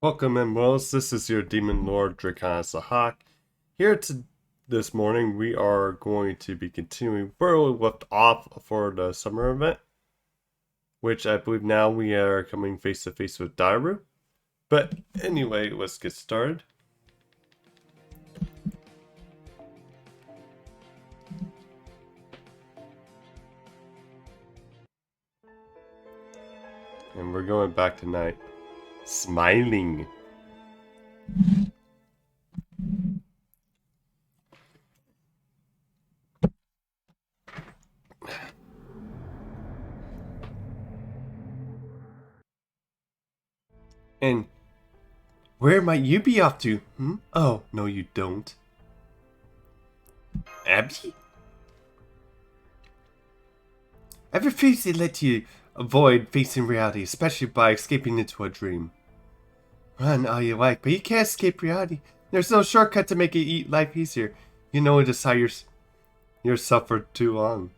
Welcome, Emeralds. This is your Demon Lord Draconis the Hawk. This morning, we are going to be continuing where we left off for the summer event, which I believe now we are coming face to face with Dairu. But anyway, let's get started. And we're going back tonight. Smiling. And where might you be off to? Oh, no you don't. Abby? I've refused to let you avoid facing reality, especially by escaping into a dream. Run all you like, but you can't escape reality. There's no shortcut to make life easier. You know just how you're suffered too long.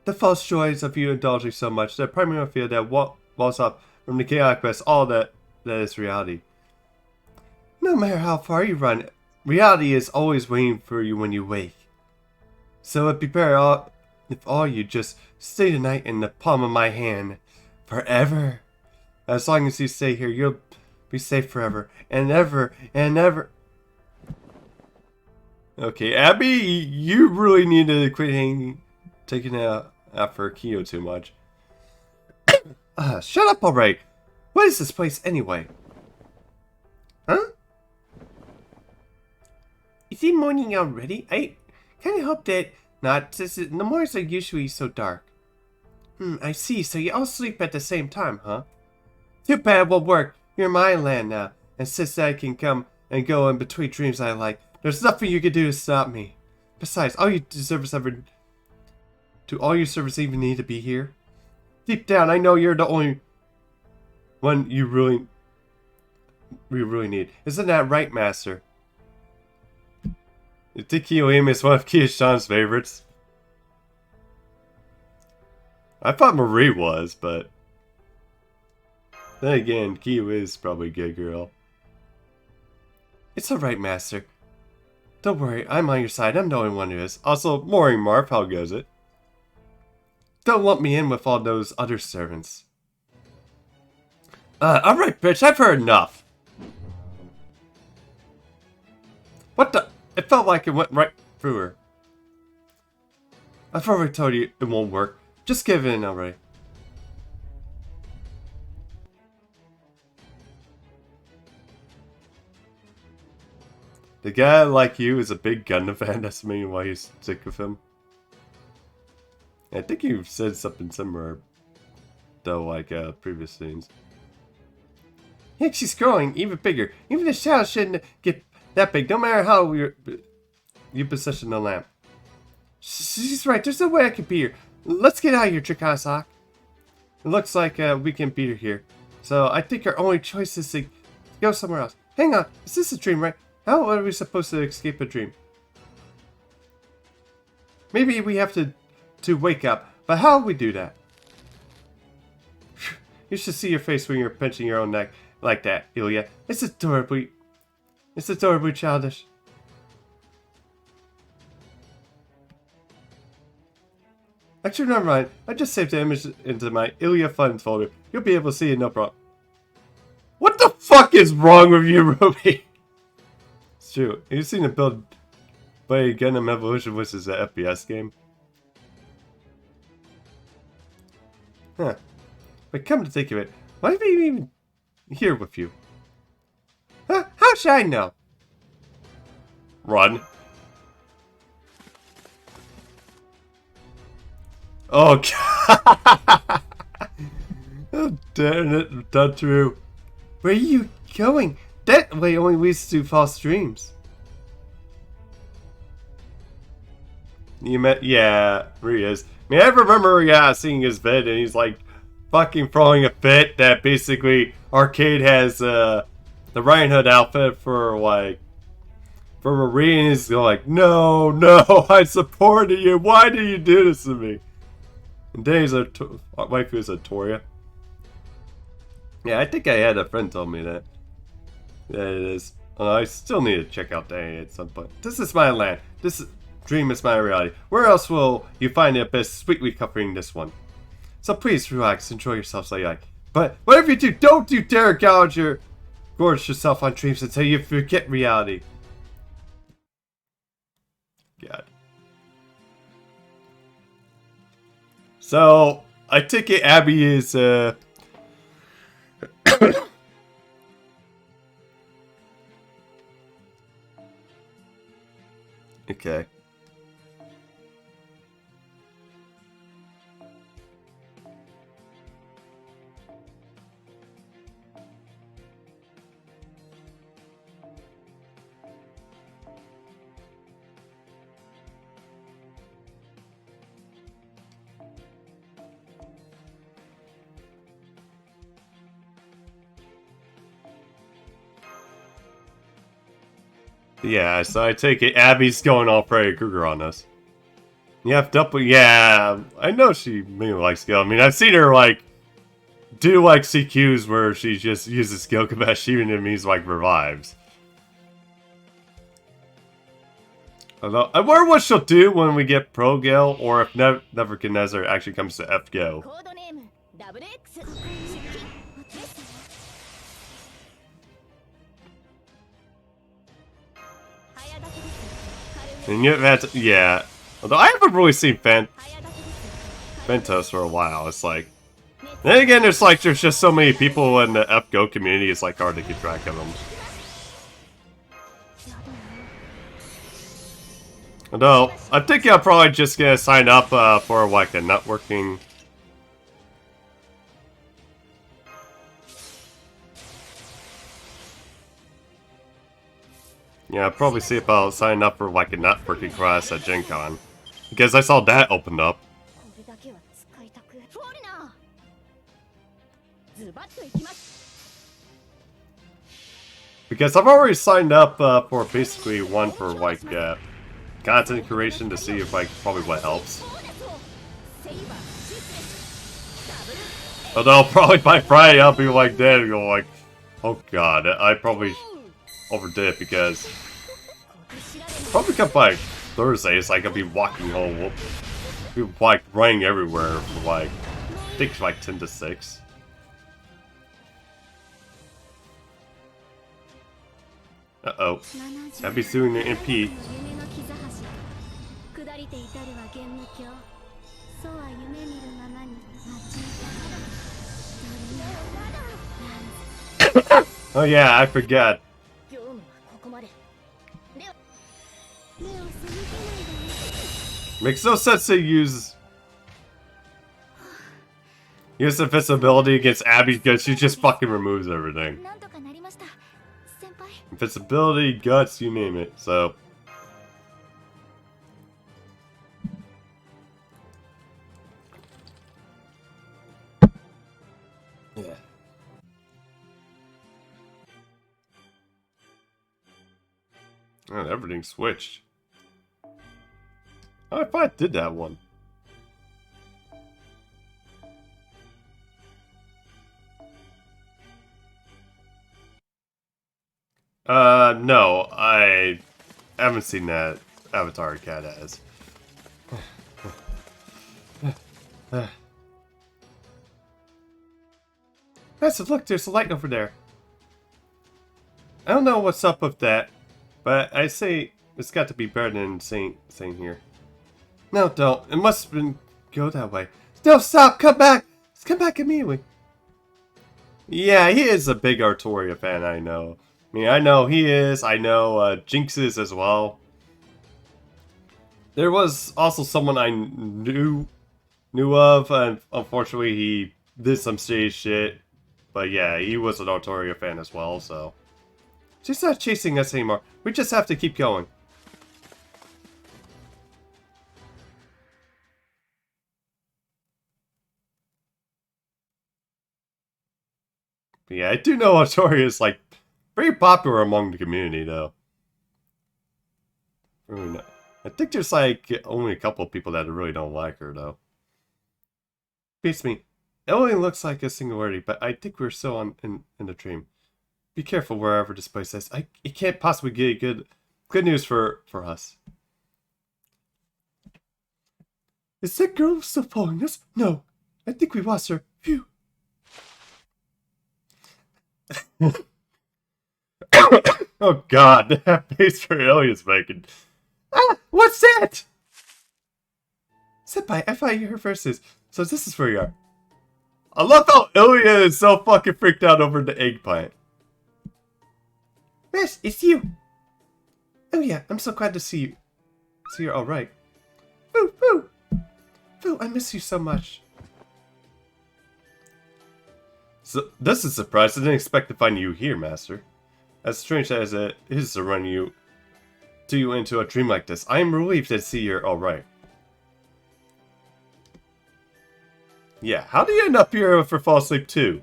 The false joys of you indulging so much, the primary fear that walls up from the chaotic quest, all that is reality. No matter how far you run, reality is always waiting for you when you wake. So it'd be better if all you just stay tonight in the palm of my hand. Forever. As long as you stay here, you'll be safe forever. And ever, and ever. Okay, Abby, you really need to quit taking out after Kyo too much. Shut up already. What is this place anyway? Huh? Is it morning already? I kind of hope that not, since the mornings are usually so dark. I see. So you all sleep at the same time, huh? Too bad it won't work. You're in my land now, and since I can come and go in between dreams I like, there's nothing you can do to stop me. Besides, all you servants even need to be here? Deep down, I know you're the only one we really need. Isn't that right, Master? You think Kiyohime is one of Kiyoshan's favorites? I thought Marie was, but then again, Kiyo is probably a good girl. It's alright, Master. Don't worry, I'm on your side. I'm the only one who is. Also, Mori Marv, how goes it? Don't lump me in with all those other servants. Alright, bitch, I've heard enough. What the? It felt like it went right through her. I've already told you it won't work. Just give in already. The guy like you is a big Gundam fan. That's maybe why he's sick of him. I think you said something similar, though, like previous scenes. Yeah, she's growing even bigger. Even the shadow shouldn't get that big, no matter how you position the lamp. She's right. There's no way I can beat her. Let's get out of here, Draconis. It looks like we can beat her here. So I think our only choice is to go somewhere else. Hang on. Is this a dream, right? How are we supposed to escape a dream? Maybe we have to wake up. But how do we do that? You should see your face when you're pinching your own neck like that, Ilya. It's adorably childish. Actually, never mind. I just saved the image into my Ilya Funds folder. You'll be able to see it, no problem. What the fuck is wrong with you, Ruby? It's true. You've seen it build by Gundam Evolution, which is an FPS game. Huh. But come to think of it, why are we even here with you? Huh? How should I know? Run. Oh, God. Oh, damn it. Not true. Where are you going? That way only leads to false dreams. You met, yeah, where he is. I mean, I remember, seeing his vid, and he's like fucking throwing a fit that basically Arcade has the Ryan Hood outfit for Marie, and he's like, no, I supported you. Why do you do this to me? And then his wife is a Toria. Yeah, I think I had a friend tell me that. Yeah, it is. I still need to check out Danny at some point. This is my land. Dream is my reality. Where else will you find the abyss sweetly covering this one? So please relax, enjoy yourselves like. But whatever you do, don't you dare gorge yourself on dreams until you forget reality. God. So I take it Abby is okay. Yeah, so I take it Abby's going all Freddy Krueger on us. Yeah, yeah, I know she mainly likes skill. I mean, I've seen her, like, do, like, CQs where she just uses skill Kamesh even if he's, like, revives. Although, I wonder what she'll do when we get Pro Gale, or if Nebuchadnezzar actually comes to FGO. And yet that's, yeah. Although I haven't really seen Ventos for a while, it's like... Then again, there's just so many people in the FGO community, it's like hard to keep track of them. Although, I think I'm probably just gonna sign up for like a networking. Yeah, I'll probably see if I'll sign up for like a networking class at Gen Con. Because I saw that opened up. Because I've already signed up for basically one for like content creation to see if like probably what helps. Although probably by Friday I'll be like dead and go like, oh god, I probably overdid it because probably come by Thursday it's like I'll be walking home, we'll be like running everywhere for like I think like 10 to 6. Uh-oh. I'll be suing the MP. Oh yeah, I forgot. Makes no sense to use invincibility against Abby because she just fucking removes everything. Invincibility, guts, you name it, so... Yeah. Oh, everything switched. Oh, I thought I did that one. No, I haven't seen that Avatar Cat as. Massive, look, there's a light over there. I don't know what's up with that, but I say it's got to be better than saying here. No, don't. It must have been go that way. No, stop! Come back! Come back immediately. Yeah, he is a big Artoria fan, I know. I mean, I know he is. I know Jinx is as well. There was also someone I knew of, and unfortunately he did some serious shit. But yeah, he was an Artoria fan as well, so... She's not chasing us anymore. We just have to keep going. But yeah, I do know Artoria is, like, very popular among the community, though. Really not. I think there's, like, only a couple of people that really don't like her, though. Beats me. It only looks like a singularity, but I think we're still in the dream. Be careful wherever this place is. It can't possibly get good news for us. Is that girl still following us? No. I think we lost her. Phew. Oh god, that face for Ilya's making. Ah, what's that? Senpai, I thought you heard verses, so this is where you are. I love how Ilya is so fucking freaked out over the eggplant. Miss, it's you. Oh yeah, I'm so glad to see you. So you're alright. Boo, boo. Boo, I miss you so much. So, this is a surprise. I didn't expect to find you here, Master. As strange as it is to run you into a dream like this, I am relieved to see you're alright. Yeah, how do you end up here for fall asleep too?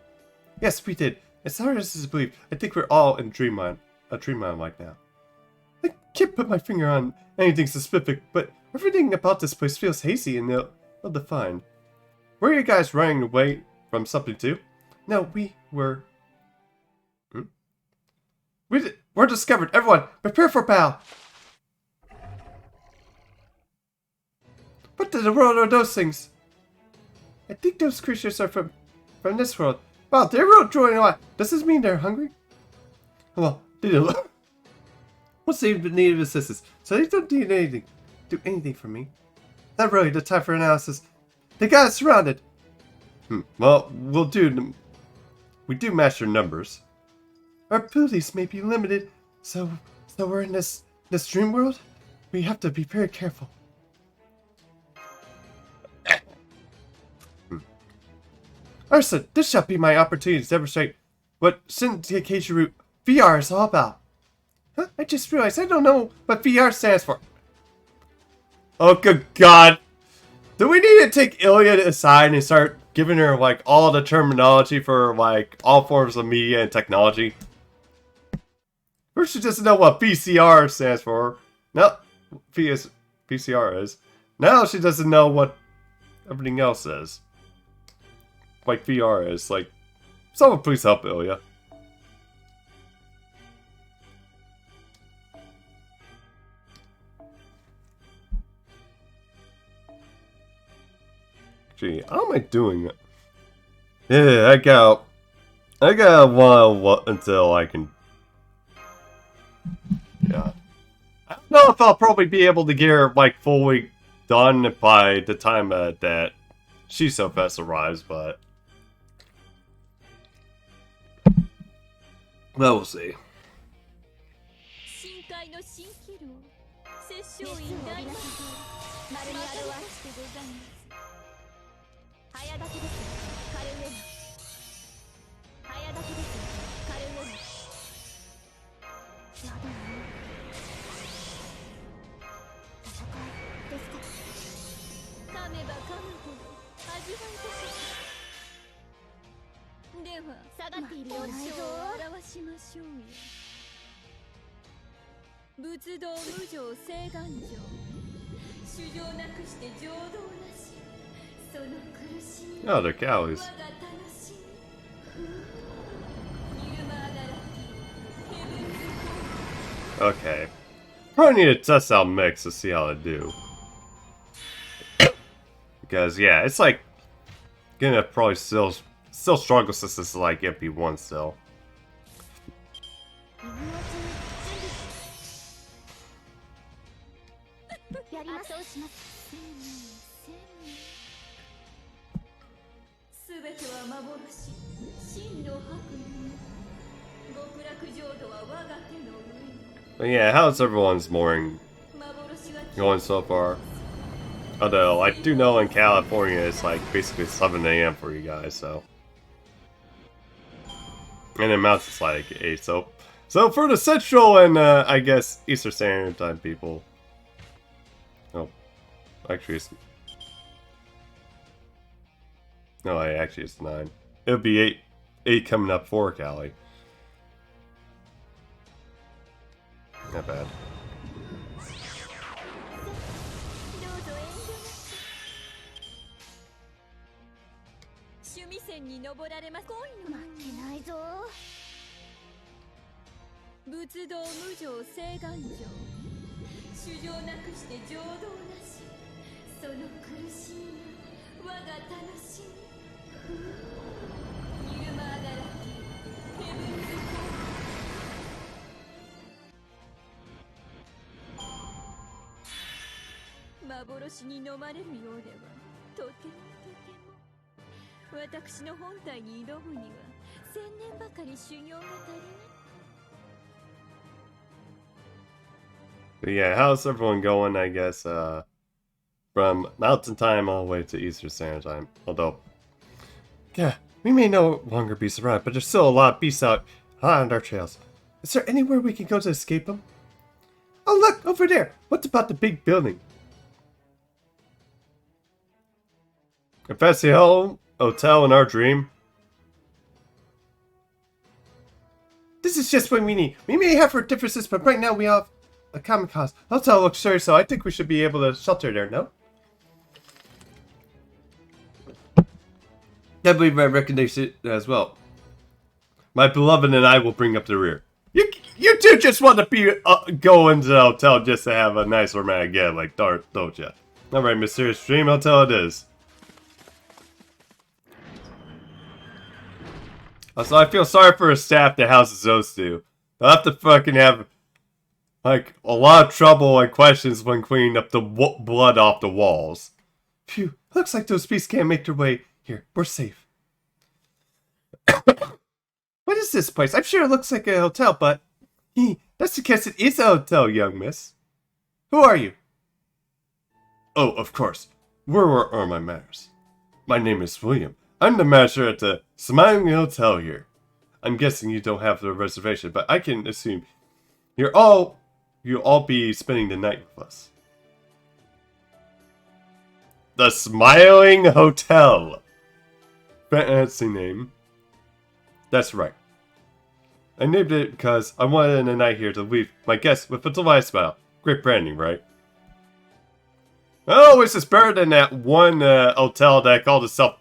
Yes, we did. As hard as it is to believe, I think we're all in dreamland right now. I can't put my finger on anything specific, but everything about this place feels hazy and ill-defined. Were you guys running away from something too? No, we were... We're discovered! Everyone, prepare for battle! What in the world are those things? I think those creatures are from this world. Wow, they're real drawing a lot. Does this mean they're hungry? Well, they don't. What's the need of assistance? So they don't need anything. Do anything for me. Not really the time for analysis. They got us surrounded. Well, we do match your numbers. Our abilities may be limited, so we're in this dream world. We have to be very careful. Arson, this shall be my opportunity to demonstrate what Shinkekiru VR is all about. Huh? I just realized I don't know what VR stands for. Oh, good God. Do we need to take Ilya aside and start giving her, like, all the terminology for, like, all forms of media and technology? First, she doesn't know what VCR stands for. No, VCR is. Now she doesn't know what everything else is. Like VR is. Like, someone please help Ilya. Gee, how am I doing? Yeah, I got a while until I can. Yeah, I don't know if I'll probably be able to get her like fully done by the time that Shizofest arrives, but we'll see. Oh, they're cows. Okay. Probably need to test out mix to see how they do. Because yeah, it's like gonna probably still struggle since this is like MP1 still. But yeah, how's everyone's morning going so far? Although, I do know in California it's like basically 7 AM for you guys, so. And in Mountain it's like 8, so for the Central and I guess Eastern Standard Time people. Oh, actually it's... No, actually it's 9. It would be 8 coming up for Cali. Not bad. 年に登られます。恋の負けないぞ。仏道無常誓願上、主情なくして情動なし。その苦しみが我が楽しみ。イルマーガラティヘブンズ幻に飲まれるようではとてもとても私の本体に挑むには1000年ばかり修行が足りない。 But yeah, how's everyone going, I guess, from Mountain Time all the way to Eastern Standard Time. Although, yeah, we may no longer be surrounded, but there's still a lot of beasts out on our trails. Is there anywhere we can go to escape them? Oh look, over there! What about the big building? If that's the hotel in our dream, this is just what we need. We may have our differences, but right now we have a common cause. Hotel looks sure, so I think we should be able to shelter there, no? I believe I recognize it as well. My beloved and I will bring up the rear. You two just want to be go into the hotel just to have a nice romantic get, like, don't ya? Alright, Mysterious Dream Hotel it is. Also, I feel sorry for the staff that houses those two. They'll have to fucking have, like, a lot of trouble and questions when cleaning up the blood off the walls. Phew, looks like those beasts can't make their way here. We're safe. What is this place? I'm sure it looks like a hotel, but... that's because it is a hotel, young miss. Who are you? Oh, of course. Where are my manners? My name is William. I'm the manager at the Smiling Hotel here. I'm guessing you don't have the reservation, but I can assume you'll all be spending the night with us. The Smiling Hotel. Fancy name. That's right. I named it because I wanted the night here to leave my guests with a delightful smile. Great branding, right? Oh, it's just better than that one hotel that called itself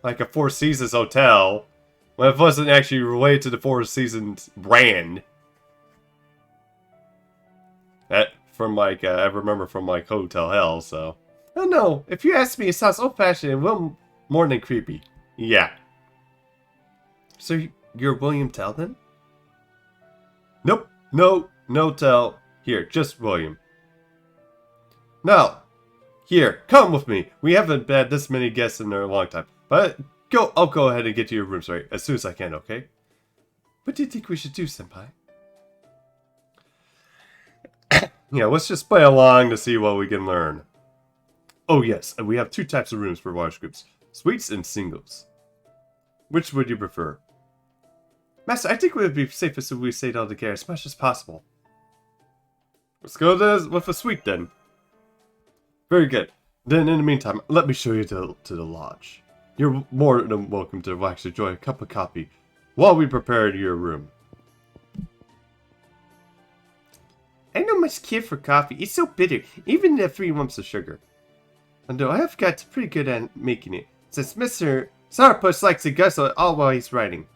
like a Four Seasons hotel, when it wasn't actually related to the Four Seasons brand. That from like I remember from like Hotel Hell. So, oh no, if you ask me, it sounds old-fashioned and well more than creepy. Yeah. So you're William Tell then? Nope, no Tell. Here, just William. Now, here, come with me. We haven't had this many guests in a long time. But I'll go ahead and get to your rooms right as soon as I can, okay? What do you think we should do, Senpai? Yeah, let's just play along to see what we can learn. Oh yes, and we have two types of rooms for large groups. Suites and singles. Which would you prefer? Master, I think it would be safest if we stayed all together as much as possible. Let's go with a suite then. Very good. Then in the meantime, let me show you to the lodge. You're more than welcome to relax and enjoy a cup of coffee while we prepare your room. I don't much care for coffee. It's so bitter, even the 3 lumps of sugar. Although I have got pretty good at making it, since Mr. Sourpuss likes to guzzle it all while he's writing.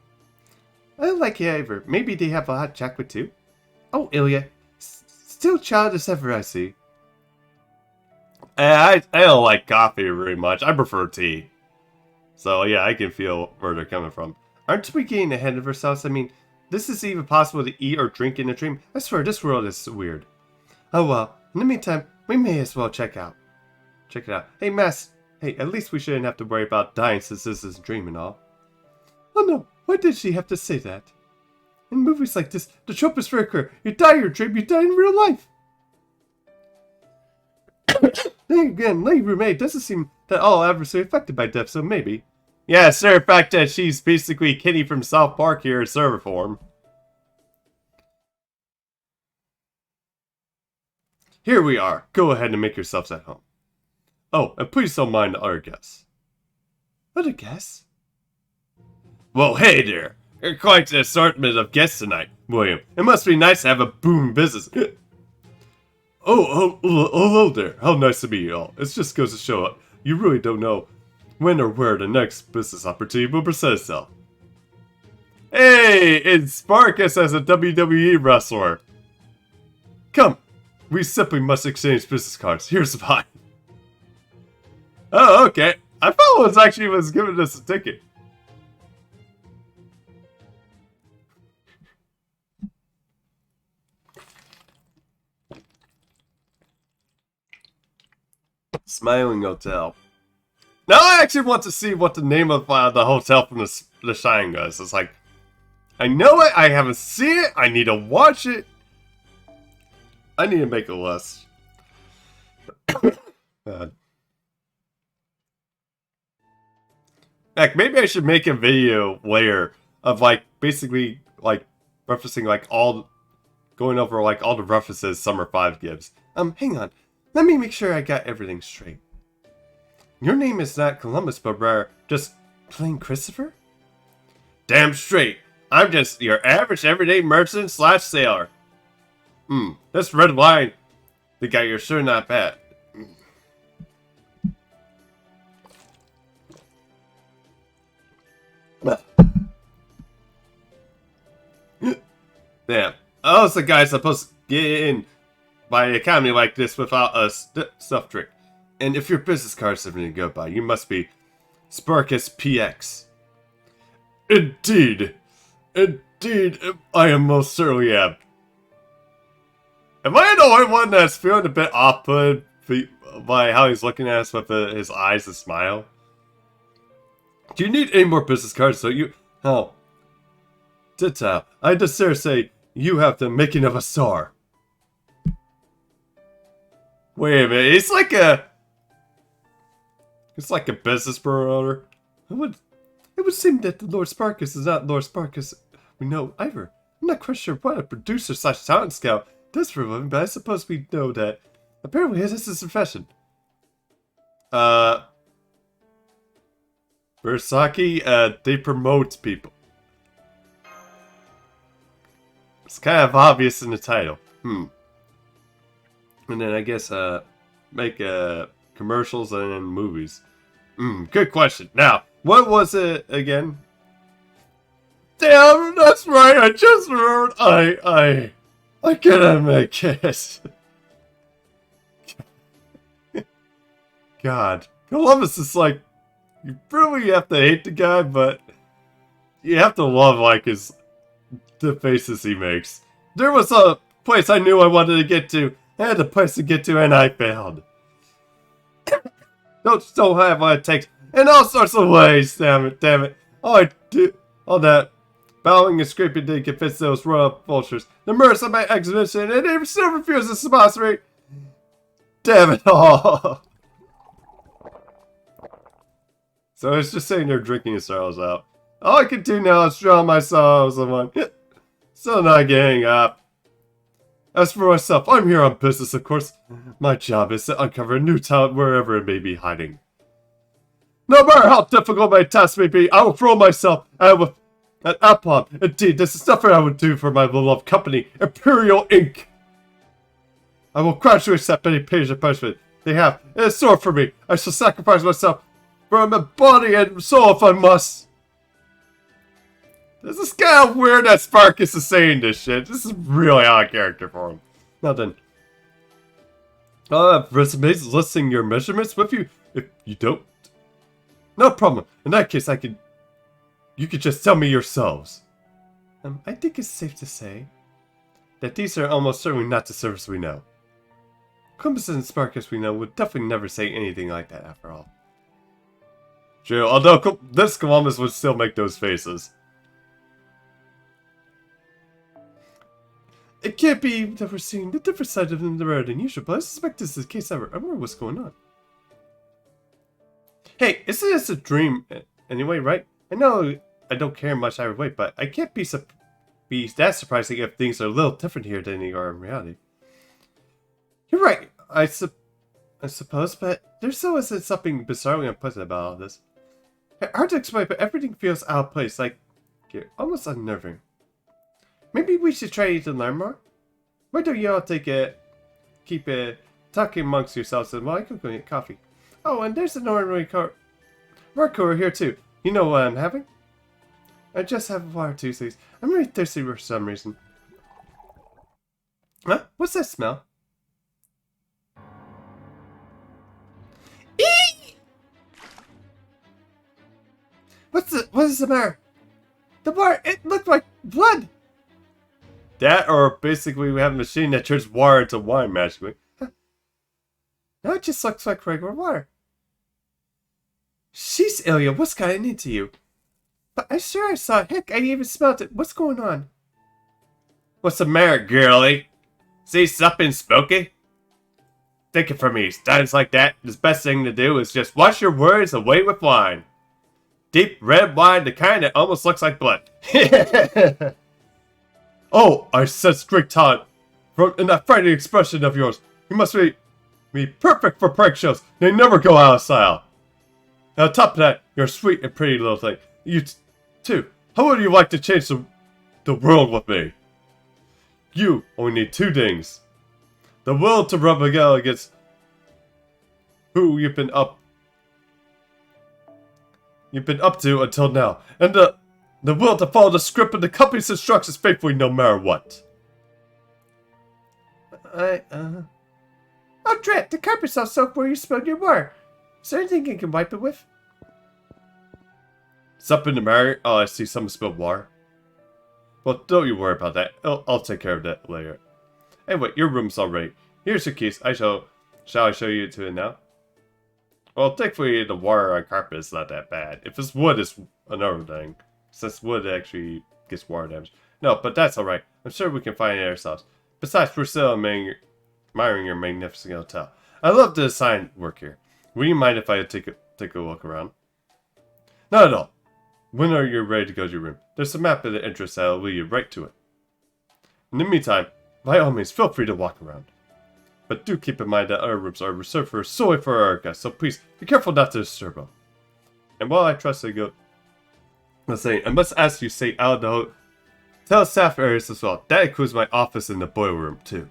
I don't like it either. Maybe they have a hot chocolate too? Oh, Ilya. Still childish ever, I see. I don't like coffee very much. I prefer tea. So yeah, I can feel where they're coming from. Aren't we getting ahead of ourselves? I mean, this is even possible to eat or drink in a dream? I swear, this world is weird. Oh well, in the meantime, we may as well check it out. Hey, Mass. Hey, at least we shouldn't have to worry about dying since this is a dream and all. Oh no, why did she have to say that? In movies like this, the trope is very clear. You die in your dream, you die in real life. Then again, Lady Roommate doesn't seem that all adversely affected by death, so maybe. Yeah, sir, the fact that she's basically Kitty from South Park here in server form. Here we are. Go ahead and make yourselves at home. Oh, and please don't mind the other guests. Other guests? Well, hey there. You're quite an assortment of guests tonight, William. It must be nice to have a boom business. Oh, hello there. How nice to meet you all. It just goes to show up. You really don't know when or where the next business opportunity will present itself. Hey, it's Sparkus as a WWE wrestler. Come, we simply must exchange business cards. Here's mine. Oh, okay. I thought it was giving us a ticket. Smiling Hotel. Now I actually want to see what the name of the hotel from the Shine is. It's like, I know it, I haven't seen it, I need to watch it. I need to make a list. Heck, maybe I should make a video later of like, basically, like, referencing like going over like all the references Summer 5 gives. Hang on. Let me make sure I got everything straight. Your name is not Columbus, but rather just plain Christopher? Damn straight. I'm just your average everyday merchant / sailor. This red wine, the guy you're sure not bad. Damn. How's the guy supposed to get in by an economy like this without a stuff trick? And if your business card is something to go by, you must be Sparkus PX. Indeed. Indeed, I am most certainly am. Am I the only one that's feeling a bit off-put by how he's looking at us with his eyes and smile? Do you need any more business cards so you... Oh. Tita, I just dare say you have the making of a star. Wait a minute, it's like a business promoter. It would seem that the Lord Sparkus is not Lord Sparkus we know either. I'm not quite sure what a producer / talent scout does for a living, but I suppose we know that apparently this is his profession. Verasaki, they promote people. It's kind of obvious in the title. And then I guess, make, commercials and then movies. Good question. Now, what was it again? Damn, that's right, I just remembered. I cannot make it. God. Columbus is like, you really have to hate the guy, but you have to love, like, the faces he makes. There was a place I knew I wanted to get to. I had a place to get to, and I failed. Don't have what it takes in all sorts of ways, damn it. All that bowing and scraping didn't convince those royal vultures. The mercy of my exhibition, and they still refuse to sponsor me. Damn it all. So I was just sitting there drinking his sorrows out. All I can do now is drown my sorrows in one. Still not getting up. As for myself, I'm here on business, of course. My job is to uncover a new talent wherever it may be hiding. No matter how difficult my task may be, I will throw myself at Apple. Indeed, this is nothing I would do for my beloved company, Imperial Inc. I will gradually accept any page of punishment they have in store for me. I shall sacrifice myself for my body and soul if I must. This is kind of weird that Sparkus is saying this shit. This is really out of character for him. Now then. Resumes listing your measurements with you. If you don't, no problem. In that case, you could just tell me yourselves. I think it's safe to say that these are almost certainly not the service we know. Columbus and Sparkus we know would definitely never say anything like that after all. True, although this Columbus would still make those faces. It can't be that we're seeing the different side of them rather than usual, but I suspect this is the case ever. I wonder what's going on. Hey, isn't this a dream anyway, right? I know I don't care much either way, but I can't be that surprising if things are a little different here than they are in reality. You're right, I suppose, but there still isn't something bizarrely unpleasant about all this. Hard to explain, but everything feels out of place, like, almost unnerving. Maybe we should try to learn more? Why don't you all keep talking amongst yourselves and while I can go get coffee? Oh, and there's an ordinary We're cooler here too. You know what I'm having? I just have water too, please. I'm really thirsty for some reason. Huh? What's that smell? Eee! What is the matter? The water, it looked like blood! That, or basically we have a machine that turns water into wine magically. Huh. No, it just looks like regular water. Sheesh, Ilya, what's gotten into you? But I sure I saw it. Heck, I even smelled it. What's going on? What's the matter, girlie? See something spooky? Think it for me. Times like that, the best thing to do is just wash your worries away with wine. Deep red wine, the kind that almost looks like blood. Oh, I sense great talent in that frightening expression of yours. You must be perfect for prank shows. They never go out of style. And on top of that, you're a sweet and pretty little thing. You too. How would you like to change the world with me? You only need two things. The will to rebel against who you've been up to until now. And the will to follow the script and the company's instructions faithfully no matter what. Oh, drat! The carpet's all soaked where you spilled your water. Is there anything you can wipe it with? Something the matter? Oh, I see someone spilled water. Well, don't you worry about that. I'll take care of that later. Anyway, your room's all ready. Here's your keys. Shall I show you to it now? Well, thankfully the water on carpet is not that bad. If it's wood, it's another thing. Since wood actually gets water damage. No, but that's alright. I'm sure we can find it ourselves. Besides, we're still admiring your magnificent hotel. I love the design work here. Would you mind if I take a look around? Not at all. When are you ready to go to your room? There's a map in the entrance that'll lead you right to it. In the meantime, by all means, feel free to walk around. But do keep in mind that our rooms are reserved solely for our guests, so please be careful not to disturb them. And while I trust you go, I must ask you to stay out of the hotel staff areas as well. That includes my office and the boiler room too.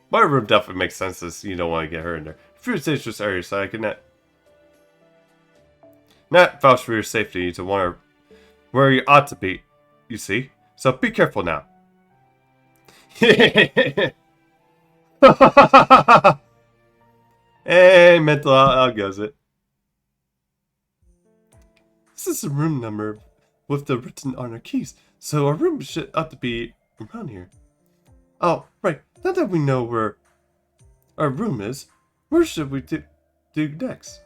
Boiler room definitely makes sense as you don't want to get her in there. Few dangerous areas, so I can not vouch for your safety to wander where you ought to be, you see. So be careful now. Hey, mental, how goes it? This is the room number with the written on our keys, so our room ought to be around here. Oh, right. Now that we know where our room is, where should we do next?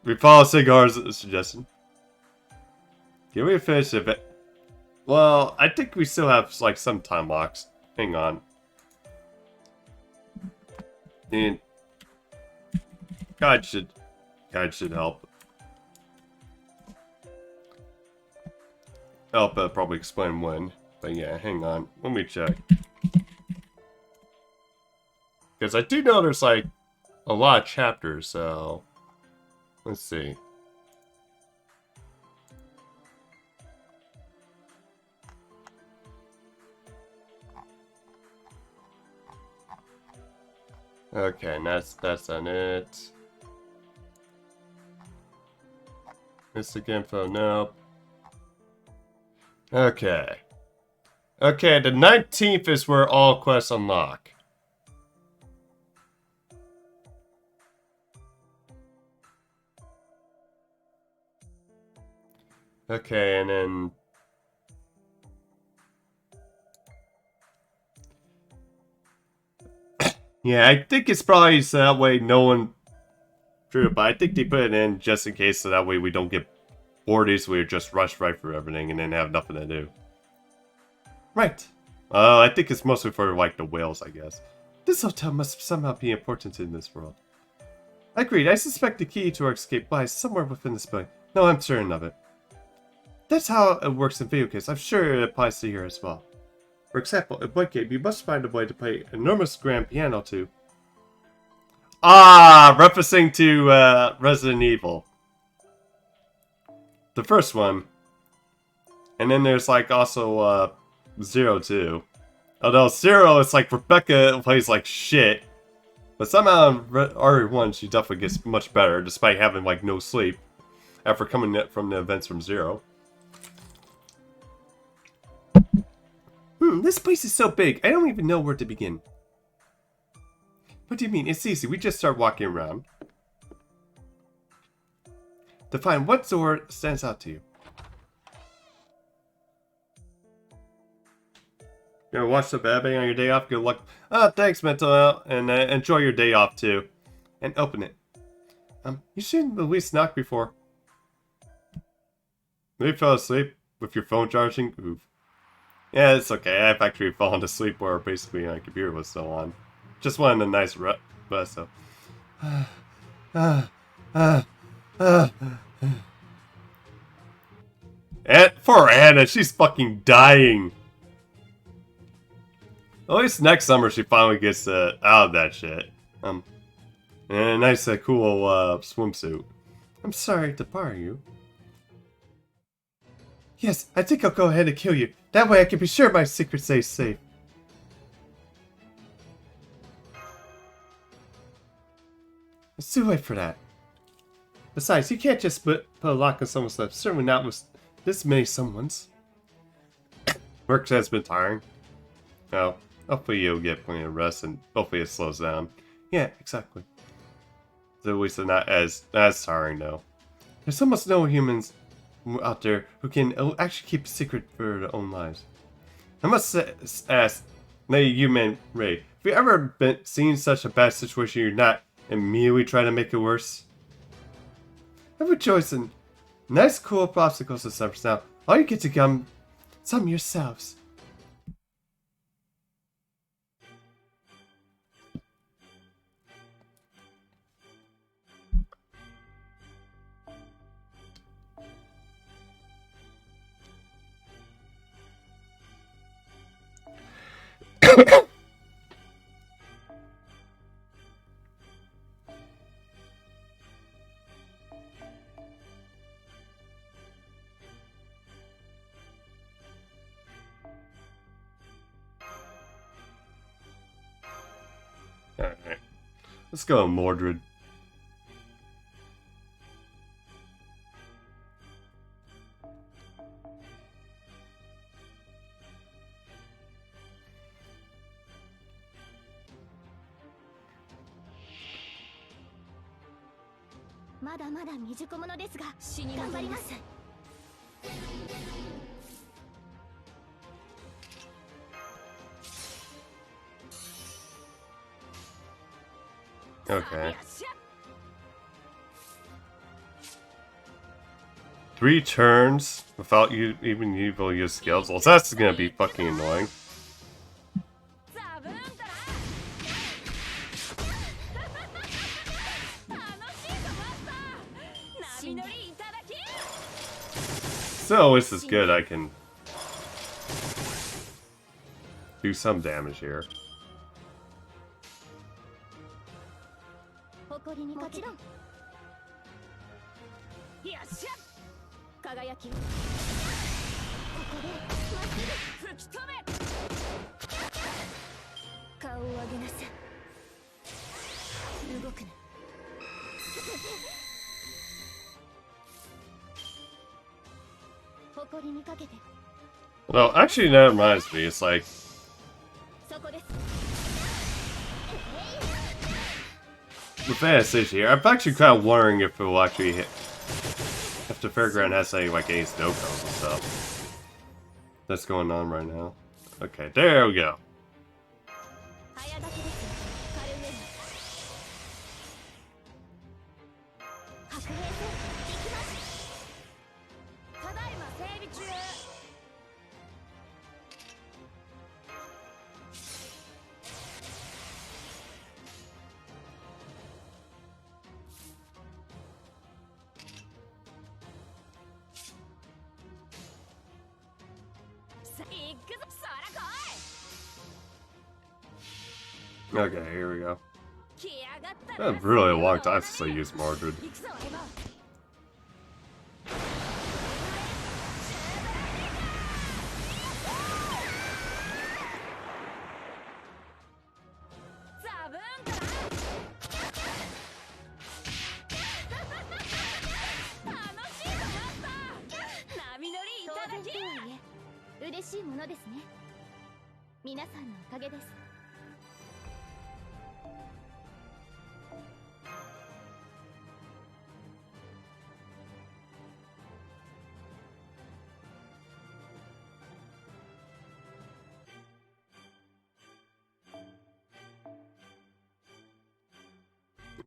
We follow Sigar's suggestion. Can we finish it? Well, I think we still have like some time locks. Hang on. And God should help. Probably explain when. But yeah, hang on. Let me check. Because I do know there's like a lot of chapters, so let's see. Okay, and that's on it. Mystic info, nope. Okay. Okay, the 19th is where all quests unlock. Okay, and then yeah, I think it's probably so that way no one... True, but I think they put it in just in case so that way we don't get bored easily or just rush right through everything and then have nothing to do. Right. I think it's mostly for, like, the whales, I guess. This hotel must somehow be important in this world. Agreed, I suspect the key to our escape lies somewhere within this building. No, I'm certain of it. That's how it works in video games. I'm sure it applies to here as well. For example, in one game, you must find a way to play an enormous grand piano to... Ah! Referencing to Resident Evil. The first one. And then there's like also Zero too. Although Zero is like Rebecca plays like shit. But somehow in RE1 she definitely gets much better, despite having like no sleep after coming from the events from Zero. This place is so big, I don't even know where to begin. What do you mean? It's easy, we just start walking around. Define what door stands out to you. You know, watch the Babby on your day off, good luck. Thanks, Mental Health, and enjoy your day off too. And open it. You shouldn't at least knock before. Maybe fell asleep with your phone charging? Oof. Yeah, it's okay. I've actually fallen asleep where basically my computer was still on. Just wanted a nice rest, so. And poor Anna, she's fucking dying. At least next summer she finally gets out of that shit. And a nice, cool swimsuit. I'm sorry to bother you. Yes, I think I'll go ahead and kill you. That way I can be sure my secret stays safe. It's too late for that. Besides, you can't just put a lock on someone's lips. Certainly not with this many someones. Work has been tiring. Oh, hopefully you'll get plenty of rest and hopefully it slows down. Yeah, exactly. At least they're not as tiring though. There's almost no humans out there who can actually keep a secret for their own lives. I must ask, Lady Human Ray, have you ever seen such a bad situation you're not immediately trying to make it worse? I've been choosing nice cool popsicles and stuff now. All you get to come some yourselves. Alright. Let's go, Mordred. Okay. 3 turns without you even use skills. Well, that's gonna be fucking annoying. So this is good. I can do some damage here. Well, actually, that reminds me. It's like with Anastasia here, I'm actually kind of wondering if it will actually hit. If the fairground has any like any snow cones and stuff that's going on right now. Okay, there we go. Okay, here we go. It's been really a long time since I used Mordred. 皆さんのおかげです。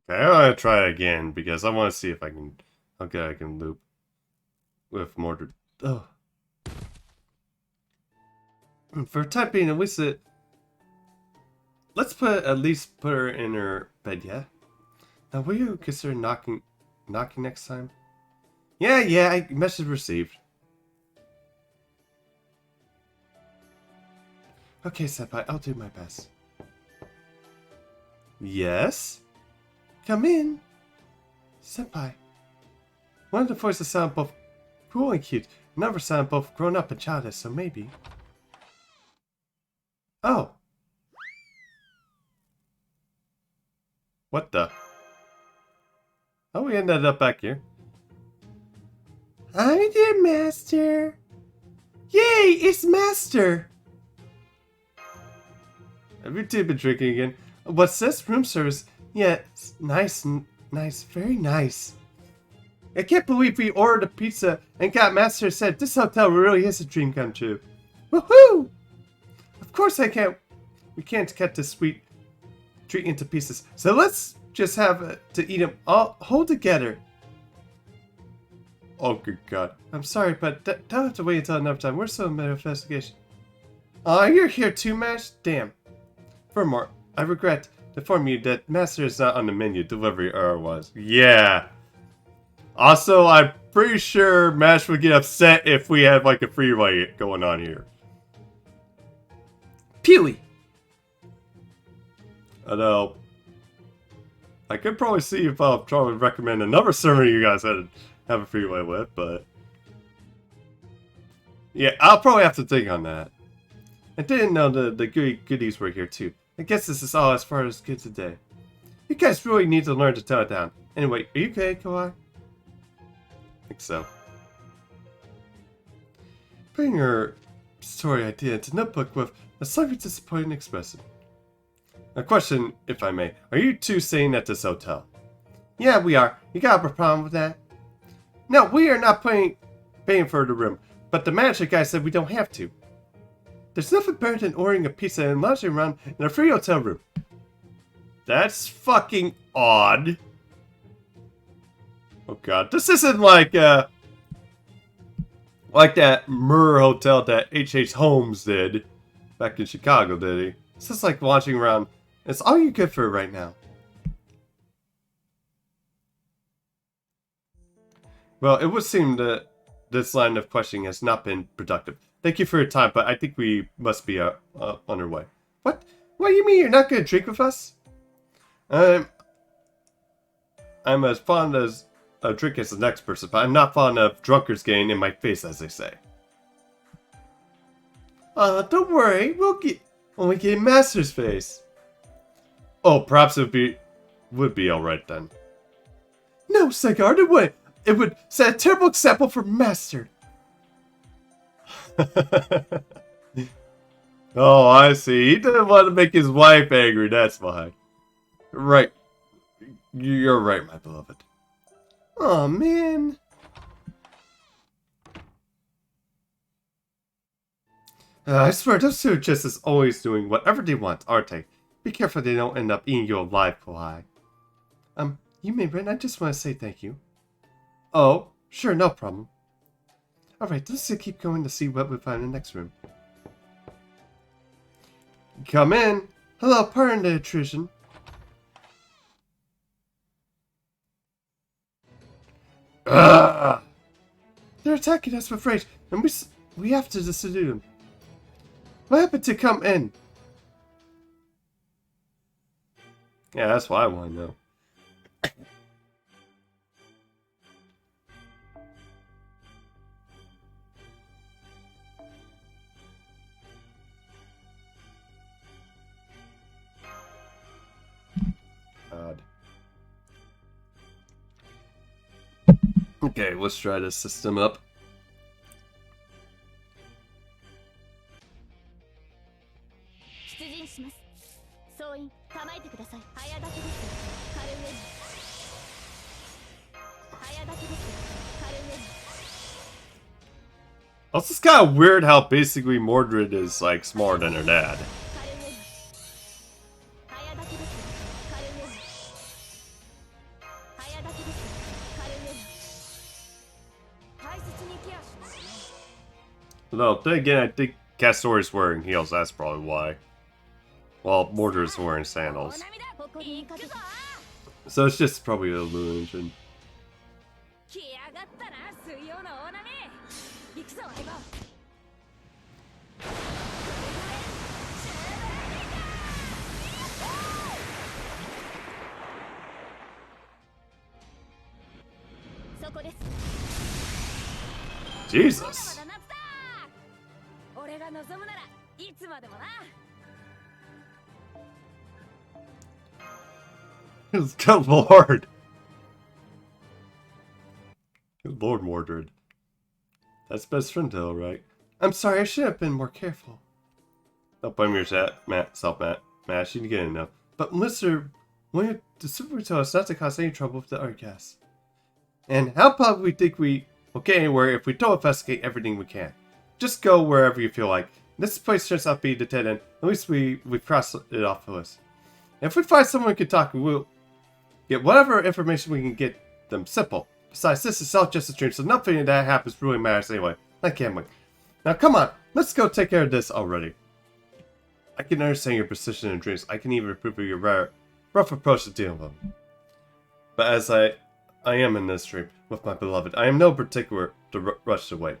Okay, I want to try it again because I want to see if I can, how good I can loop with mortar. Oh. For time being, at least let's at least put her in her bed, yeah? Now, will you consider knocking next time? Yeah, message received. Okay, Senpai, I'll do my best. Yes? Come in. Senpai. One of the voices sound both cool and cute. Another sound both grown up and childish, so maybe. Oh. What the? Oh, we ended up back here. Hi there, Master. Yay, it's Master. Have you two been drinking again? What's this? Room service? Yeah, it's nice, very nice. I can't believe we ordered a pizza and got Master said this hotel really is a dream come true. Woohoo! Of course we can't cut this sweet treat into pieces. So let's just have to eat them all whole together. Oh, good God. I'm sorry, but don't have to wait until another time. We're still in investigation. Oh, you're here too, Mash? Damn. Furthermore, I regret to inform you that Master is not on the menu. Delivery error was. Yeah. Also, I'm pretty sure Mash would get upset if we had like a freeway going on here. Peely! Although, I could probably see if I'll try to recommend another server you guys had have a freeway with, but yeah, I'll probably have to think on that. I didn't know the goodies were here too. I guess this is all as far as good today. You guys really need to learn to tone it down. Anyway, are you okay, Kawaii? I think so. Putting your story idea into notebook with a slightly disappointing expression. A question, if I may. Are you two staying at this hotel? Yeah, we are. You got a problem with that? No, we are not paying for the room, but the manager guy said we don't have to. There's nothing better than ordering a pizza and lounging around in a free hotel room. That's fucking odd. Oh god, this isn't like that Murr hotel that H.H. Holmes did back in Chicago, did he? It's just like launching around. It's all you good for right now. Well, it would seem that this line of questioning has not been productive. Thank you for your time, but I think we must be on our way. What? What do you mean you're not going to drink with us? I'm as fond of drink as the next person, but I'm not fond of drunkards getting in my face, as they say. Don't worry. When we get in Master's face. Oh, perhaps would be alright then. No, Sagard, it wouldn't. It would set a terrible example for Master. Oh, I see. He didn't want to make his wife angry, that's why. Right. You're right, my beloved. Oh man. I swear, those two are just as always doing whatever they want, aren't they? Be careful they don't end up eating you alive, Kohai. You may run. I just want to say thank you. Oh, sure, no problem. Alright, let's just keep going to see what we find in the next room. Come in! Hello, pardon the intrusion. Ugh! They're attacking us with rage, and we have to subdue them. What happened to come in? Yeah, that's what I want to know. God. Okay, let's try this system up. Also, it's kind of weird how basically Mordred is like smarter than her dad. No, then again, I think Castori's wearing heels, that's probably why. Well, Mordred's wearing sandals. So it's just probably an illusion. Jesus! Good lord! Good lord, Mordred. That's best friend though, right? I'm sorry, I should have been more careful. Don't blame yourself, Matt. Matt, you didn't get enough. But Mr. William, the super told us not to cause any trouble with the art gas. And how about we think we will get anywhere if we don't investigate everything we can? Just go wherever you feel like. This place turns out to be the dead end. At least we've crossed it off the list. And if we find someone we can talk to, we'll get whatever information we can get them. Simple. Besides, this is all just a dream, so nothing that happens really matters anyway. I can't wait. Now come on, let's go take care of this already. I can understand your precision in dreams. I can even approve of your rough approach to dealing with them. But as I am in this dream with my beloved, I am no particular to rush away.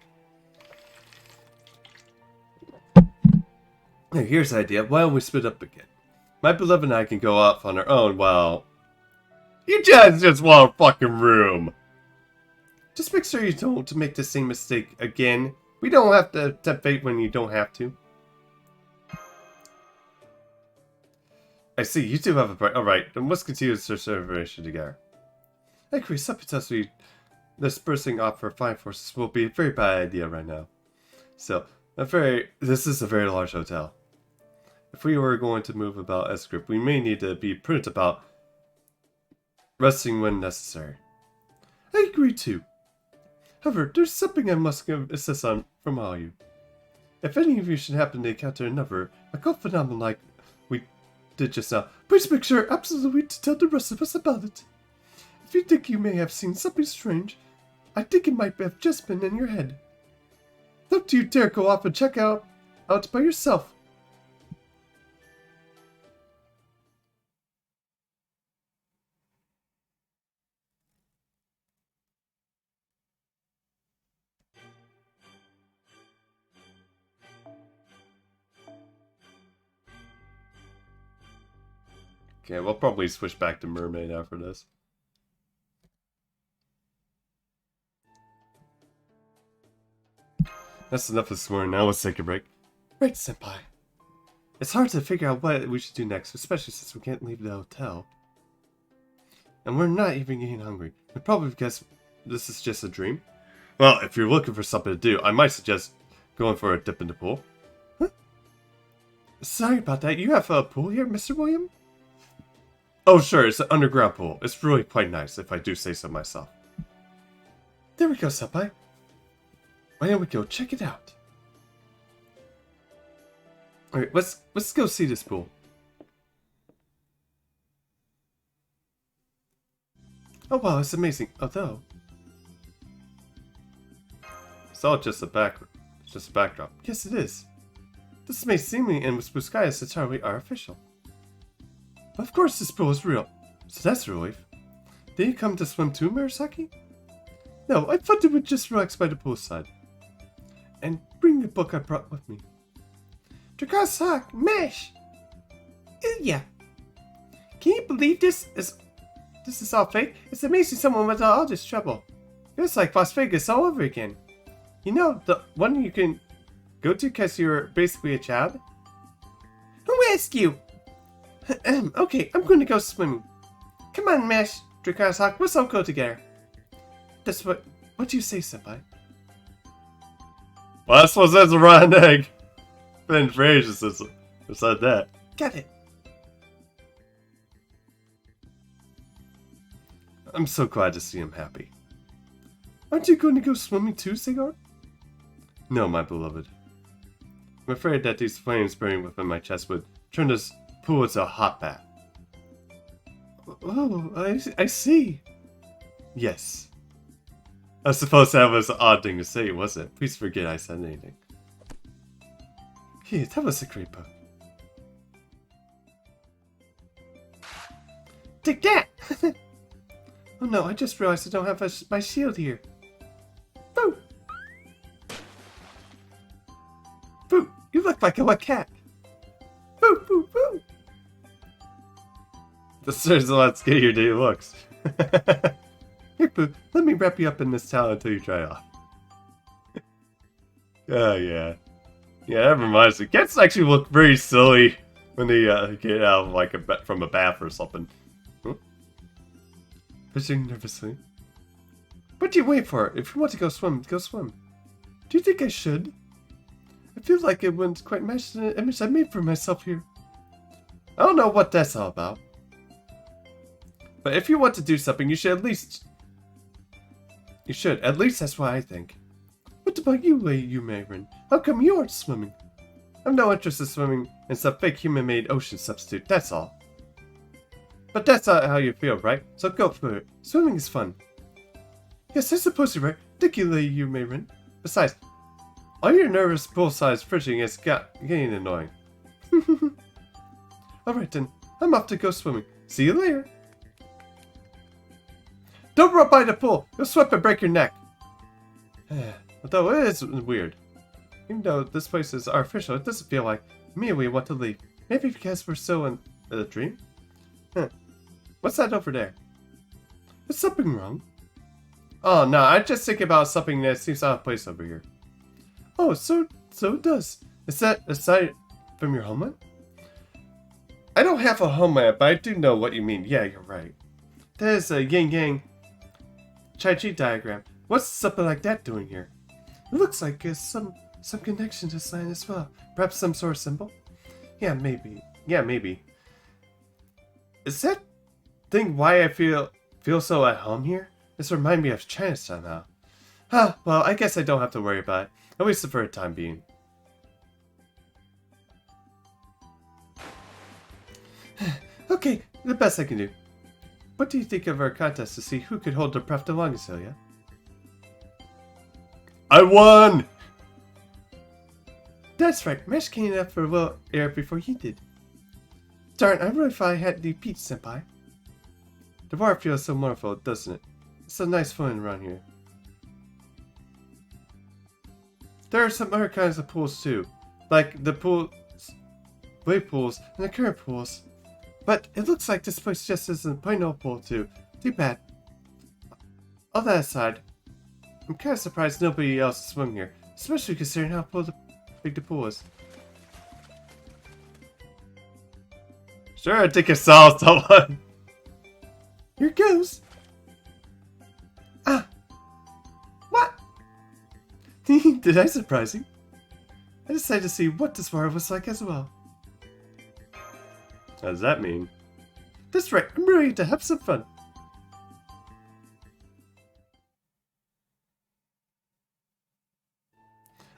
Here's the idea. Why don't we split up again? My beloved and I can go off on our own while you just want a fucking room. Just make sure you don't make the same mistake again. We don't have to tempt fate when you don't have to. I see, you two have a break. Alright, then let's continue the search information together. I agree, sometimes dispersing off our fine forces will be a very bad idea right now. So, this is a very large hotel. If we were going to move about as a group, we may need to be prudent about resting when necessary. I agree too. However, there's something I must insist on from all of you. If any of you should happen to encounter another occult phenomenon like we did just now, please make sure absolutely to tell the rest of us about it. If you think you may have seen something strange, I think it might have just been in your head. Don't you dare go off and check out by yourself. Okay, we'll probably switch back to Mermaid after this. That's enough this morning. Now let's take a break. Right, Senpai. It's hard to figure out what we should do next, especially since we can't leave the hotel. And we're not even getting hungry. We probably guess this is just a dream. Well, if you're looking for something to do, I might suggest going for a dip in the pool. Huh? Sorry about that. You have a pool here, Mr. William? Oh, sure. It's an underground pool. It's really quite nice, if I do say so myself. There we go, Senpai. Why don't we go check it out? Alright, let's go see this pool. Oh wow, it's amazing. Although it's all just a backdrop. Yes, it is. This may seemingly end with blue sky is entirely artificial. But of course this pool is real, so that's a relief. Did you come to swim too, Murasaki? No, I thought you would just relax by the poolside. And bring the book I brought with me. Drakasak, Mesh! Yeah. Can you believe this is all fake? It's amazing someone went to all this trouble. It's like Las Vegas all over again. You know, the one you can go to because you're basically a child? Who asked you? Okay, I'm going to go swimming. Come on, Mesh, Drakasak, let's all go together. That's what do you say, Senpai? Well, that's what says a rotten egg. Been for ages since I said that. Got it. I'm so glad to see him happy. Aren't you going to go swimming too, Sigar? No, my beloved. I'm afraid that these flames burning within my chest would turn this pool into a hot bath. Oh, I see. Yes. I suppose that was an odd thing to say, wasn't it? Please forget I said anything. Here, that was a great book. Take that! Oh no, I just realized I don't have my shield here. Boo! Boo! You look like a wet cat. Boo! Boo! Boo! This is a lot scarier than it looks. Here, Boo, let me wrap you up in this towel until you dry off. Oh, yeah. Yeah, that reminds me. Cats actually look very silly when they get out of, like, from a bath or something. Huh? Fishing nervously. What do you wait for? If you want to go swim, go swim. Do you think I should? I feel like it wouldn't quite match the image I made for myself here. I don't know what that's all about. But if you want to do something, you should at least... You should. At least that's what I think. What about you, Lady Umarin? How come you aren't swimming? I've no interest in swimming in some fake human-made ocean substitute, that's all. But that's not how you feel, right? So go for it. Swimming is fun. Yes, I suppose you're right. Thank you, Lady Umarin. Besides, all your nervous pool-sized fridging is getting annoying. Alright then, I'm off to go swimming. See you later. Don't run by the pool! You'll slip and break your neck! Although it is weird. Even though this place is artificial, it doesn't feel like me we want to leave. Maybe because we're still in a dream? Huh. What's that over there? Is something wrong? Oh no, I just think about something that seems out of place over here. Oh, so it does. Is that aside from your homeland? I don't have a homeland, but I do know what you mean. Yeah, you're right. That is a yin-yang Chi-Chi diagram. What's something like that doing here? It looks like some connection to this land as well. Perhaps some sort of symbol? Yeah, maybe. Yeah, maybe. Is that thing why I feel so at home here? This reminds me of China somehow. Huh, well, I guess I don't have to worry about it. At least for the time being. Okay, the best I can do. What do you think of our contest to see who could hold the breath the longest, Ilya? I won! That's right, Mesh came up for a little air before you did. Darn, I really thought I had the Peach Senpai. The water feels so wonderful, doesn't it? It's so nice fun around here. There are some other kinds of pools too, like the wave pools and the current pools. But it looks like this place just isn't plain old pool too. Too bad. All that aside, I'm kind of surprised nobody else is swimming here, especially considering how big the pool is. Sure, I think I saw someone. Here goes. Ah. What? Did I surprise you? I decided to see what this water was like as well. What does that mean? That's right, I'm ready to have some fun.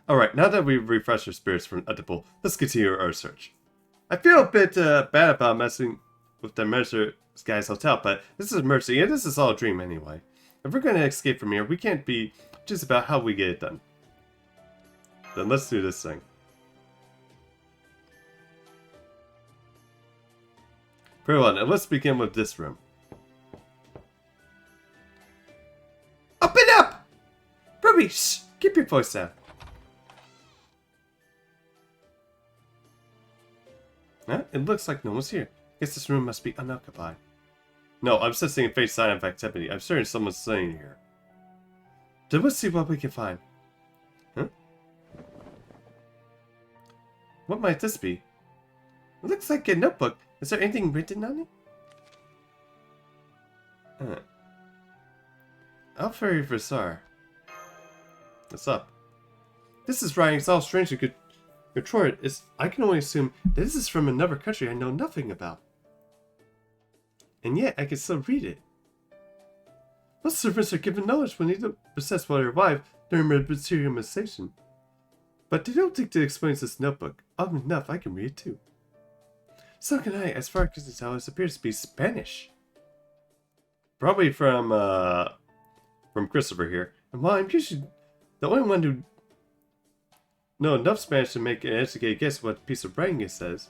Alright, now that we've refreshed our spirits at the pool, let's continue our search. I feel a bit bad about messing with the Mercer guy's hotel, but this is Mercy, and this is all a dream anyway. If we're going to escape from here, we can't be just about how we get it done. Then let's do this thing. Very well, now let's begin with this room. Open up! Ruby, shh! Keep your voice down. Huh? It looks like no one's here. Guess this room must be unoccupied. No, I'm sensing a faint sign of activity. I'm certain someone's staying here. Then let's see what we can find. Huh? What might this be? It looks like a notebook. Is there anything written on it? Alfari Versar. What's up? This is writing. It's all strangely good. Control is. I can only assume that this is from another country I know nothing about. And yet, I can still read it. Most servants are given knowledge when they don't possess while they arrive during materialization. But they don't think to explain this notebook. Oddly enough, I can read it too. So can I. As far as I can tell, it appears to be Spanish. Probably from Christopher here. And while I'm usually the only one who know enough Spanish to make an educated guess what piece of writing it says,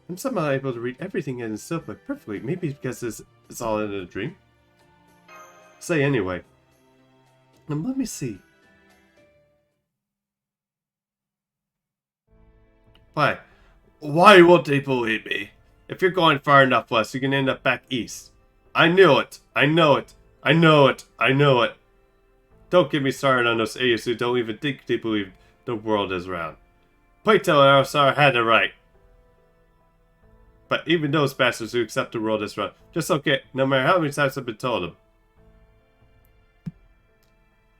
I'm somehow able to read everything in this notebook perfectly. Maybe because it's all in a dream. Say anyway. Now let me see. Why won't they believe me? If you're going far enough west, you can end up back east. I knew it. I know it. I know it. I know it. Don't get me started on those idiots who don't even think they believe the world is round. Playthough and Arasar had it right. But even those bastards who accept the world is round just don't get, no matter how many times I've been told them.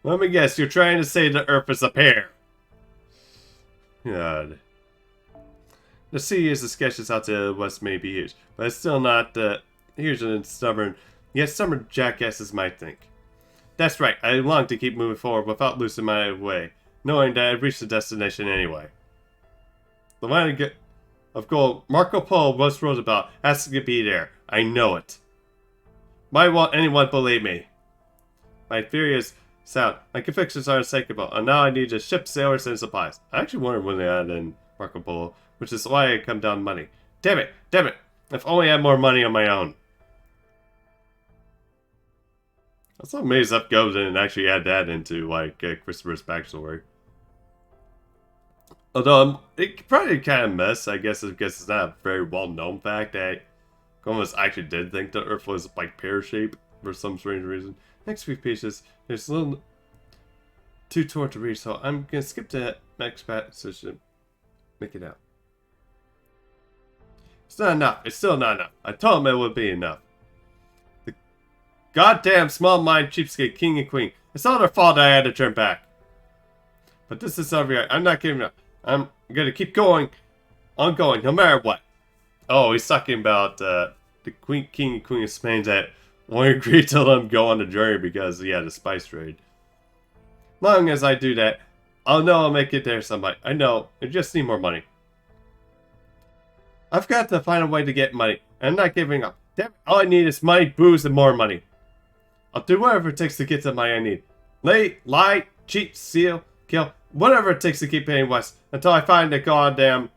Let me guess, you're trying to say the Earth is a pear. God. The sea is as sketches out to the west may be huge, but it's still not huge and stubborn, yet stubborn jackasses might think. That's right, I long to keep moving forward without losing my way, knowing that I've reached the destination anyway. The land of gold Marco Polo once wrote about has to be there. I know it. Why won't anyone believe me? My theory is sound. My convictions are unshakable, and now I need to ship sailors and supplies. I actually wondered when they had in Marco Polo, which is why I come down money. Damn it! Damn it! If only I had more money on my own. I was so amazed up goes in and actually add that into like Christopher's backstory. Although it probably kind of mess, I guess, because it's not a very well-known fact that Columbus actually did think the Earth was like pear-shaped for some strange reason. Next few pages, there's a little too torn to read, so I'm gonna skip to next passage to make it out. It's not enough. It's still not enough. I told him it would be enough. The goddamn small-minded cheapskate king and queen. It's all their fault I had to turn back. But this is over. I'm not giving up. I'm gonna keep going. I'm going, no matter what. Oh, he's talking about the king and queen of Spain that won't agree to let him go on the journey because he had a spice trade. Long as I do that, I'll know I'll make it there someday. I know. I just need more money. I've got to find a way to get money. I'm not giving up. Damn it, all I need is money, booze, and more money. I'll do whatever it takes to get the money I need. Lie, cheat, steal, kill, whatever it takes to keep heading west until I find the goddamn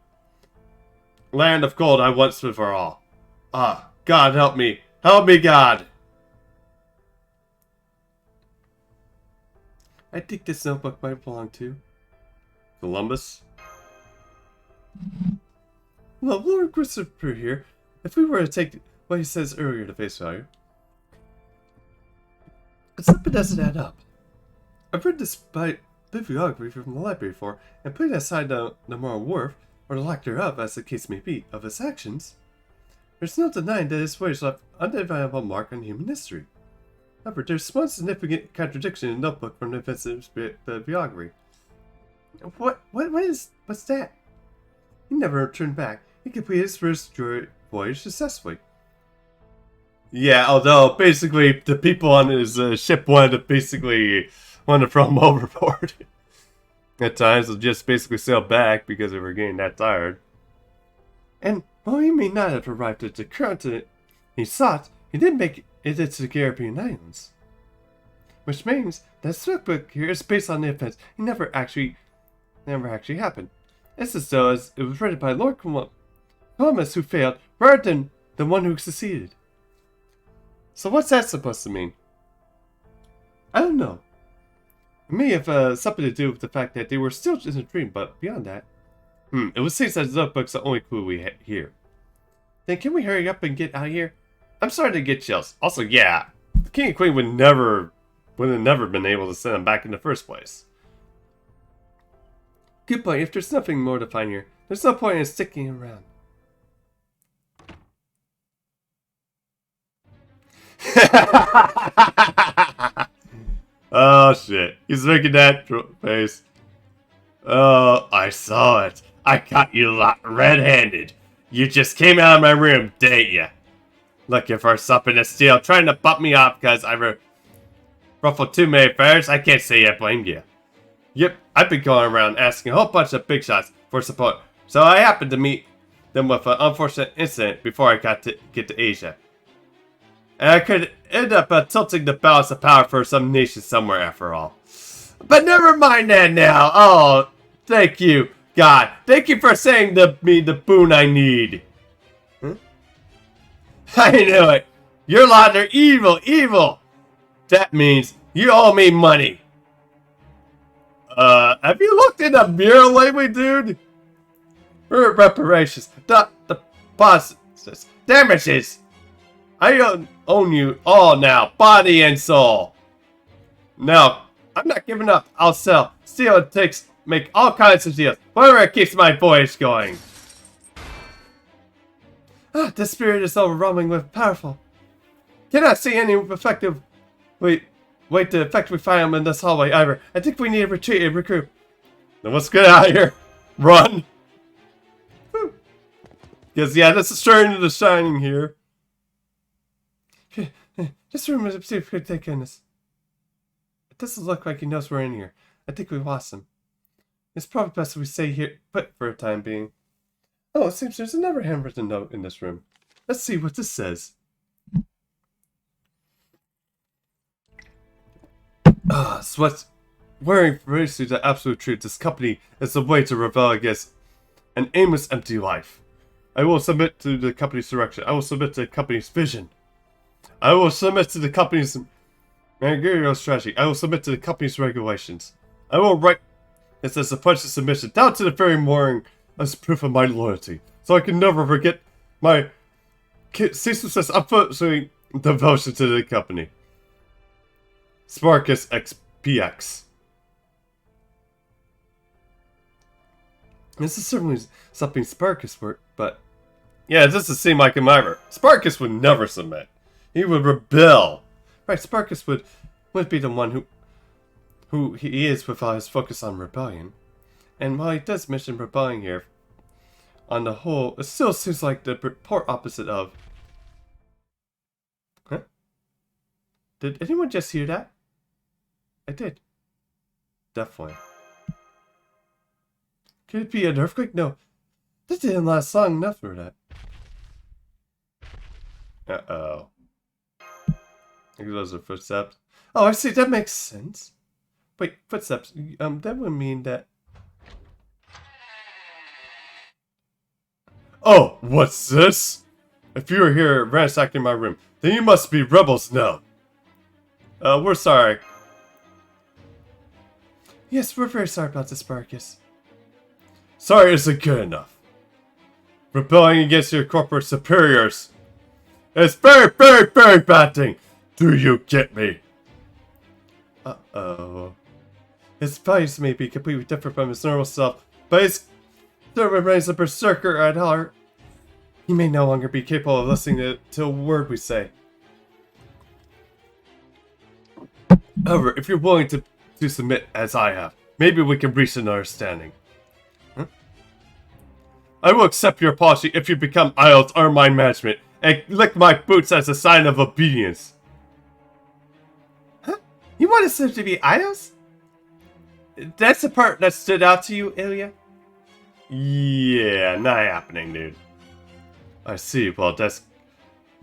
land of gold I once and for all. Ah, God help me. Help me, God. I think this notebook might belong to Columbus. Well, Lord Christopher here, if we were to take what he says earlier to face value, something doesn't add up. I've read this bibliography from the library before, and putting aside the moral worth, or the lack thereof, as the case may be, of his actions, there's no denying that his ways left undeniable mark on human history. However, there's one significant contradiction in the notebook from the events of the bibliography. What's that? He never returned back. He completed his first voyage successfully. Yeah, although basically the people on his ship wanted to throw him overboard. At times, they'll just basically sail back because they were getting that tired. And while he may not have arrived at the continent he sought, he did make it to the Caribbean islands. Which means that this book here is based on the events he never actually happened. It's as though it was written by Lord Columbus who failed, rather than the one who succeeded. So what's that supposed to mean? I don't know. It may have something to do with the fact that they were still in a dream, but beyond that... it would seem that the notebook's the only clue we hear. Then can we hurry up and get out of here? I'm starting to get chills. Also, yeah, the king and queen would have never been able to send them back in the first place. Good point. If there's nothing more to find here, there's no point in sticking around. Oh shit. He's making that face. Oh, I saw it. I caught you red-handed. You just came out of my room, didn't you? Looking for something to steal, trying to bump me off because I ruffled too many affairs. I can't say I blame you. Yep, I've been going around asking a whole bunch of big shots for support, so I happened to meet them with an unfortunate incident before I got to get to Asia. And I could end up tilting the balance of power for some nation somewhere after all. But never mind that now. Oh, thank you, God. Thank you for saying to me the boon I need. Huh? I knew it. Your lot are evil, evil. That means you owe me money. Have you looked in the mirror lately, dude? Reparations. Deposits. Damages. I own you all now, body and soul. Now, I'm not giving up. I'll sell. See what it takes. Make all kinds of deals. Whatever it keeps my voyage going. Ah, the spirit is overwhelming with powerful. Cannot see any effective way to effectively find him in this hallway either. I think we need to retreat and regroup. Then let's get out of here. Run. Because yeah, this is turning into The Shining here. This room is a secret, thank goodness. It doesn't look like he knows we're in here. I think we lost him. It's probably best if we stay here put for a time being. Oh, it seems there's another handwritten note in this room. Let's see what this says. Sweat. Wearing seriously the absolute truth, this company is the way to rebel against an aimless, empty life. I will submit to the company's direction. I will submit to the company's vision. I will submit to the company's managerial strategy. I will submit to the company's regulations. I will write this as a pledge of submission down to the very morning as proof of my loyalty. So I can never forget my ceaseless unfortunately devotion to the company. Sparkus XPX. This is certainly something Sparkus worked, but yeah, it doesn't seem like him either. Sparkus would never submit. He would rebel. Right, Sparkus would be the one who he is with his focus on rebellion. And while he does mention rebelling here, on the whole, it still seems like the polar opposite of... Huh? Did anyone just hear that? I did. Definitely. Could it be an earthquake? No. That didn't last long enough for that. Uh-oh. I think those are footsteps. Oh, I see. That makes sense. Wait, footsteps. That would mean that... Oh, what's this? If you were here ransacking my room, then you must be rebels now. We're sorry. Yes, we're very sorry about this, Sparkus. Sorry isn't good enough. Rebelling against your corporate superiors. It's very, very, very bad thing. Do you get me? Uh-oh. His values may be completely different from his normal self, but he still remains a berserker at heart. He may no longer be capable of listening to a word we say. However, if you're willing to submit as I have, maybe we can reach an understanding. Huh? I will accept your apology if you become idle to my management and lick my boots as a sign of obedience. Huh? You want us to be idols? That's the part that stood out to you, Ilya? Yeah, not happening, dude. I see. Well, that's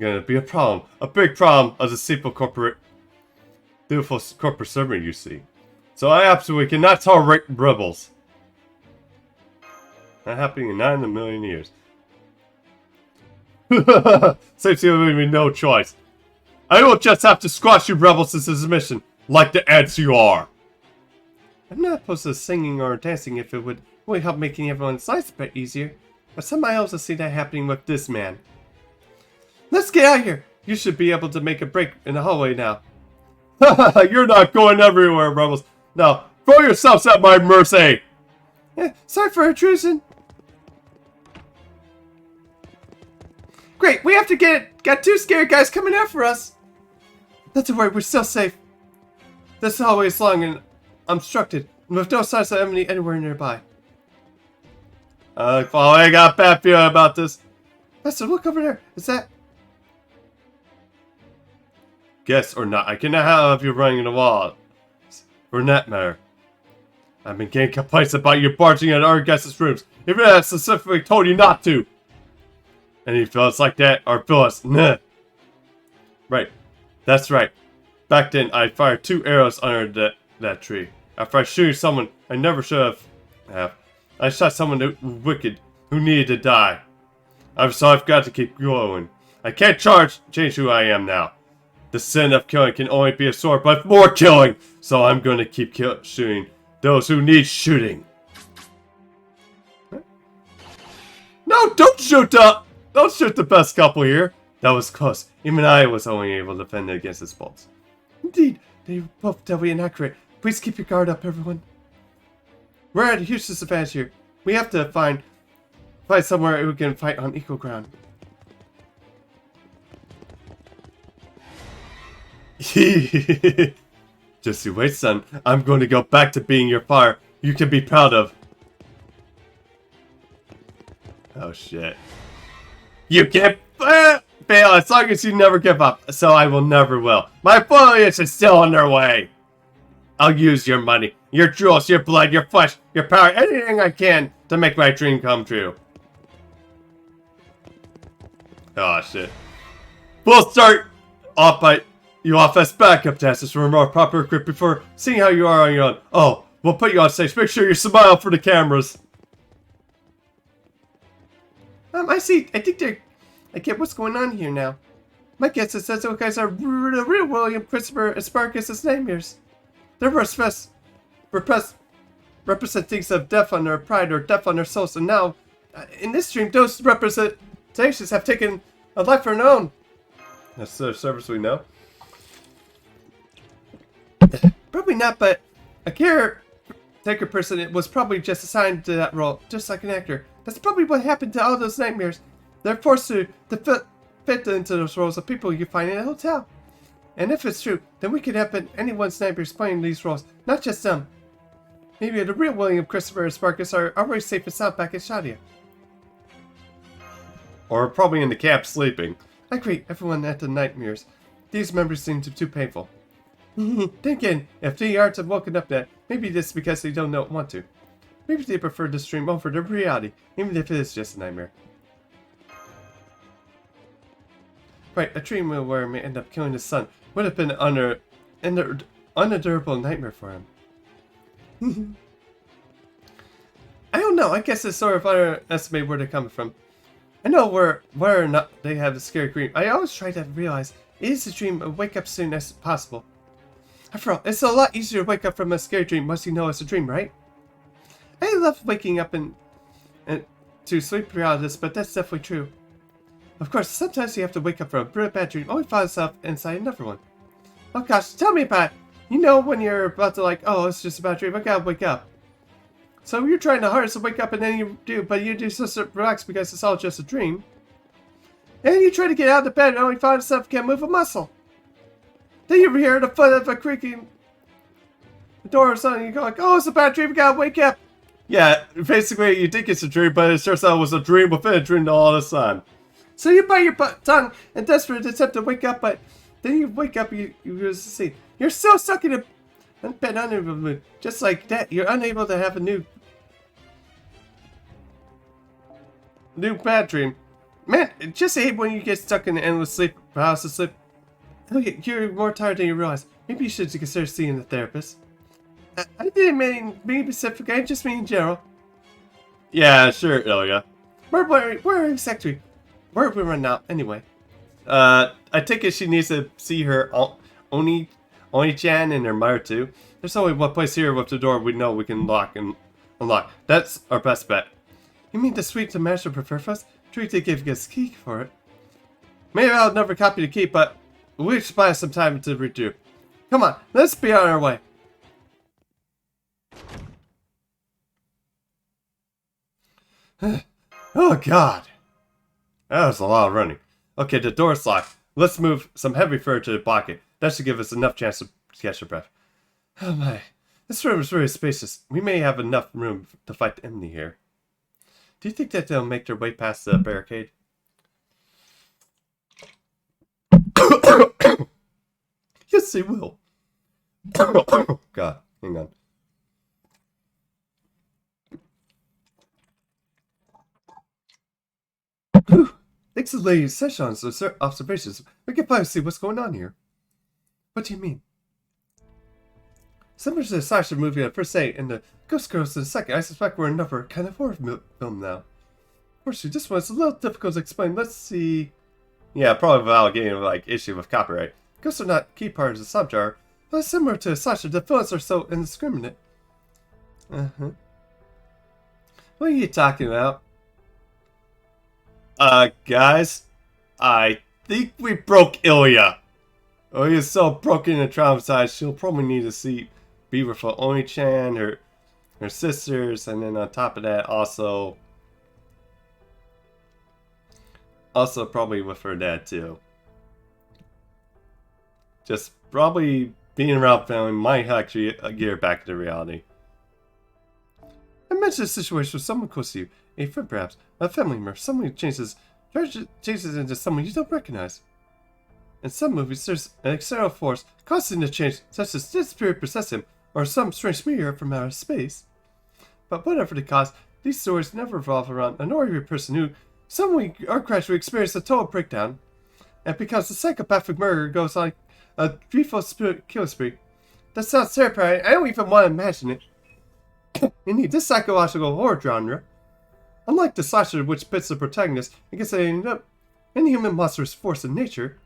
gonna be a problem. A big problem as a simple corporate servant, you see. So I absolutely cannot tolerate rebels. Not happening in 9 in a million years. Seems to leave me no choice. I will just have to squash you rebels into submission, like the ants you are. I'm not opposed to singing or dancing if it would really help making everyone's lives a bit easier. But somebody else has seen that happening with this man. Let's get out of here. You should be able to make a break in the hallway now. You're not going everywhere, rebels. Now, throw yourselves at my mercy. Sorry for intrusion. Great, we have to got 2 scared guys coming after us. Not to worry, we're still safe. This hallway is long and obstructed, and with no signs of enemy anywhere nearby. I got a bad feeling about this. Master, look over there. Is that... Guess or not, I cannot have you running in the wall. For that matter. I've been getting complaints about you barging into our guests' rooms, even if I specifically told you not to. Any fellas like that are fellas, nah. Right, that's right. Back then, I fired 2 arrows under that tree. After I shooting someone I never should have. I shot someone who wicked, who needed to die. So I've got to keep going. I can't change who I am now. The sin of killing can only be absorbed by more killing, so I'm going to keep shooting those who need shooting. No, don't shoot the best couple here. That was close. Even I was only able to defend against his bolts. Indeed, they were both doubly inaccurate. Please keep your guard up, everyone. We're at a huge disadvantage here. We have to find somewhere we can fight on equal ground. Just you wait, son. I'm going to go back to being your fire you can be proud of. Oh, shit. You can't fail as long as you never give up, so I will never will. My foliage is still on their way. I'll use your money, your jewels, your blood, your flesh, your power, anything I can to make my dream come true. Oh, shit. We'll start off by you off as backup dancers for a more proper grip before seeing how you are on your own. Oh, we'll put you on stage. Make sure you smile for the cameras. I see. I get what's going on here now. My guess is that those guys are the real William, Christopher, and Sparkus' nightmares. They're represent things of death on their pride or death on their souls, and now, in this dream, those representations have taken a life of their own. That's the service we know. Probably not, but a caretaker person was probably just assigned to that role, just like an actor. That's probably what happened to all those nightmares. They're forced to fit into those roles of people you find in a hotel. And if it's true, then we could have anyone's nightmares playing these roles, not just them. Maybe the real William, Christopher, and Sparkus are already safe and sound back at Shadia. Or probably in the cab sleeping. I agree, everyone at the nightmares. These memories seem too painful. Then again, if they aren't woken up yet, maybe this is because they don't want to. Maybe they prefer this dream over the reality, even if it is just a nightmare. Right, a dream where he may end up killing his son would have been an unendurable nightmare for him. I don't know, I guess it's sort of underestimate where they're coming from. I know where or not they have a scary dream. I always try to realize it is a dream and wake up soon as possible. After all, it's a lot easier to wake up from a scary dream once you know it's a dream, right? I love waking up and to sleep paralysis, but that's definitely true. Of course, sometimes you have to wake up from a really bad dream, only find yourself inside another one. Oh gosh, tell me about it. You know when you're about to oh, it's just a bad dream, I gotta wake up. So you're trying the hardest to wake up and then you do, but you do just relax because it's all just a dream. And you try to get out of the bed and only find yourself can't move a muscle. Then you hear the foot of a creaking door or something, and you go oh, it's a bad dream, I gotta wake up. Yeah, basically you think it's a dream, but it turns out it was a dream within a dream all the time. So you bite your tongue and desperate attempt to wake up, but then you wake up, you just see you're still stuck in a bed unable mood. Just like that, you're unable to have a new bad dream. Man, just hate when you get stuck in an endless sleep paralysis sleep. You're more tired than you realize. Maybe you should consider seeing a therapist. I didn't mean specific, I just mean in general. Yeah, sure, Ilya. Where exactly? Where are we right now, anyway? I take it she needs to see her Oni-chan and her mother too. There's only one place here with the door we know we can unlock. That's our best bet. You mean the suite the master preferred for us? Treat to give us a key for it. Maybe I'll never copy the key, but we'll just buy us some time to redo. Come on, let's be on our way. Oh god. That was a lot of running. Okay, the door's locked. Let's move some heavy furniture to the pocket. That should give us enough chance to catch our breath. Oh my. This room is really spacious. We may have enough room to fight the enemy here. Do you think that they'll make their way past the barricade? Yes, they will. God, hang on. Thanks to Lady Session's observations, we can finally see what's going on here. What do you mean? Similar to the slasher movie at first sight and the Ghost Girls in the second, I suspect we're in another kind of horror film now. Unfortunately, this one's a little difficult to explain. Let's see. Yeah, probably without getting like issue with copyright. Ghosts are not key parts of the subgenre, but similar to a slasher, the villains are so indiscriminate. Uh-huh. What are you talking about? Guys, I think we broke Ilya. Ilya's so broken and traumatized, she'll probably need to be with her Oni-chan, her sisters, and then on top of that, also probably with her dad too. Just probably being around family might actually get her back into reality. Imagine a situation with someone close to you, a friend perhaps, a family member, someone who changes into someone you don't recognize. In some movies, there's an external force causing the change, such as this spirit possess him, or some strange meteor from outer space. But whatever the cause, these stories never revolve around an ordinary person who suddenly or gradually experiences a total breakdown, and becomes a psychopathic murderer goes on a threefold kill spree. That sounds terrifying, I don't even want to imagine it. Indeed, this psychological horror genre, unlike the slasher which pits the protagonist against an inhuman monstrous force in nature,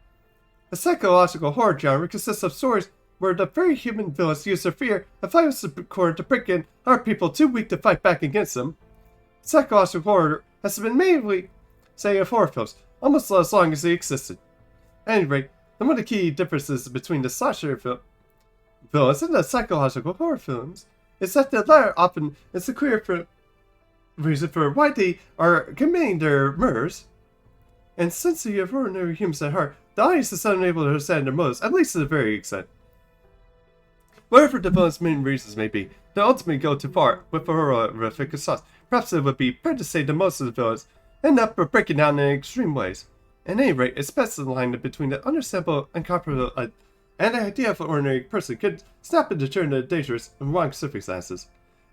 the psychological horror genre consists of stories where the very human villains use their fear and violence to break in hard people too weak to fight back against them. Psychological horror has been mainly, say, of horror films, almost as long as they existed. At any rate, one of the key differences between the slasher villains and the psychological horror films is that the latter often is the clear reason for why they are committing their murders. And since they are ordinary humans at heart, the audience is unable to understand their motives, at least to the very extent. Whatever the villain's main reasons may be, they ultimately go too far with a horrific assault. Perhaps it would be fair to say that most of the villains end up breaking down in extreme ways. At any rate, it's best in line between the understandable and comparable and the idea of an ordinary person could snap into turn into dangerous and wrong circumstances.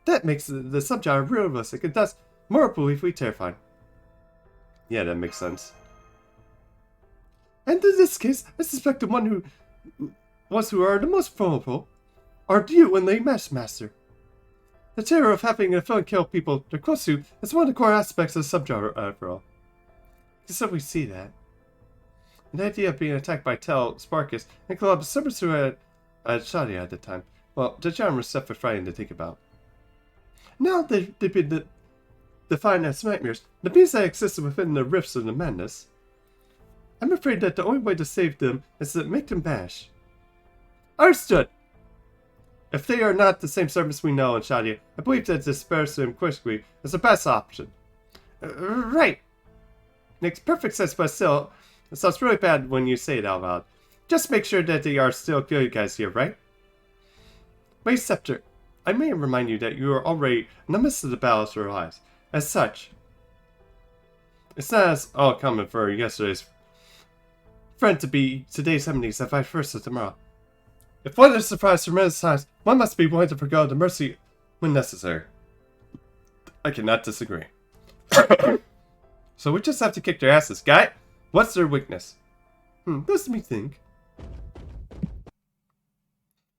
That makes the subgenre realistic and thus more believably terrifying. Yeah, that makes sense. And in this case, I suspect the ones who are the most vulnerable are you and the Master. The terror of having a villain kill people they're close to is one of the core aspects of the subgenre, after all. So we see that. And the idea of being attacked by Tel, Sparkus, and Club similar to Shadia at the time. Well, the genre was definitely frightening to think about. Now they've been defined as nightmares, the beings that existed within the rifts of the madness. I'm afraid that the only way to save them is to make them vanish. Understood! If they are not the same servants we know in Shadia, I believe that disperse them quickly is the best option. Right! Makes perfect sense, but still, it sounds really bad when you say it out loud. Just make sure that they are still good guys here, right? Wait, Scepter. I may remind you that you are already in the midst of the battles for your lives. As such, it's not as all common for yesterday's friend to be today's enemies and vice versa tomorrow. If one is surprised tremendous times, one must be willing to forgo the mercy when necessary. I cannot disagree. So we just have to kick their asses, guy. What's their weakness? Let me think.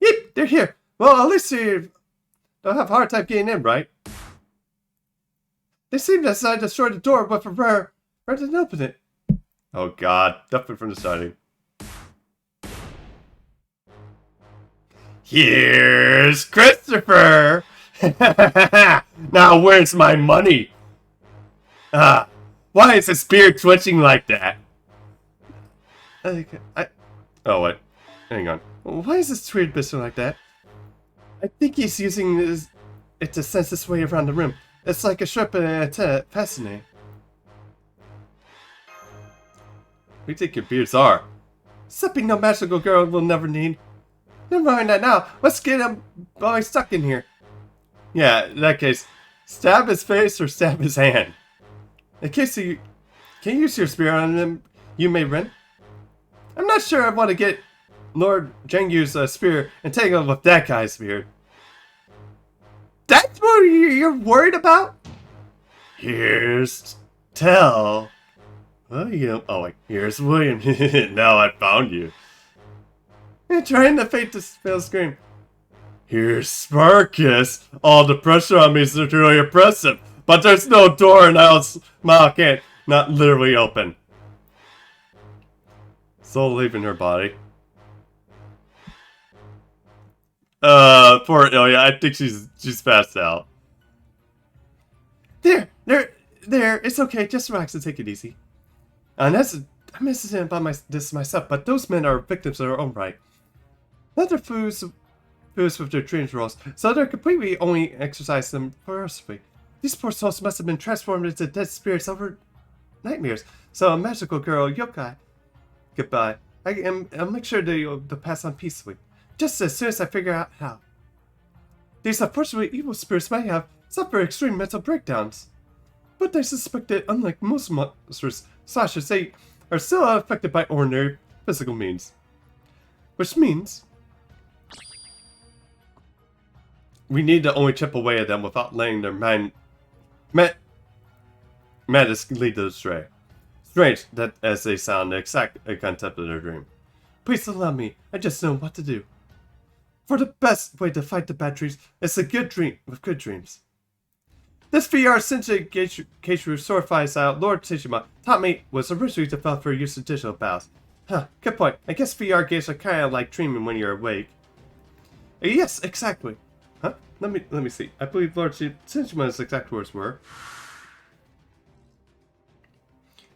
Yep, they're here. Well, at least they'll have a hard time getting in, right? They seem to decide to destroy the door, but for rare, rather than open it. Oh god, nothing from the starting. Here's Christopher! Now where's my money? Why is his beard twitching like that? Oh wait, hang on. Why is this weird bitch like that? I think he's using it to sense his way around the room. It's like a sharp antenna. Fascinating. What do you think your beards are? Something no magical girl will never need. Never mind that now. Let's get him while he's stuck in here. Yeah, in that case, stab his face or stab his hand. In case you can use your spear on him, you may run. I'm not sure I want to get Lord Jengyu's spear and tangle with that guy's spear. That's what you're worried about? Here's Tell. William. Oh, wait. Here's William. Now I found you. You're trying to fake this fail scream. Here's Sparkus. All the pressure on me is really oppressive. But there's no door and I'll mouth can't not literally open. Soul leaving her body. Poor Ilya. I think she's passed out. There. It's okay. Just relax and take it easy. I'm hesitant about this myself, but those men are victims of their own right. Other fools with their dreams roles, so they're completely only exercise them ferociously. These poor souls must have been transformed into dead spirits over nightmares. So a magical girl, yokai. Goodbye. I'll make sure they'll pass on peacefully. Just as soon as I figure out how. These unfortunately evil spirits might have suffered extreme mental breakdowns. But I suspect that unlike most monsters, slashers, they are still unaffected by ordinary physical means. Which means we need to only chip away at them without letting their madness lead astray. Strange that as they sound the exact concept of their dream. Please allow me, I just know what to do. For the best way to fight the bad dreams is a good dream with good dreams. This VR Sensei Keishu sword style Lord Tishima taught me was originally developed for use in digital battles. Huh, good point. I guess VR games are kinda like dreaming when you're awake. Yes, exactly. Huh? Let me see. I believe Lord Tishima's exact words were.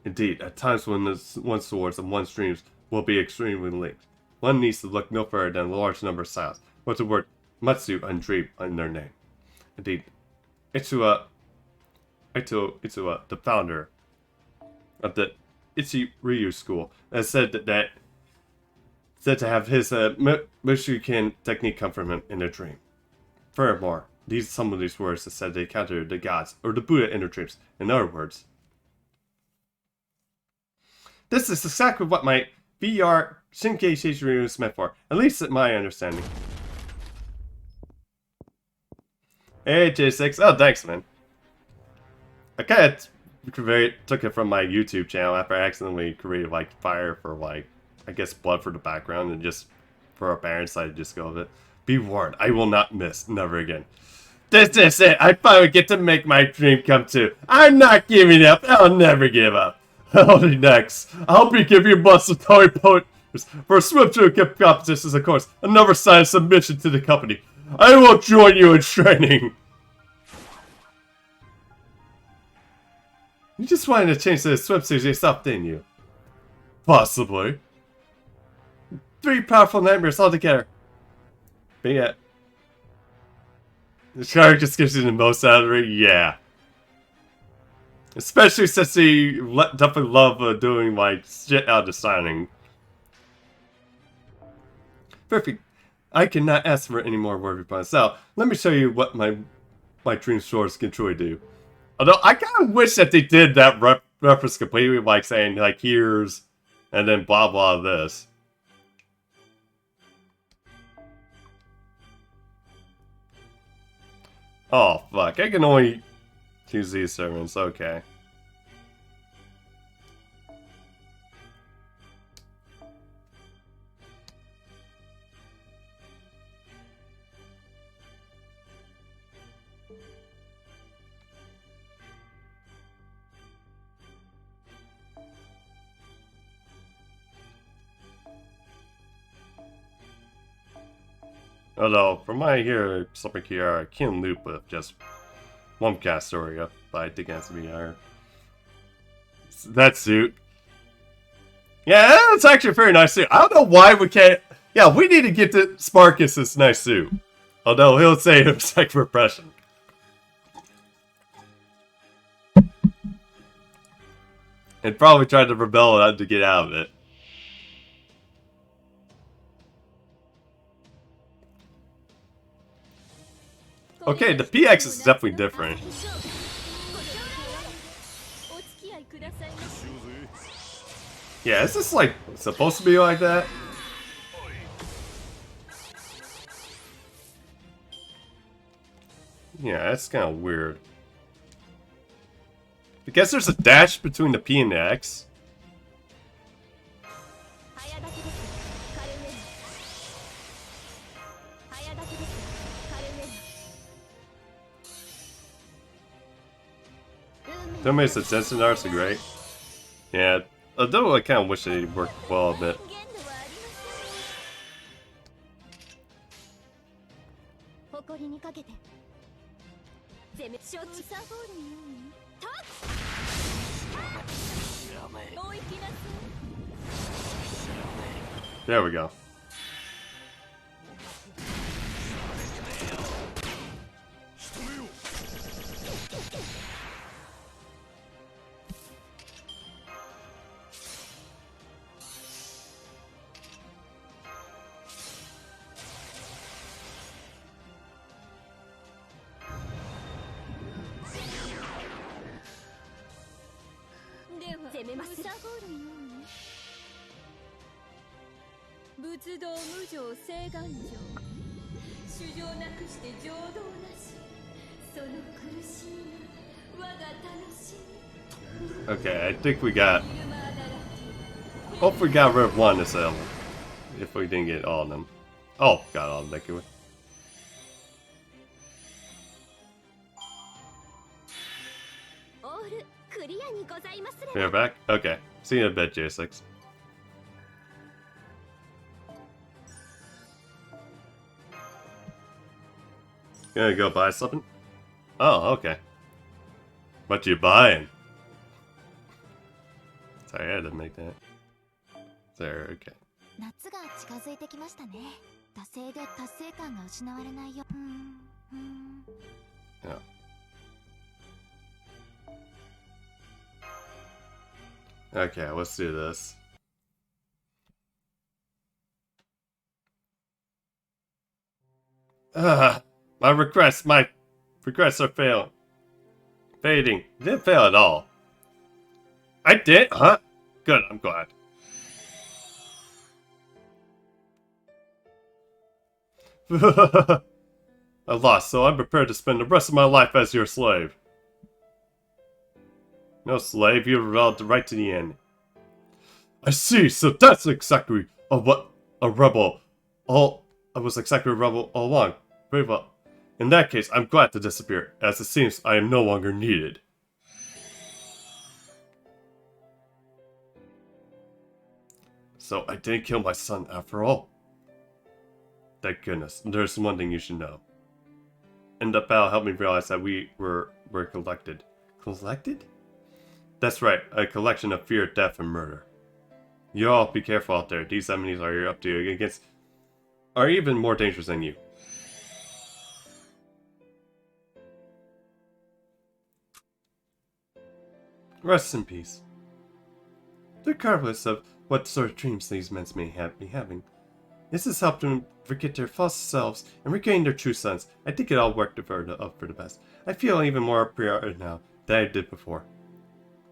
Indeed, at times when one's swords and one's dreams will be extremely linked. One needs to look no further than a large number of styles, with the word Matsu and dream in their name. Indeed, Itsua, the founder of the Ichi-Ryu school, has said to have his Mushuken technique come from him in a dream. Furthermore, some of these words are said to encounter the gods or the Buddha in their dreams. In other words, this is exactly what my VR Shinkei Shichiryu is meant for, at least at my understanding. Hey, J6. Oh, thanks, man. I kind of took it from my YouTube channel after I accidentally created, like, fire for, like, I guess blood for the background, and just for a banner decided to just go with it. Be warned, I will not miss. Never again. This is it. I finally get to make my dream come true. I'm not giving up. I'll never give up. Only next, I'll be giving you months of toy posters for a swim through competitions, of course. Another sign of submission to the company. I will join you in training. You just wanted to change the swimsuits yourself, didn't you? Possibly. 3 powerful nightmares altogether. But yeah. The shark just gives you the most out of it, yeah. Especially since he definitely love doing like shit out of signing. Perfect. I cannot ask for any more worthy points. So let me show you what my dream swords can truly do. Although I kind of wish that they did that reference completely, like saying like here's and then blah blah this. Oh fuck! I can only use these servants. Okay. Although, from what I hear, something here, I can loop with just one cast story up, but I think it has to be higher. That suit. Yeah, that's actually a very nice suit. I don't know why we can't. Yeah, we need to get to Sparkus this nice suit. Although he'll say it was like repression. And probably tried to rebel to get out of it. Okay, the PX is definitely different. Yeah, is this like supposed to be like that? Yeah, that's kind of weird. Because there's a dash between the P and the X. Don't make sense. Instant arts are great. Yeah, although I kind of wish they worked well a bit. 誇りにかけて攻め承知サボるようにタッお行きなさい There we go. Okay, I think we got... Hopefully we got rid of one this level. If we didn't get all of them. Oh, got all of them. Thank you. We're back? Okay. See you in a bit, J6. Gonna go buy something? Oh, okay. What you buying? Sorry, I had to make that. There, okay. 夏が近づいてきましたね。惰性で達成感が失われないよ。Yeah. Okay, let's do this. My regrets are fading. Didn't fail at all. I did? Huh? Good, I'm glad. I lost, so I'm prepared to spend the rest of my life as your slave. No slave, you rebelled right to the end. I see, so that's exactly what a rebel I was exactly a rebel all along. Very well. In that case, I'm glad to disappear, as it seems I am no longer needed. So I didn't kill my son after all. Thank goodness. There's one thing you should know. And that battle helped me realize that we were collected. Collected? That's right, a collection of fear, death, and murder. You all be careful out there. These enemies are up to against are even more dangerous than you. Rest in peace. Regardless of what sort of dreams these men may be having, this has helped them forget their false selves and regain their true sons. I think it all worked for the best. I feel even more proud now than I did before.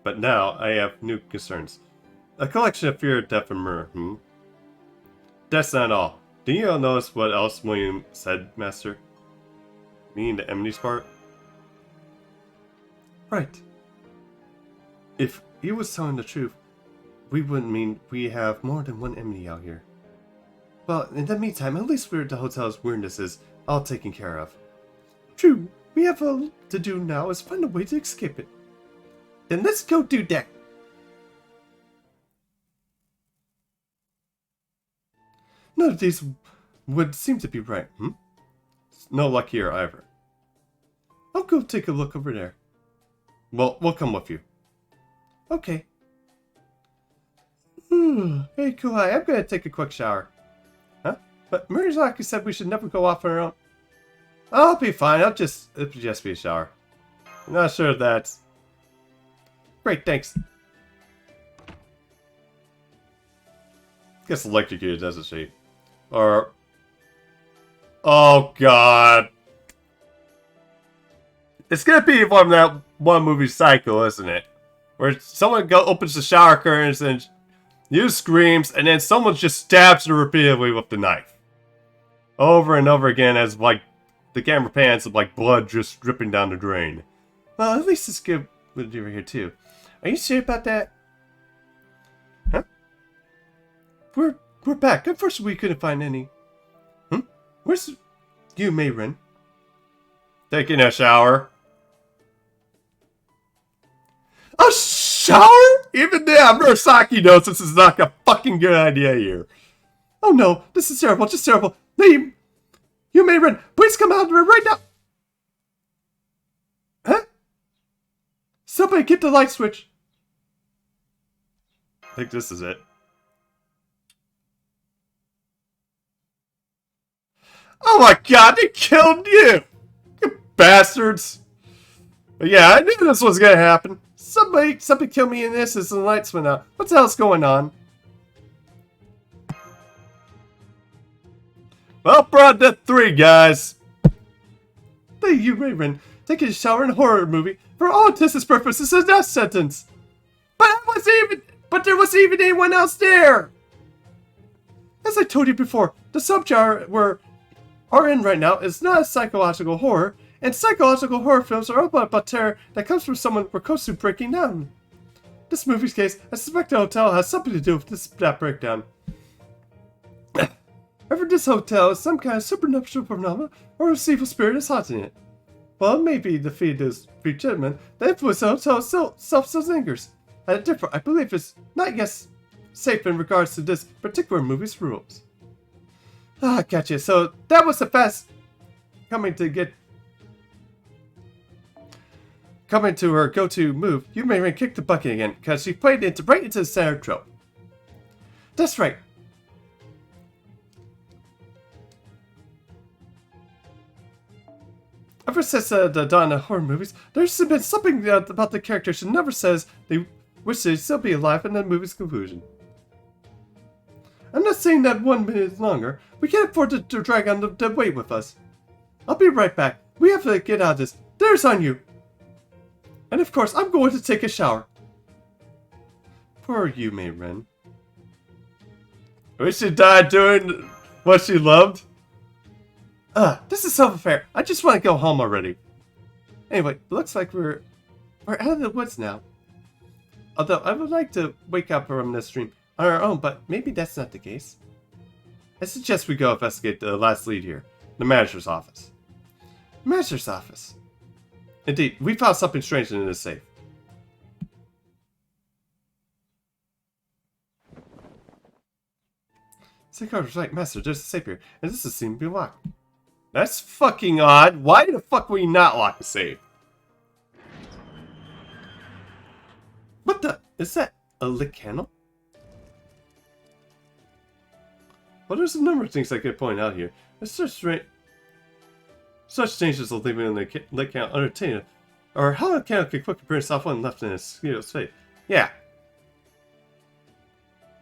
But now I have new concerns. A collection of fear, death, and murder, That's not all. Do you all notice what else William said, Master? Meaning the enemies part? Right. If he was telling the truth, we wouldn't mean we have more than one enemy out here. Well, in the meantime, at least the hotel's weirdness is all taken care of. True, we have all to do now is find a way to escape it. Then let's go do that. None of these would seem to be right, No luck here either. I'll go take a look over there. Well, we'll come with you. Okay. Hey, Kuai, I'm gonna take a quick shower. Huh? But Murasaki said we should never go off on our own. I'll be fine. It'll just be a shower. I'm not sure if that's... Great, thanks. Gets electrocuted, doesn't she? Or... Oh, God. It's gonna be from that one movie, Psycho, isn't it? Where someone opens the shower curtains and you screams, and then someone just stabs her repeatedly with the knife. Over and over again as, like, the camera pans of, like, blood just dripping down the drain. Well, at least it's good with you over here, too. Are you sure about that? Huh? We're back. At first we couldn't find any. Where's you, Mayrin? Taking a shower. A shower? Even Murasaki knows this is not a fucking good idea here. Oh no, this is terrible, just terrible. You may run. Please come out right now. Huh? Somebody get the light switch. I think this is it. Oh my god, they killed you! You bastards! But yeah, I knew this was gonna happen. Somebody killed me in this as the lights went out. What the hell's going on? Well, brought to 3, guys. Hey, you Raven, taking a shower in a horror movie for all intents purposes is a death sentence. But there wasn't even anyone else there. As I told you before, the subgenre we're in right now is not a psychological horror, and psychological horror films are all about terror that comes from someone purposely breaking down. This movie's case, I suspect the hotel has something to do with that breakdown. Whether this hotel is some kind of supernatural phenomenon or a evil spirit is haunting it. Well, it may be defeated as legitimate, the influence of the hotel still lingers. I believe it's not yet safe in regards to this particular movie's rules. Ah, gotcha. So that was the fast coming to her go-to move. You may kick the bucket again because she played right into the center trope. That's right. Ever since the dawn of horror movies, there's been something about the characters who never says they wish they'd still be alive in the movie's conclusion. I'm not saying that 1 minute longer. We can't afford to drag on the wait with us. I'll be right back. We have to get out of this. There's on you. And of course, I'm going to take a shower. Poor Yume Ren. Wish she died doing what she loved. This is self-affair. I just want to go home already. Anyway, looks like we're out of the woods now. Although, I would like to wake up from this dream on our own, but maybe that's not the case. I suggest we go investigate the last lead here. The manager's office. Manager's office. Indeed, we found something strange in this safe. Seiko's right, Master, there's a safe here, and this is seem to be locked. That's fucking odd. Why the fuck would you not lock the safe? What the? Is that a lit candle? Well, there's a number of things I could point out here. It's so strange. Such changes will leave it in the lit candle unobtainable. Or how a candle could quickly burn itself when left in its face. Yeah.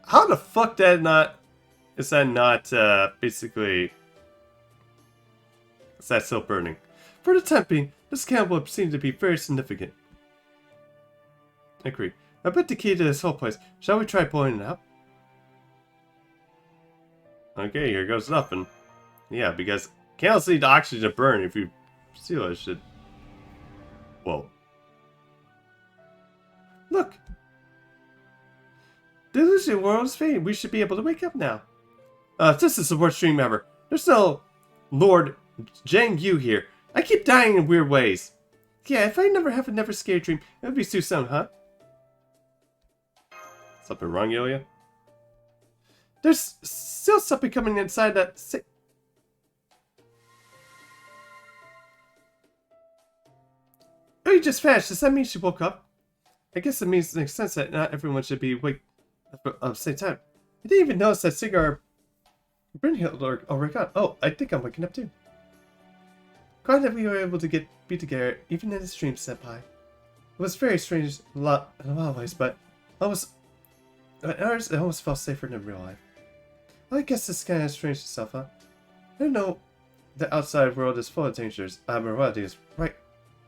How the fuck is that not basically... Is that still burning? For the time being, this candle would seem to be very significant. I agree. I bet the key to this whole place. Shall we try pulling it out? Okay, here goes nothing. Yeah, because candles need oxygen to burn. If you seal it, should... Whoa. Look! The illusion world is fading. We should be able to wake up now. This is the worst dream ever. There's no Lord Zhang Yu here. I keep dying in weird ways. Yeah, if I have a never scared dream, it would be too soon, huh? Something wrong, Ilya? There's still something coming inside that... Oh, you just vanished. Does that mean she woke up? I guess it makes sense that not everyone should be awake at the same time. I didn't even notice that Cigar Brynhild are gone. Oh, I think I'm waking up too. Glad that we were able to be together, even in this dream, Senpai. It was very strange in a lot of ways, but it almost felt safer than real life. Well, I guess this kind of strange stuff, huh? I don't know. The outside world is full of dangers. Morality is right.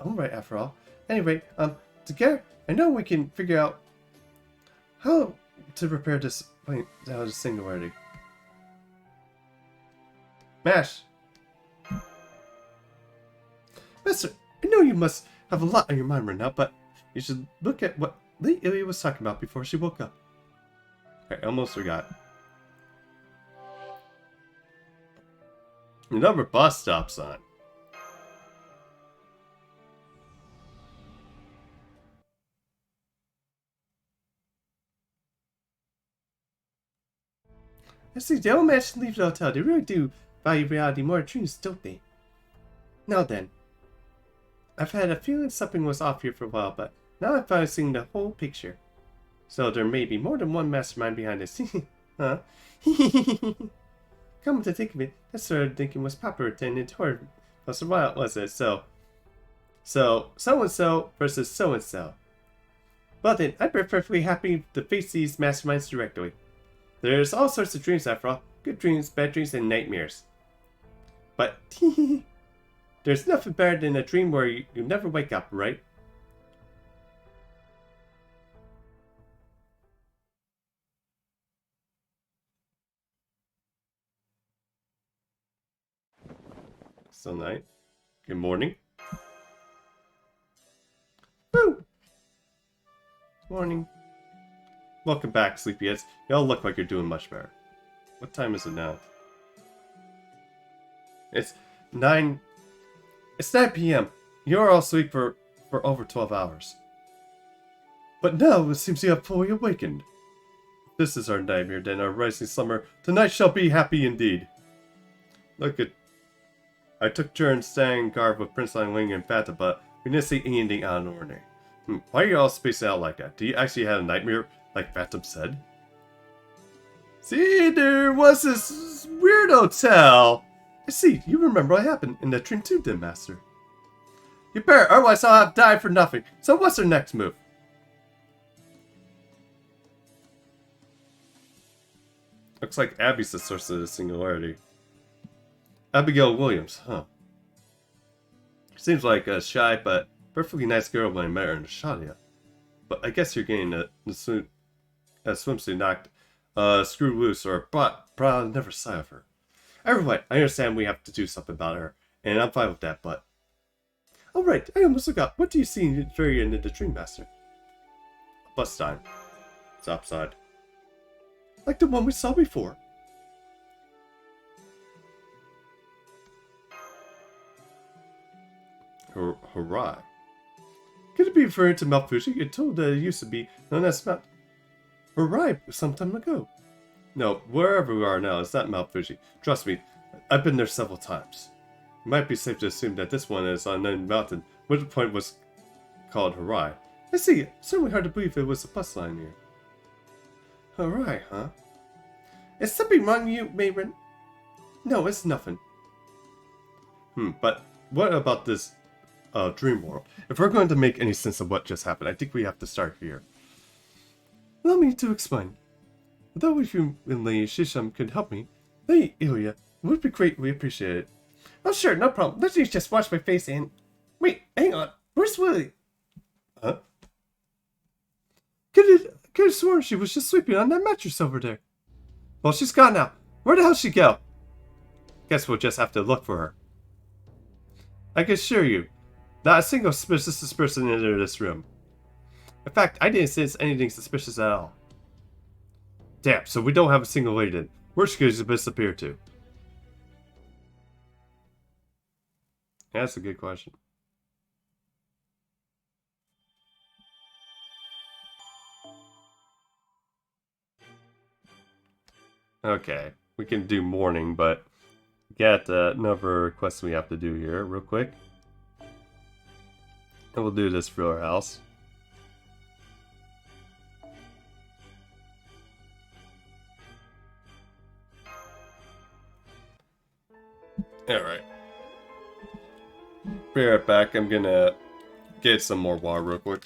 I'm right after all. Anyway, together, I know we can figure out how to repair this point down to singularity. Mash. Master, I know you must have a lot on your mind right now, but you should look at what Lady Ilya was talking about before she woke up. Okay, almost forgot. The number bus stops on. I see, they don't manage to leave the hotel. They really do value reality more than dreams, don't they? Now then, I've had a feeling something was off here for a while, but now I'm finally seeing the whole picture. So there may be more than one mastermind behind this. Huh? Come to think of it, that sort of thinking was popular then in horror. So what was it? So-and-so versus so-and-so. Well then, I'd be perfectly happy to face these masterminds directly. There's all sorts of dreams after all. Good dreams, bad dreams, and nightmares. But, there's nothing better than a dream where you never wake up, right? So night. Good morning. Woo! Morning. Welcome back, sleepyheads. Y'all look like you're doing much better. What time is it now? It's 9 p.m. You're all asleep for over 12 hours. But now it seems you have fully awakened. This is our nightmare, then our rising slumber. Tonight shall be happy indeed. Look at... I took turns saying guard with Prince Ling and Fata, but we didn't see anything out of the ordinary. Why are you all spaced out like that? Do you actually have a nightmare, like Phantom said? See, there was this weird hotel. I see, you remember what happened in the dream too, then, Master. You better, otherwise I'll have died for nothing. So what's our next move? Looks like Abby's the source of the singularity. Abigail Williams, huh? Seems like a shy but perfectly nice girl when I met her in Shadia. But I guess you're getting a swimsuit knocked screwed loose or probably never saw of her. Everyone, I understand we have to do something about her, and I'm fine with that, but... Alright, I almost forgot. What do you see in the very end of the Dream Master? A bus sign. It's upside. Like the one we saw before. Hurrah. Could it be referring to Mount Fuji? You're told that it used to be known as Mount Hurrah some time ago. No, wherever we are now, it's not Mount Fuji. Trust me, I've been there several times. It might be safe to assume that this one is on a mountain, which point was called Hurrah. I see, it's certainly hard to believe it was a bus line here. Hurrah, huh? Is something wrong with you, Mayron? No, it's nothing. But what about this dream world? If we're going to make any sense of what just happened, I think we have to start here. Allow me to explain. Although if you and Lady Shisham could help me, Lady Ilya would be greatly appreciated. Oh sure, no problem. Let's just wash my face and... Wait, hang on. Where's Willie? Huh? Could have sworn she was just sleeping on that mattress over there. Well, she's gone now. Where the hell did she go? Guess we'll just have to look for her. I can assure you, not a single suspicious person entered this room. In fact, I didn't sense anything suspicious at all. Damn, so we don't have a single lady then. Where's she going to disappear to? That's a good question. Okay, we can do morning, but got another quest we have to do here real quick. And we'll do this for our house. Alright. Be right back. I'm gonna get some more water real quick.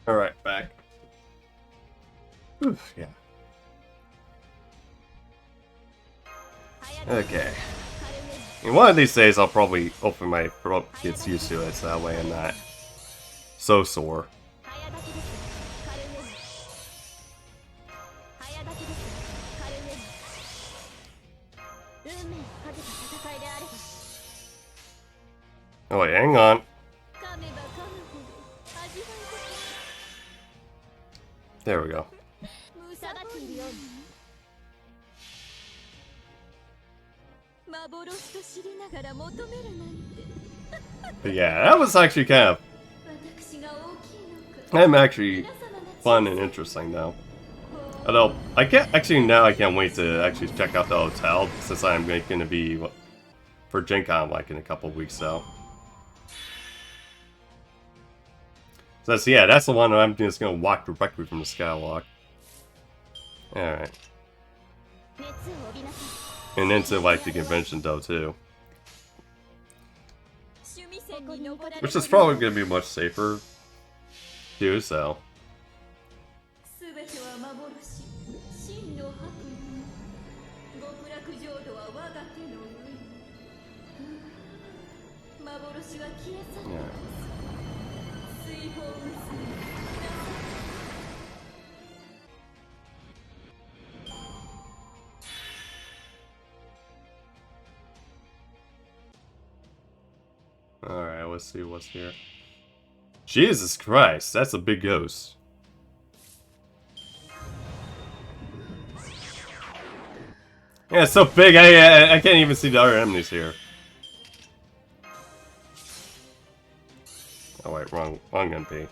Alright, back. Oof, yeah. Okay. And one of these days I'll probably open my throat gets used to it, so that way I'm not so sore. Oh wait, hang on. There we go. But yeah, that was actually kind of... I'm actually fun and interesting though. Although, I can't... Actually, now I can't wait to actually check out the hotel, since I'm going to be for Gen Con like in a couple weeks, so... So yeah, that's the one I'm just going to walk directly from the Skywalk. Alright. And into like the convention though too. Which is probably going to be much safer too, so... Yeah. Alright, let's see what's here. Jesus Christ, that's a big ghost. Yeah, it's so big, I can't even see the other enemies here. Oh wait, wrong MP.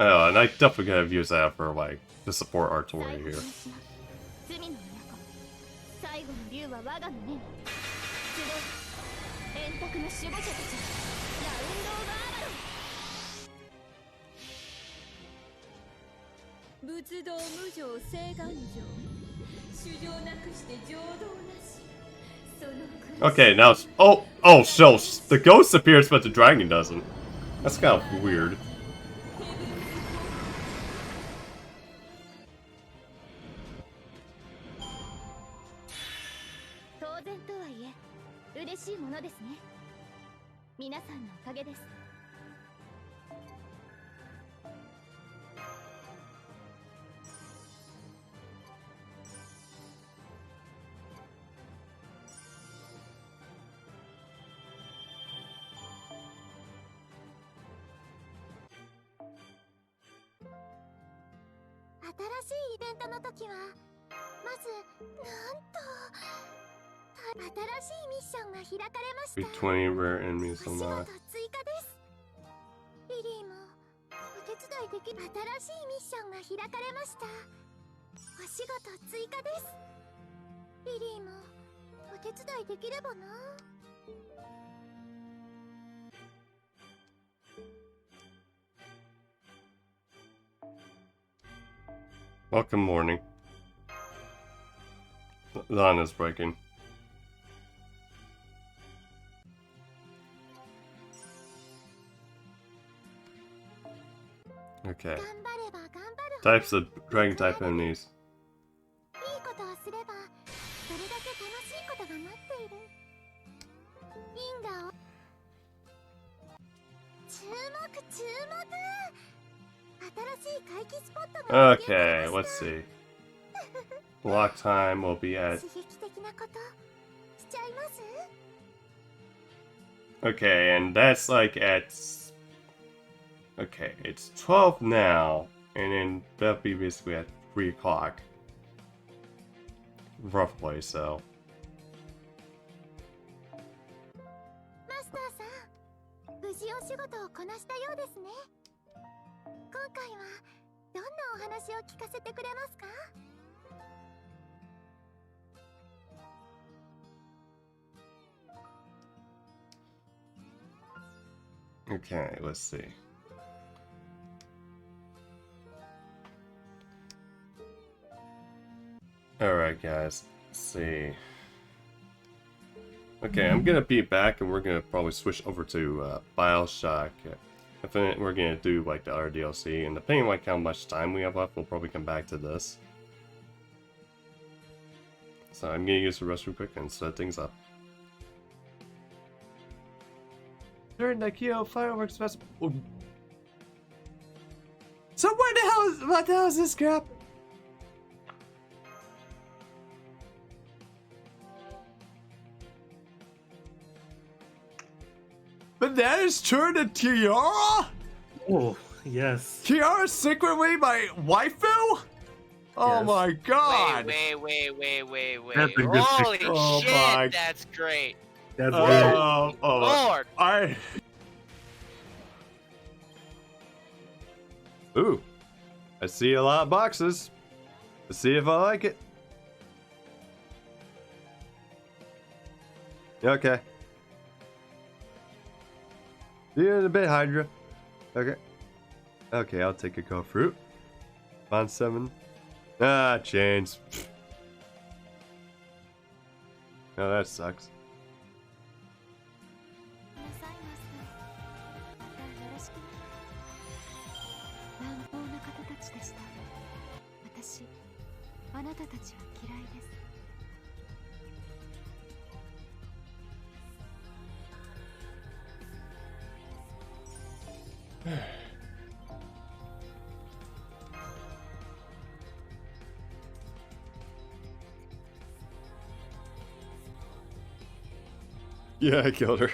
Oh, and I definitely could have used that for like the support artillery here. Okay, now it's... Oh, so the ghost appears but the dragon doesn't. That's kind of weird. Be 20 rare enemies will not. Welcome morning. The dawn is breaking. Okay. Types of dragon type enemies. Okay, let's see. Block time will be at... Okay, and that's like at... Okay, it's 12 now, and then that'll be basically at 3 o'clock. Roughly, so... Okay, let's see. Alright, guys. Let's see. Okay, I'm gonna be back, and we're gonna probably switch over to Bioshock. I think we're gonna do like the other DLC, and depending like how much time we have left, we'll probably come back to this. So I'm gonna use the restroom quick and set things up. During the Kyo Fireworks Festival. So what the hell is this crap? Bananas turned to Tiara? Oh, yes. Tiara's secretly my waifu? Oh Yes. my god! Wait. That's a good Holy picture. Oh shit, my- that's great. That's good. Oh, Lord. Ooh. I see a lot of boxes. Let's see if I like it. Okay. See you in a bit, Hydra. Okay. Okay, I'll take a go fruit. Bond 7. Ah, chains. Oh, that sucks. 乱暴な方たちでした。私、あなたたちは嫌いです。Yeah, I killed her.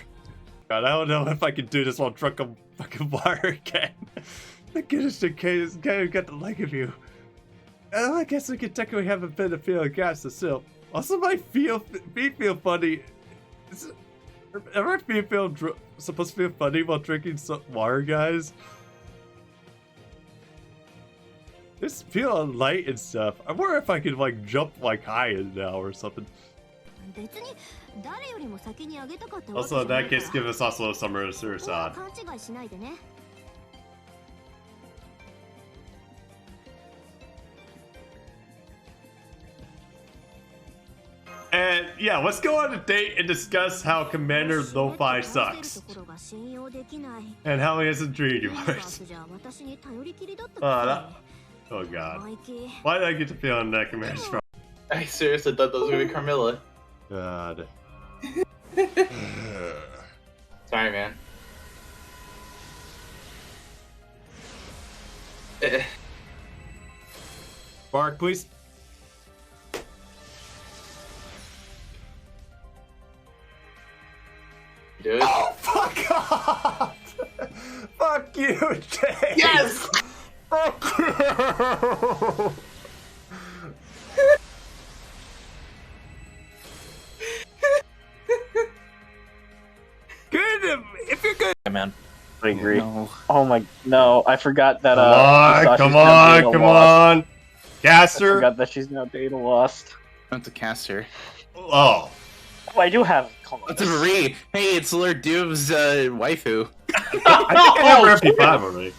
God, I don't know if I can do this while drunk on fucking water again. The goodness in case guy got the like of you. I guess we could technically have a bit of feel of gas to still. Also, my feet feel funny. Am I supposed to feel funny while drinking some water, guys? Just feel light and stuff. I wonder if I could like jump like high now or something. 別に誰よりも先にあげたかったわけ Also, じ in ゃな that いから case, give us also a summer そこは suicide. 勘違いしないでね。 And yeah, let's go on a date and discuss how Commander Lo-Fi sucks. ところが信用できない。 And how he hasn't treated you ユニバー worse. スじゃ私に頼りきりだった Oh, oh god. 生意気。 Why did I get the feeling that Commander's from? I seriously thought that was gonna be Carmilla. God. Sorry, man. Bark, please. Do it. Oh, fuck off! Fuck you, Jay! Yes! Fuck you! Good, if you're good. Yeah, man. I agree. No. Oh my, no, I forgot that, Come on, Sasha's now come data lost. on! I Caster! forgot that she's now data lost. Not the caster. Oh. Oh, I do have. What's a Marie? Hey, it's Lord Doom's waifu. I think I have MP5 already.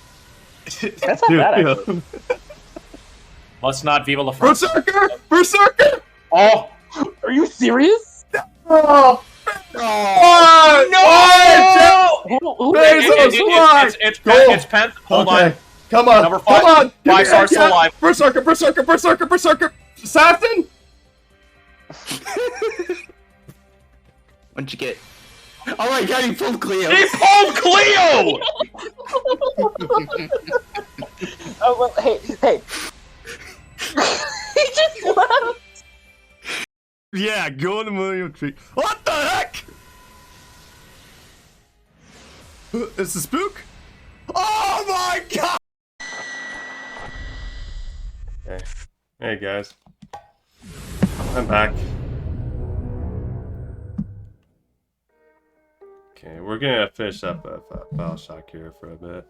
That's not bad, actually. Must not Viva La France. Berserker! Berserker! Oh, are you serious? Oh! Oh, no! Who Bezos, why? It's Go. It's Pen. Hold Okay. on. Come on! Number 5. Come on! Give me 5 stars that still cat. alive. Berserker! Berserker! Berserker! Berserker! Assassin! What'd you get? Oh my god, he pulled Cleo! He pulled Cleo! Oh, well, hey. He just left. Yeah, go in the Millennium Tree. What the heck? It's a spook? Oh my god! Hey guys. I'm back. Okay, we're gonna finish up Bioshock here for a bit.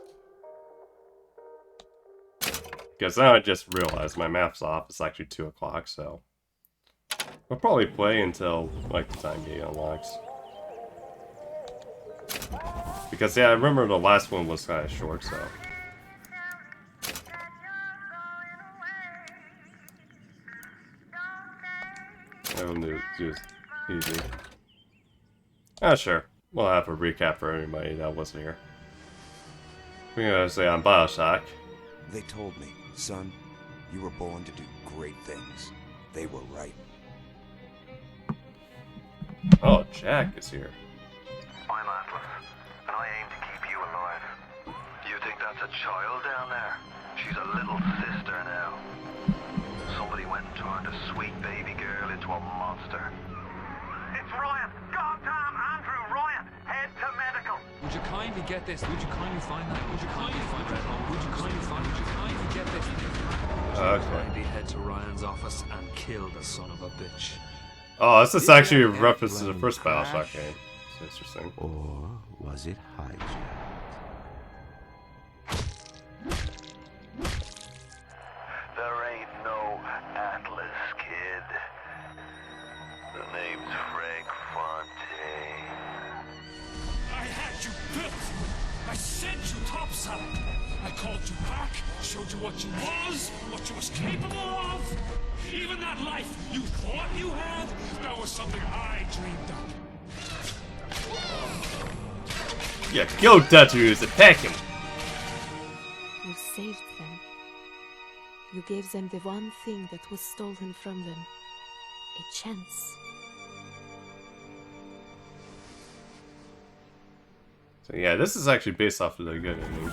Because now I just realized my math's off. It's actually 2 o'clock, so we'll probably play until like the time gate unlocks. Because yeah, I remember the last one was kind of short, so. just easy. Ah, sure. We'll have a recap for anybody that wasn't here. We're gonna say on Bioshock. They told me, son, you were born to do great things. They were right. Oh, Jack is here. I'm Atlas, and I aim to keep you alive. You think that's a child down there? She's a little sister now. Somebody went and turned a sweet baby girl into a monster. It's Ryan! Goddamn Andrew Ryan! Head to medical! Would you kindly get this? Would you kindly find that? Would you kindly find that? Would you kindly find? Would you kindly get this? Okay. Kindly head to Ryan's office and kill the son of a bitch. Oh, this is actually a reference to the first Bioshock game. It's interesting. Or was it hijacked? There ain't no Atlas, kid. The name's Frank Fontaine. I had you built. I sent you topside. I called you back, showed you what you was, what you was capable of. Even that life you thought you had, that was something I dreamed of. Yeah, go Dutchers, attack him! You saved them. You gave them the one thing that was stolen from them. A chance. So yeah, this is actually based off of the good ending.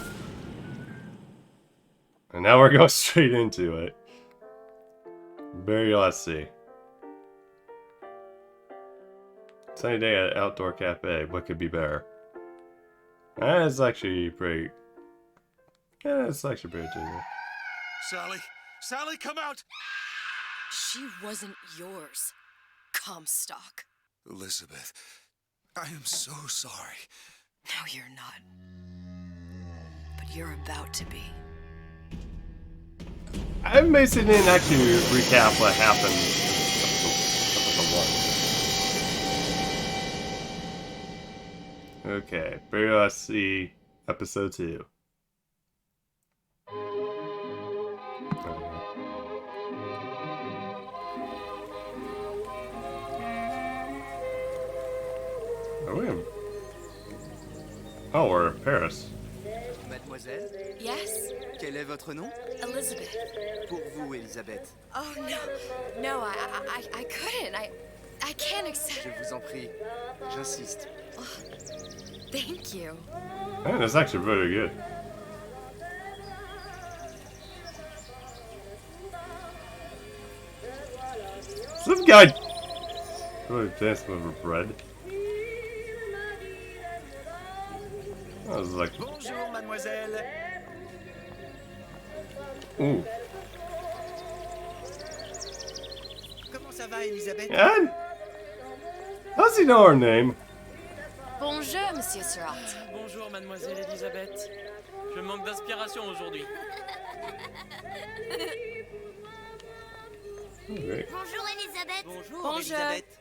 And now we're going straight into it. Barry, let's see. Sunny day at Outdoor Cafe. What could be better? That's actually pretty... Yeah, it's actually pretty genuine. Sally! Sally, come out! She wasn't yours, Comstock. Elizabeth, I am so sorry. No, you're not. But you're about to be. I basically didn't actually recap what happened episode 1. Okay, Barry, let's see episode 2. Are we in... Oh, we're in Paris. Mademoiselle? Yes? Quel est votre nom? Elizabeth. Pour vous, Elisabeth. Oh, no. No, I couldn't. I can't accept... Je vous en prie. J'insiste. Oh, thank you. Man, that's actually really good. Some guy really dancing over bread. I was like, Bonjour, mademoiselle. ooh. Comment ça va, Elisabeth? And how's he know our name? Bonjour, Monsieur Surratt. Bonjour, mademoiselle Elisabeth. Je manque d'inspiration aujourd'hui. Okay. Bonjour, Elisabeth. Bonjour, Elisabeth.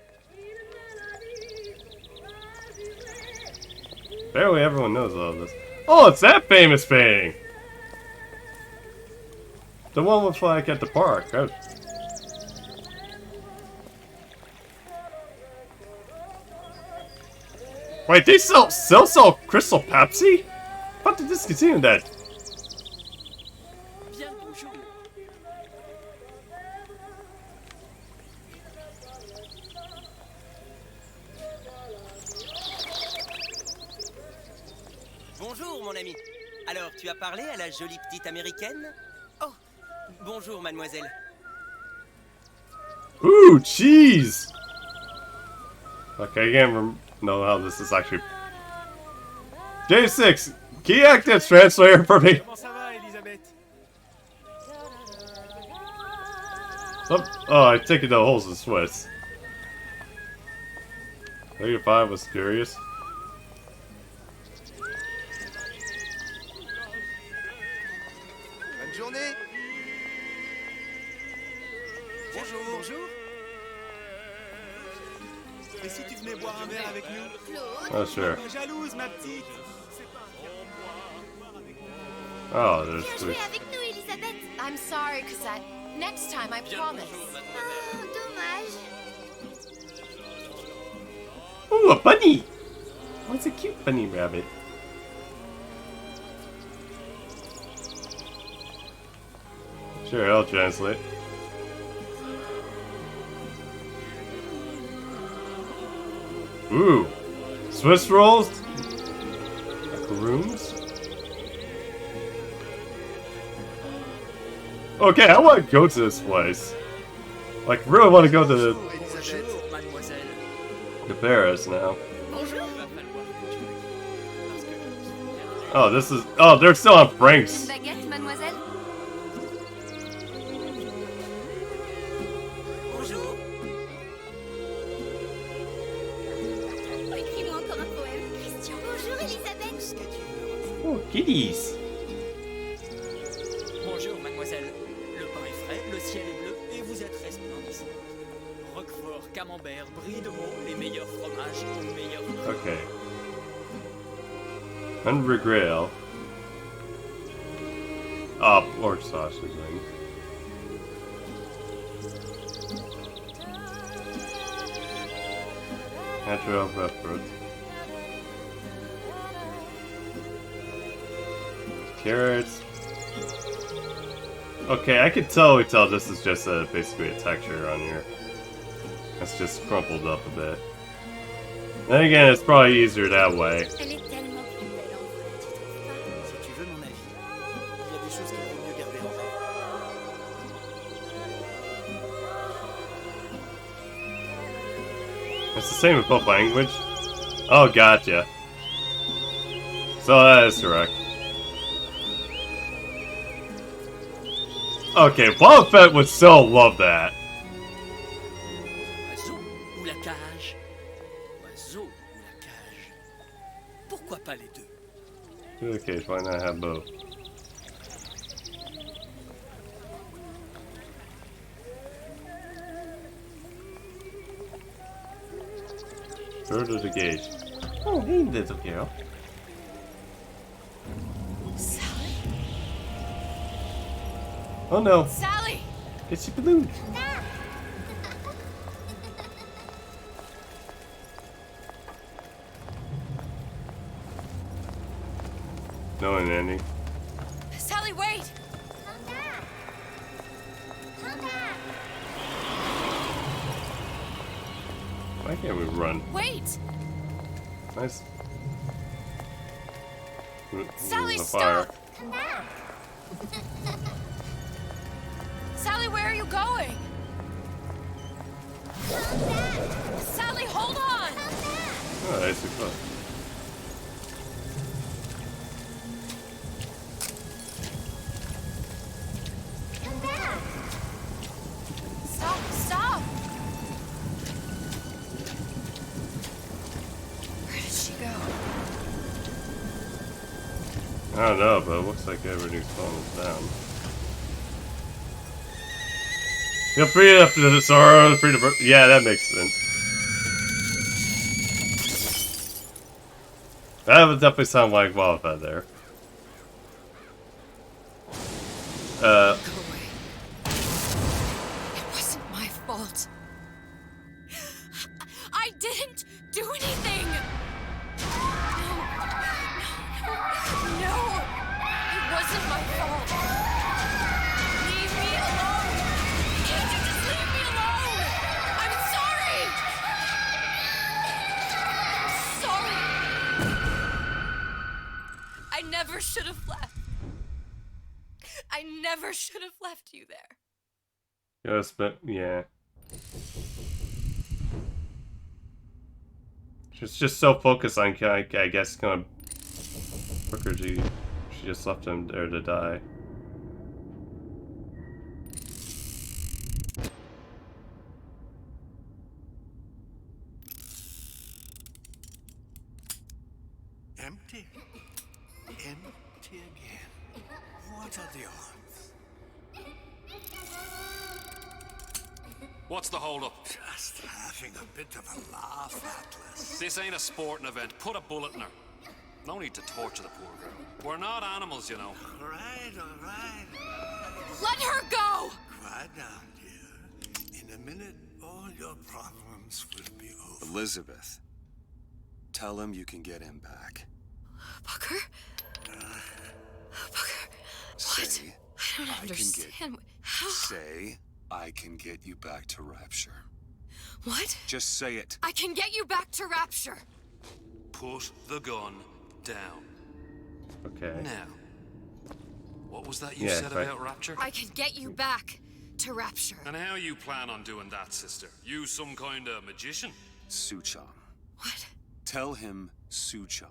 Barely everyone knows all of this. Oh, it's that famous painting! The one with like at the park. Wait, they still sell Crystal Pepsi? How did discontinue that? Bien, bonjour. Bonjour, mon ami. Alors, tu as parlé à la jolie petite américaine? Oh, bonjour, mademoiselle. Ooh, cheese! Okay, I can't know how this is actually... J6, can you act as translator for me? Comment ça va, Elisabeth? Oh, I take it the holes in Swiss. 35 was curious. Bonne journée. Bonjour. Bonjour. Et si tu venais boire un verre avec nous? Oh, sure. Jalouse, ma petite. Oh, there's Viens two. jouer avec nous, Elisabeth. I'm sorry, Cosette. Next time, I promise. Bonjour, mademoiselle. Oh, dommage. Ooh, a bunny! What's a cute bunny rabbit? Sure, I'll translate. Ooh, Swiss rolls? Macaroons? Okay, I want to go to this place. Like, really want to go to Paris now. Oh, this is. Oh, they're still on Frank's. Baguette, mademoiselle. Bonjour. Écris-moi encore un poème, Christian. Bonjour, Elisabeth. Oh, kitties. Bonjour, mademoiselle. Le pain est frais, le ciel est bleu et vous êtes resplendissant. Roquefort, camembert, brie de Meaux, les meilleurs fromages au meilleur prix. Okay. Hundred Grail. Ah, pork sausage ring. Natural pepper. Carrots. Okay, I can totally tell this is just basically a texture on here. It's just crumpled up a bit. Then again, it's probably easier that way. Elle est tellement plus belle en vrai, tu trouves pas? Si tu veux mon avis, il y a des choses qu'il vaut mieux garder en rêve. It's the same in both language. Oh, gotcha. So that is correct. Okay, Boba Fett would still love that. Oiseau ou la cage? Oiseau ou la cage? Pourquoi pas les deux? Okay, why not have both? Bird of the gauge. Oh, hey, little girl. Sally? Oh no, Sally! it's a balloon. No, Andy. Sally, wait! Come back! Come back! Why can't we run? Wait! Nice. Sally, There's a fire. stop! Come back! Sally, where are you going? Come back! Sally, hold on! Come back! Oh, nice and close. Come back! Stop! Stop! Where did she go? I don't know, but it looks like everything's falling down. Feel free after the sorrow, free to yeah, that makes sense. That would definitely sound like Wildfire there. Go away. It wasn't my fault. I didn't do anything! No! It wasn't my fault! Leave me alone! Agent, just leave me alone! I'm sorry! I'm sorry! I never should have left. I never should have left you there. Yes, but yeah. She's just so focused on, I guess, kind of Booker. She just left him there to die. Empty. Empty again. What are the odds? What's the hold-up? Just having a bit of a laugh, Atlas. This ain't a sporting event. Put a bullet in her. No need to torture the poor girl. We're not animals, you know. All right. Let her go! Quiet down, dear. In a minute, all your problems will be over. Elizabeth, Tell him you can get him back. Booker? Booker, what? Say, I don't understand. How? Say, I can get you back to Rapture. What? Just say it. I can get you back to Rapture. Put the gun down. Okay. Now, what was that you said about Rapture? I can get you back to Rapture. And how you plan on doing that, sister? You some kind of magician? Suchong. What? Tell him Suchong.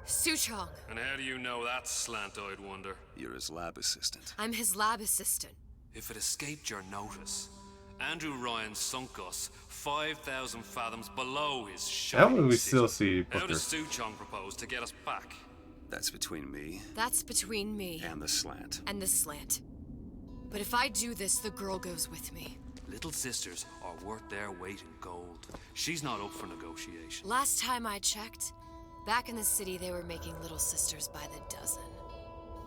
Suchong. And how do you know that, slant-eyed wonder? You're his lab assistant. I'm his lab assistant. If it escaped your notice, Andrew Ryan sunk us 5,000 fathoms below his How would shining we city. still see How Booker? does Suchong propose to get us back? That's between me That's between me and the slant. and the slant. But if I do this, the girl goes with me. Little sisters are worth their weight in gold. She's not up for negotiation. Last time I checked, back in the city they were making little sisters by the dozen.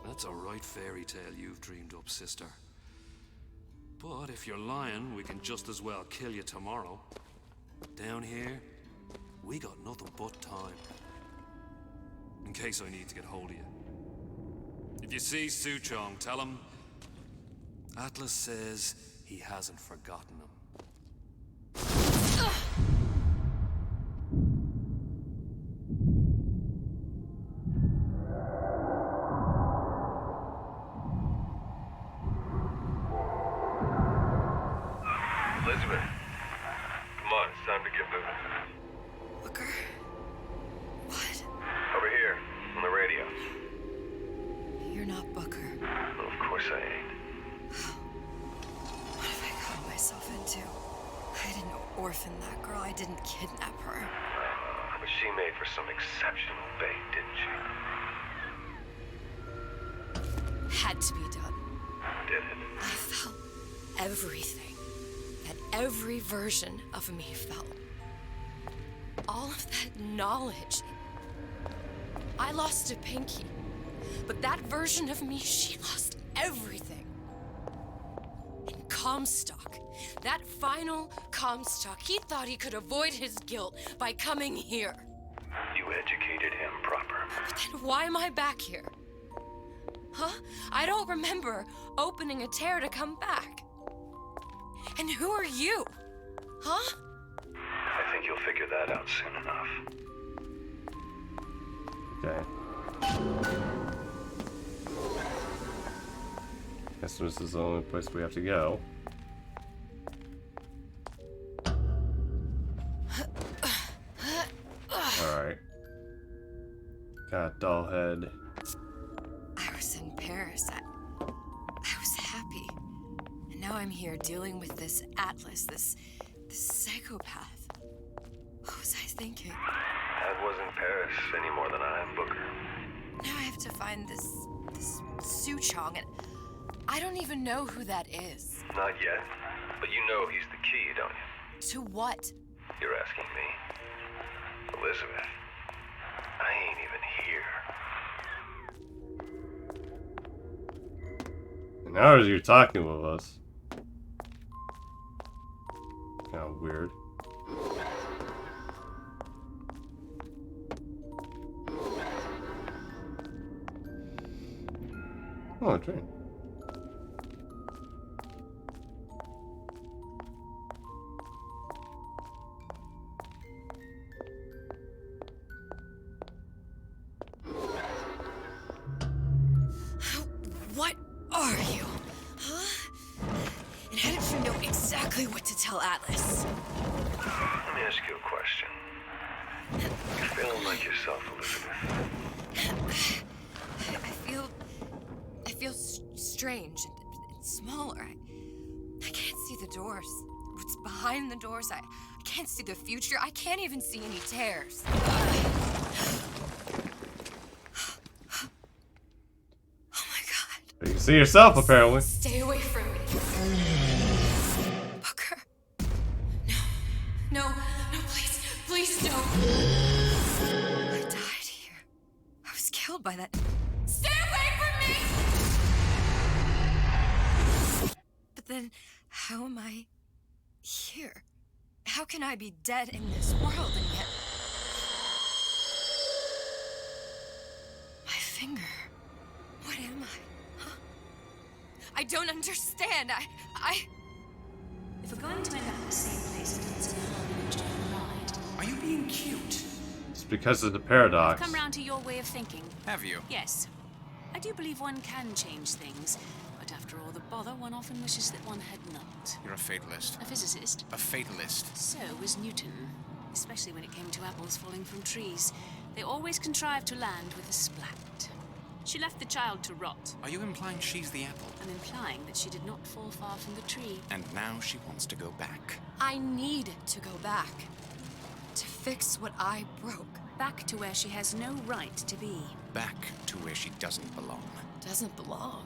That's a right fairy tale you've dreamed up, sister. But if you're lying, we can just as well kill you tomorrow. Down here, we got nothing but time. In case I need to get hold of you. If you see Suchong, tell him Atlas says he hasn't forgotten him. Elizabeth, come on, it's time to get moving. Booker? What? Over here, on the radio. You're not Booker. Well, of course I ain't. What have I gotten myself into? I didn't orphan that girl. I didn't kidnap her. But she made for some exceptional bait, didn't she? Had to be done. Did it? I felt everything that every version of me felt. All of that knowledge. I lost a pinky, but that version of me, she lost everything. And Comstock, that final Comstock, he thought he could avoid his guilt by coming here. You educated him proper. But then why am I back here? Huh? I don't remember opening a tear to come back. And who are you? Huh? I think you'll figure that out soon enough. Okay. Guess this is the only place we have to go. Alright. Got doll head. I was in Paris. I was happy. And now I'm here dealing with this Atlas, this psychopath. What was I thinking? That wasn't Paris any more than I am Booker. Now I have to find this Suchong, and I don't even know who that is. Not yet, but you know he's the key, don't you? To what? You're asking me. Elizabeth, I ain't even here. And now as you're talking with us. Kind of weird. Oh, a train. What are you? Huh? And how did you know exactly what to tell Atlas? Let me ask you a question. You feeling like yourself, Elizabeth? I feel strange and smaller. I can't see the doors. What's behind the doors? I can't see the future. I can't even see any tears. You can see yourself, apparently. Stay away from me. Booker. No, please, no. I died here. I was killed by that. Stay away from me! But then, how am I here? How can I be dead in this world and yet... finger. What am I? Huh? I don't understand. If we're going to end up in the same place as in the ride, Are you being cute? It's because of the paradox. I've come round to your way of thinking. Have you? Yes. I do believe one can change things, but after all the bother, one often wishes that one had not. You're a fatalist. A physicist. A fatalist. So was Newton, especially when it came to apples falling from trees. They always contrived to land with a splat. She left the child to rot. Are you implying she's the apple? I'm implying that she did not fall far from the tree. And now she wants to go back. I need to go back. To fix what I broke. Back to where she has no right to be. Back to where she doesn't belong. Doesn't belong?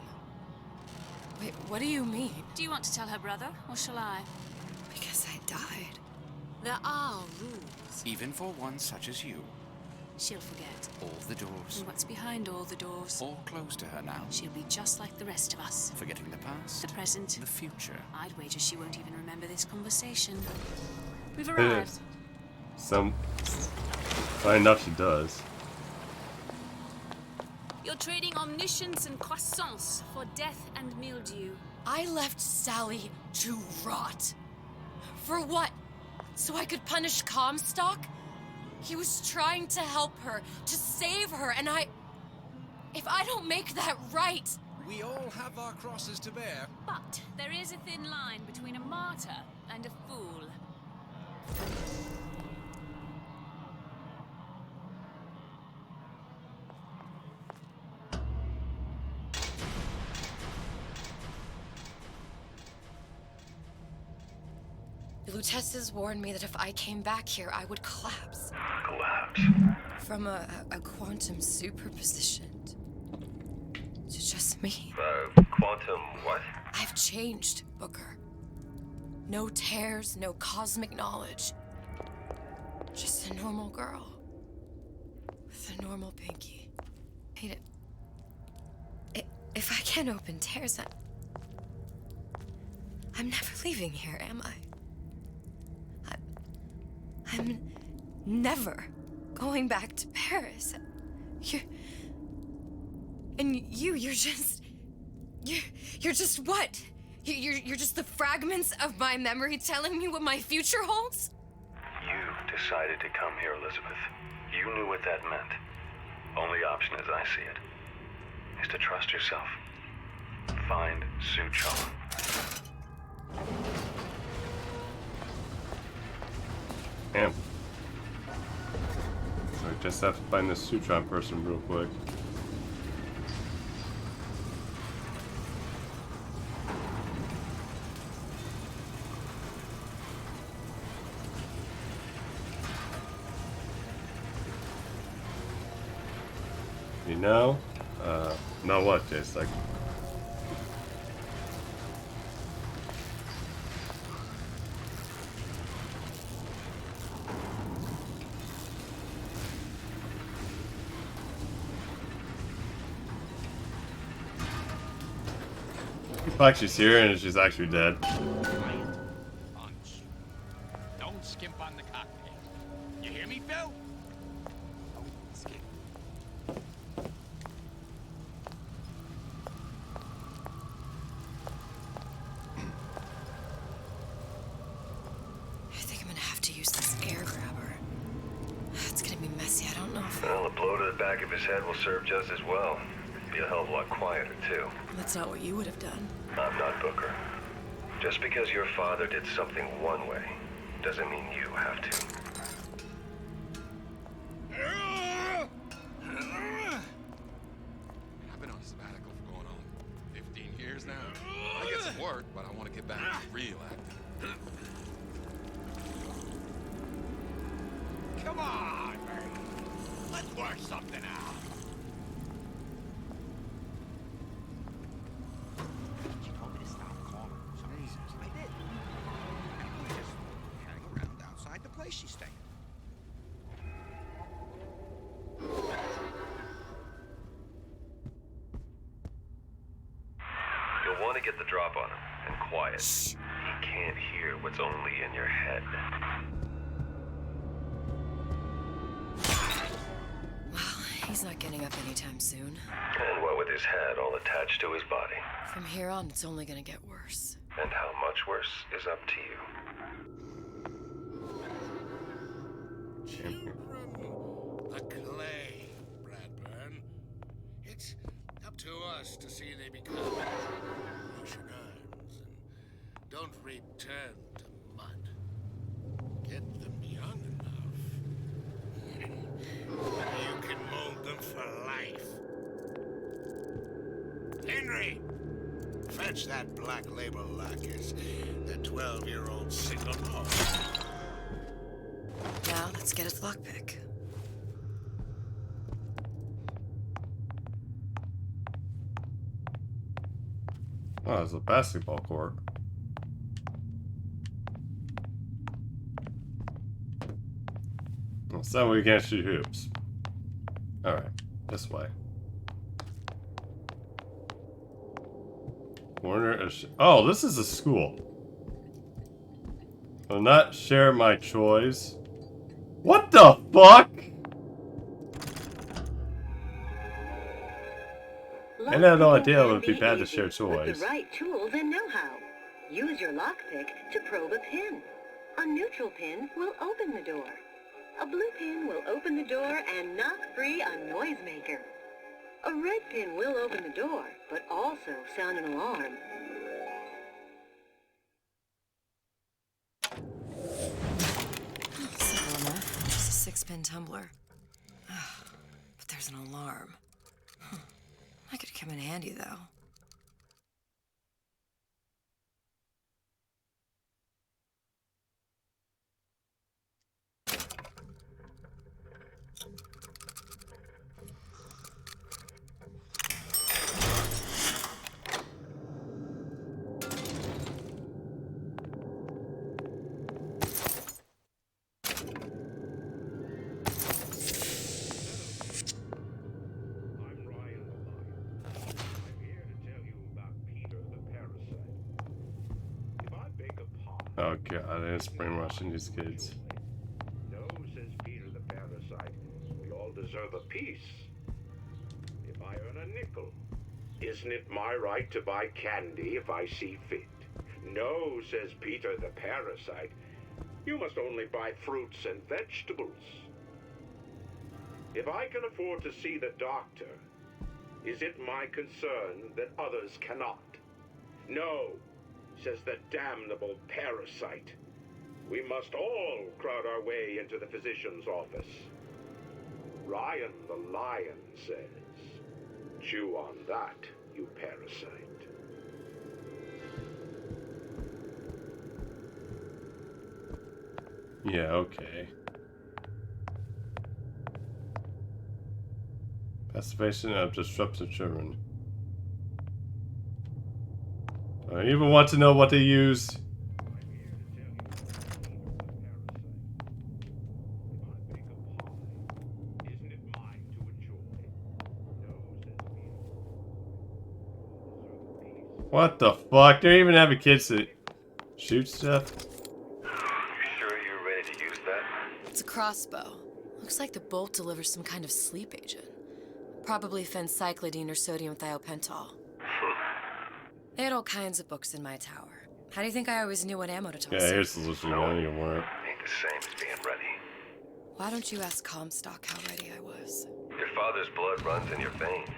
Wait, what do you mean? Do you want to tell her brother, or shall I? Because I died. There are rules. Even for one such as you. She'll forget. All the doors. And what's behind all the doors? All closed to her now. She'll be just like the rest of us. Forgetting the past. The present. The future. I'd wager she won't even remember this conversation. We've arrived. Funny enough, she does. You're trading omniscience and croissance for death and mildew. I left Sally to rot. For what? So I could punish Comstock? He was trying to help her, to save her, and if I don't make that right... We all have our crosses to bear. But there is a thin line between a martyr and a fool. The Lutesses warned me that if I came back here, I would collapse. Collapse? From a quantum superposition to just me. Quantum what? I've changed, Booker. No tears, no cosmic knowledge. Just a normal girl. With a normal pinky. Hate it. If I can't open tears, I'm never leaving here, am I? I'm never going back to Paris. You're just what? You're just the fragments of my memory telling me what my future holds? You decided to come here, Elizabeth. You knew what that meant. Only option, as I see it, is to trust yourself. Find Suchong. Damn. So I just have to find this Sutron person real quick. You know? Know what, Jace? Like... Like she's here and she's actually dead. Punch. Don't skimp on the cocktail. You hear me, Phil? Don't skimp. I think I'm gonna have to use this air grabber. It's gonna be messy. I don't know if... Well, a blow to the back of his head will serve just as well. Be a hell of a lot quieter, too. That's not what you would have done. I'm not Booker. Just because your father did something one way, doesn't mean you have to. I've been on sabbatical for going on 15 years now. I get some work, but I want to get back to real acting. Come on, man. Let's work something out. You told me to stop calling. Jesus. I did. We just hang around outside the place she's staying. You'll want to get the drop on him, and quiet. He can't hear what's only in your head. Well, He's not getting up anytime soon. And what with his head all attached to his body. From here on, it's only gonna get worse. And how much worse is up to you. Children, the clay, Bradburn. It's up to us to see they become Russian arms and don't return to mud. Get them young enough. You can mold them for life. Henry! Fetch that black label Lacus, the 12-year-old single malt. Now, let's get its lockpick. Oh, there's a basketball court. So we can't shoot hoops. Alright, this way. Corner of oh, this is a school. Will not share my choice. What the fuck? I had no idea it would be bad to share toys. With the right tools and know-how. Use your lockpick to probe a pin. A neutral pin will open the door. A blue pin will open the door and knock free a noisemaker. A red pin will open the door, but also sound an alarm. Simple enough. Just a 6-pin tumbler. But there's an alarm. That could come in handy, though. Oh god, it's brainwashing these kids. No, says Peter the parasite. We all deserve a piece. If I earn a nickel, isn't it my right to buy candy if I see fit? No, says Peter the parasite. You must only buy fruits and vegetables. If I can afford to see the doctor, is it my concern that others cannot? No, says the damnable parasite. We must all crowd our way into the physician's office. Ryan the lion says, chew on that, you parasite. Yeah, okay. Pacifistation of disruptive children. I even want to know what they use. What the fuck? They're even having kids that shoot stuff? You sure you're ready to use that? It's a crossbow. Looks like the bolt delivers some kind of sleep agent. Probably phencyclidine or sodium thiopental. They had all kinds of books in my tower. How do you think I always knew what ammo to toss? Yeah, here's the solution. No, you weren't. Ain't the same as being ready. Why don't you ask Comstock how ready I was? Your father's blood runs in your veins,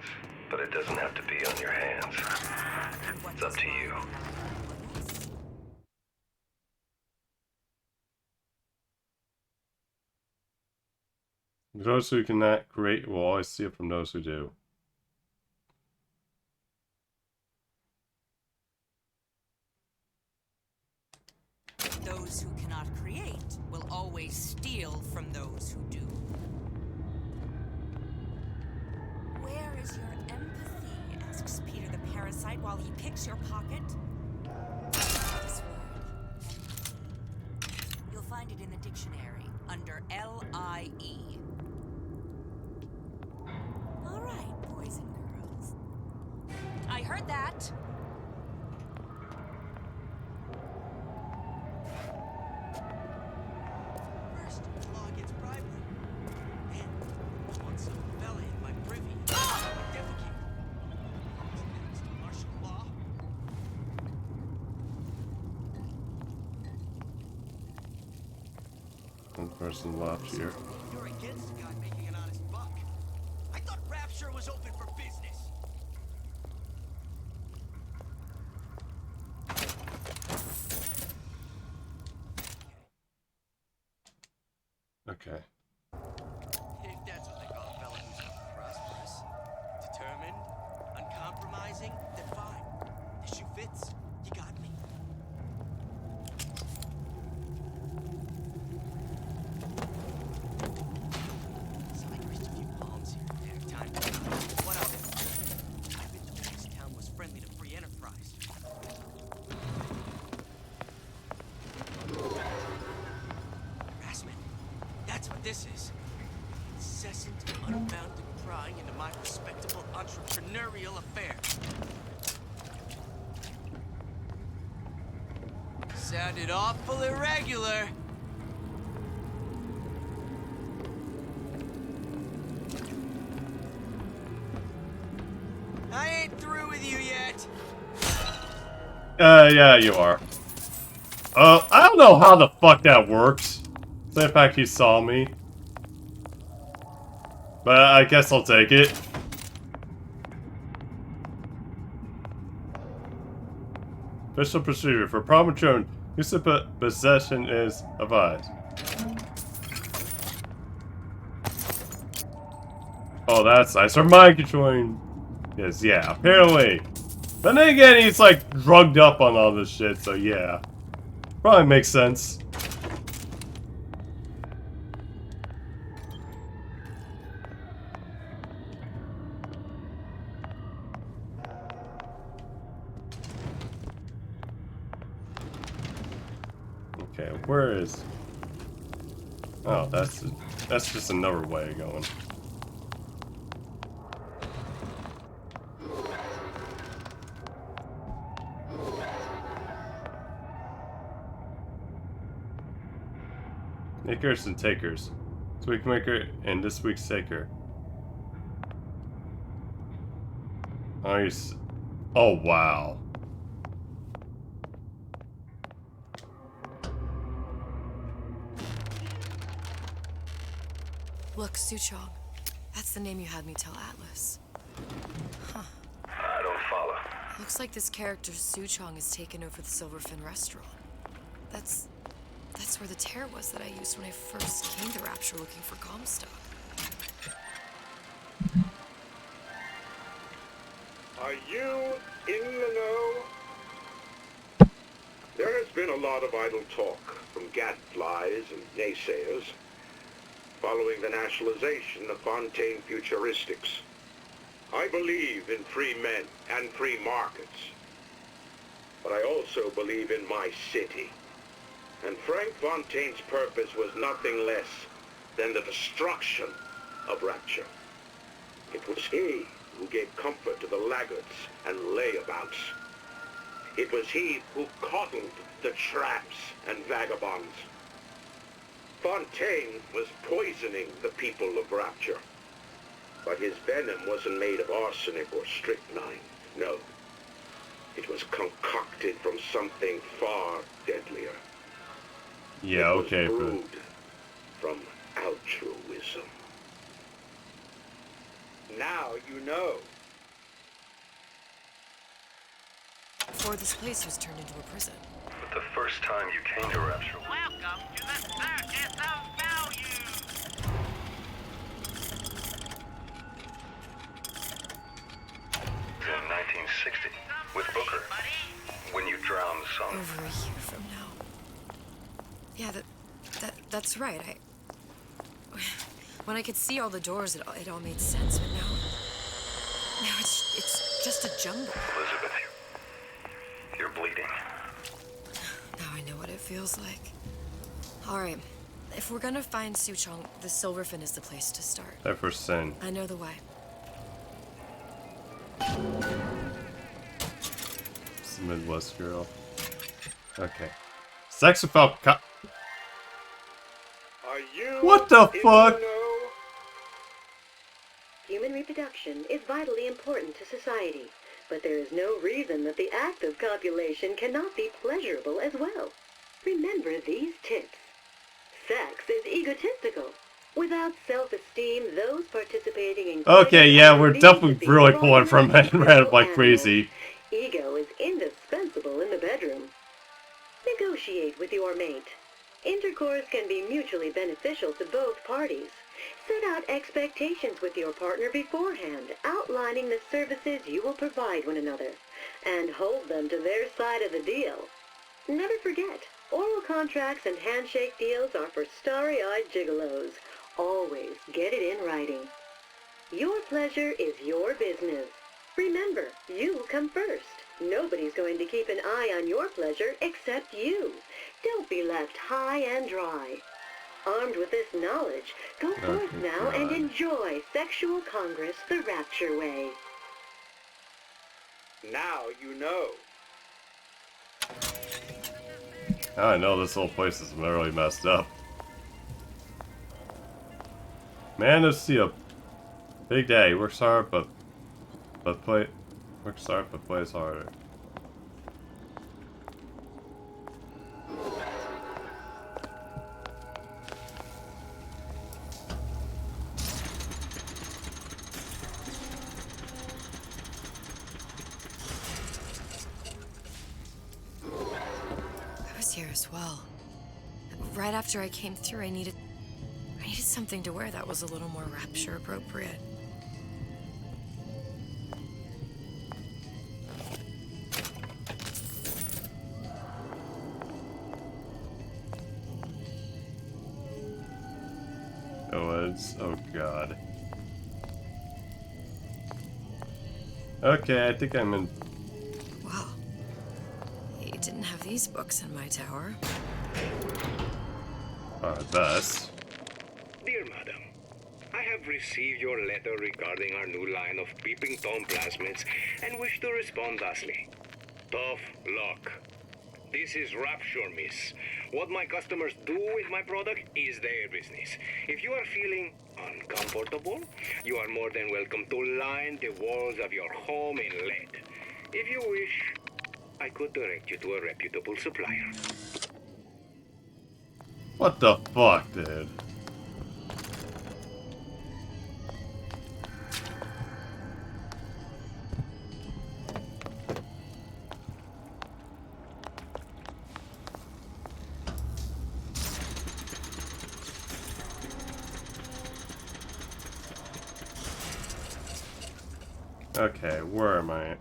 but it doesn't have to be on your hands. It's up to you. Those who cannot create will always steal from those who do. Those who cannot create will always steal from those who do. Where is your empathy? Asks Peter the parasite while he picks your pocket. This word, empathy. You'll find it in the dictionary under L-I-E. All right, boys and girls. I heard that. First, the law gets bribery. And once some fella in my One person left here. You're against a guy making an honest buck. I thought Rapture was open for business. Okay. If that's what they call a fella who's prosperous, determined, uncompromising, then fine. The shoe fits. You got me. Cypress a few palms here and there. Time to what of it? I bet the biggest town was friendly to free enterprise. Harassment. That's what this is. Incessant, unbounded prying into my respectable entrepreneurial affairs. Sounded awful irregular. I ain't through with you yet. Yeah, you are. I don't know how the fuck that works. So in fact, he saw me. But I guess I'll take it. Official procedure for problem use of possession is advised. Oh, that's nice. For mind controlling. Yes, yeah, apparently. But then again, he's like drugged up on all this shit, so yeah. Probably makes sense. Okay, where is... Oh, that's just another way of going. Makers and takers. This week's maker and this week's taker. Nice. Oh, wow. Look, Suchong. That's the name you had me tell Atlas. Huh. I don't follow. Looks like this character Suchong has taken over the Silverfin restaurant. That's where the tear was that I used when I first came to Rapture looking for Comstock. Are you in the know? There has been a lot of idle talk from gadflies and naysayers following the nationalization of Fontaine Futuristics. I believe in free men and free markets, but I also believe in my city. And Frank Fontaine's purpose was nothing less than the destruction of Rapture. It was he who gave comfort to the laggards and layabouts. It was he who coddled the tramps and vagabonds. Fontaine was poisoning the people of Rapture. But his venom wasn't made of arsenic or strychnine. No. It was concocted from something far deadlier. Yeah, okay, it was but... brewed from altruism. Now you know. Before this place was turned into a prison. But the first time you came to Rapture... Welcome to the Circus of Value! In 1960, with Booker, when you drowned some... Over a year from now. Yeah, that's right. When I could see all the doors, it all made sense, but now it's just a jumble. Elizabeth, you're bleeding. Now I know what it feels like. All right, if we're gonna find Suchong, the Silverfin is the place to start. That for sin. I know the way. It's a Midwest girl. Okay. Sex without What the fuck? Human reproduction is vitally important to society, but there is no reason that the act of copulation cannot be pleasurable as well. Remember these tips. sex is egotistical. Without self-esteem, those participating in Okay, yeah, we're deemed to definitely be really strong pulling from enough to Red battle like animals. crazy. Ego is indispensable in the bedroom. Negotiate with your mate. Intercourse can be mutually beneficial to both parties. Set out expectations with your partner beforehand, outlining the services you will provide one another, and hold them to their side of the deal. Never forget, oral contracts and handshake deals are for starry-eyed gigolos. Always get it in writing. Your pleasure is your business. Remember, you come first. Nobody's going to keep an eye on your pleasure except you. Don't be left high and dry. Armed with this knowledge, go forth now and enjoy Sexual Congress the Rapture way. Now you know. I know this whole place is really messed up. Man, let's see a big day. Works hard, but plays harder. I was here as well. Right after I came through, I needed something to wear that was a little more rapture appropriate. Oh god. Okay, I think I'm in. Wow. You didn't have these books in my tower. Best. Dear Madam, I have received your letter regarding our new line of peeping Tom plasmids and wish to respond thusly. Tough luck. This is Rapture, miss. What my customers do with my product is their business. If you are feeling uncomfortable, you are more than welcome to line the walls of your home in lead. If you wish, I could direct you to a reputable supplier. What the fuck, dude? Okay, where am I?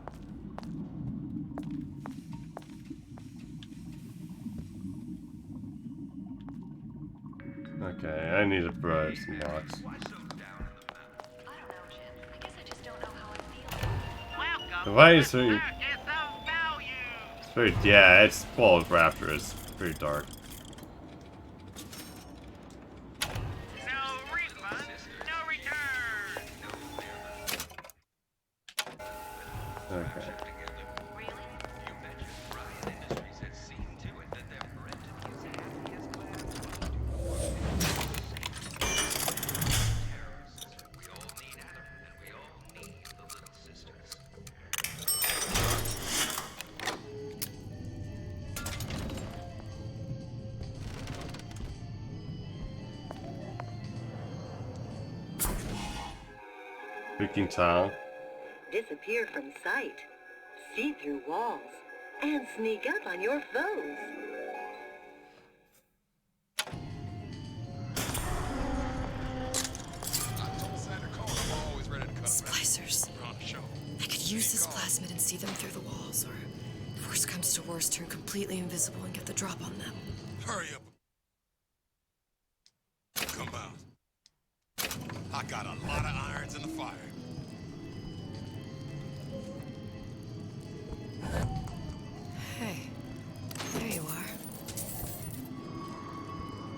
Okay, I need to bribe some locks. Why is it? It's very, yeah, it's full of raptor. It's pretty dark. Okay. Freaking town. Disappear from sight, see through walls, and sneak up on your foes. Splicers. I could use this plasmid and see them through the walls, or if worst comes to worst, turn completely invisible and get the drop on them. Hurry up. Come out. I got a lot of irons in the fire. Hey, there you are.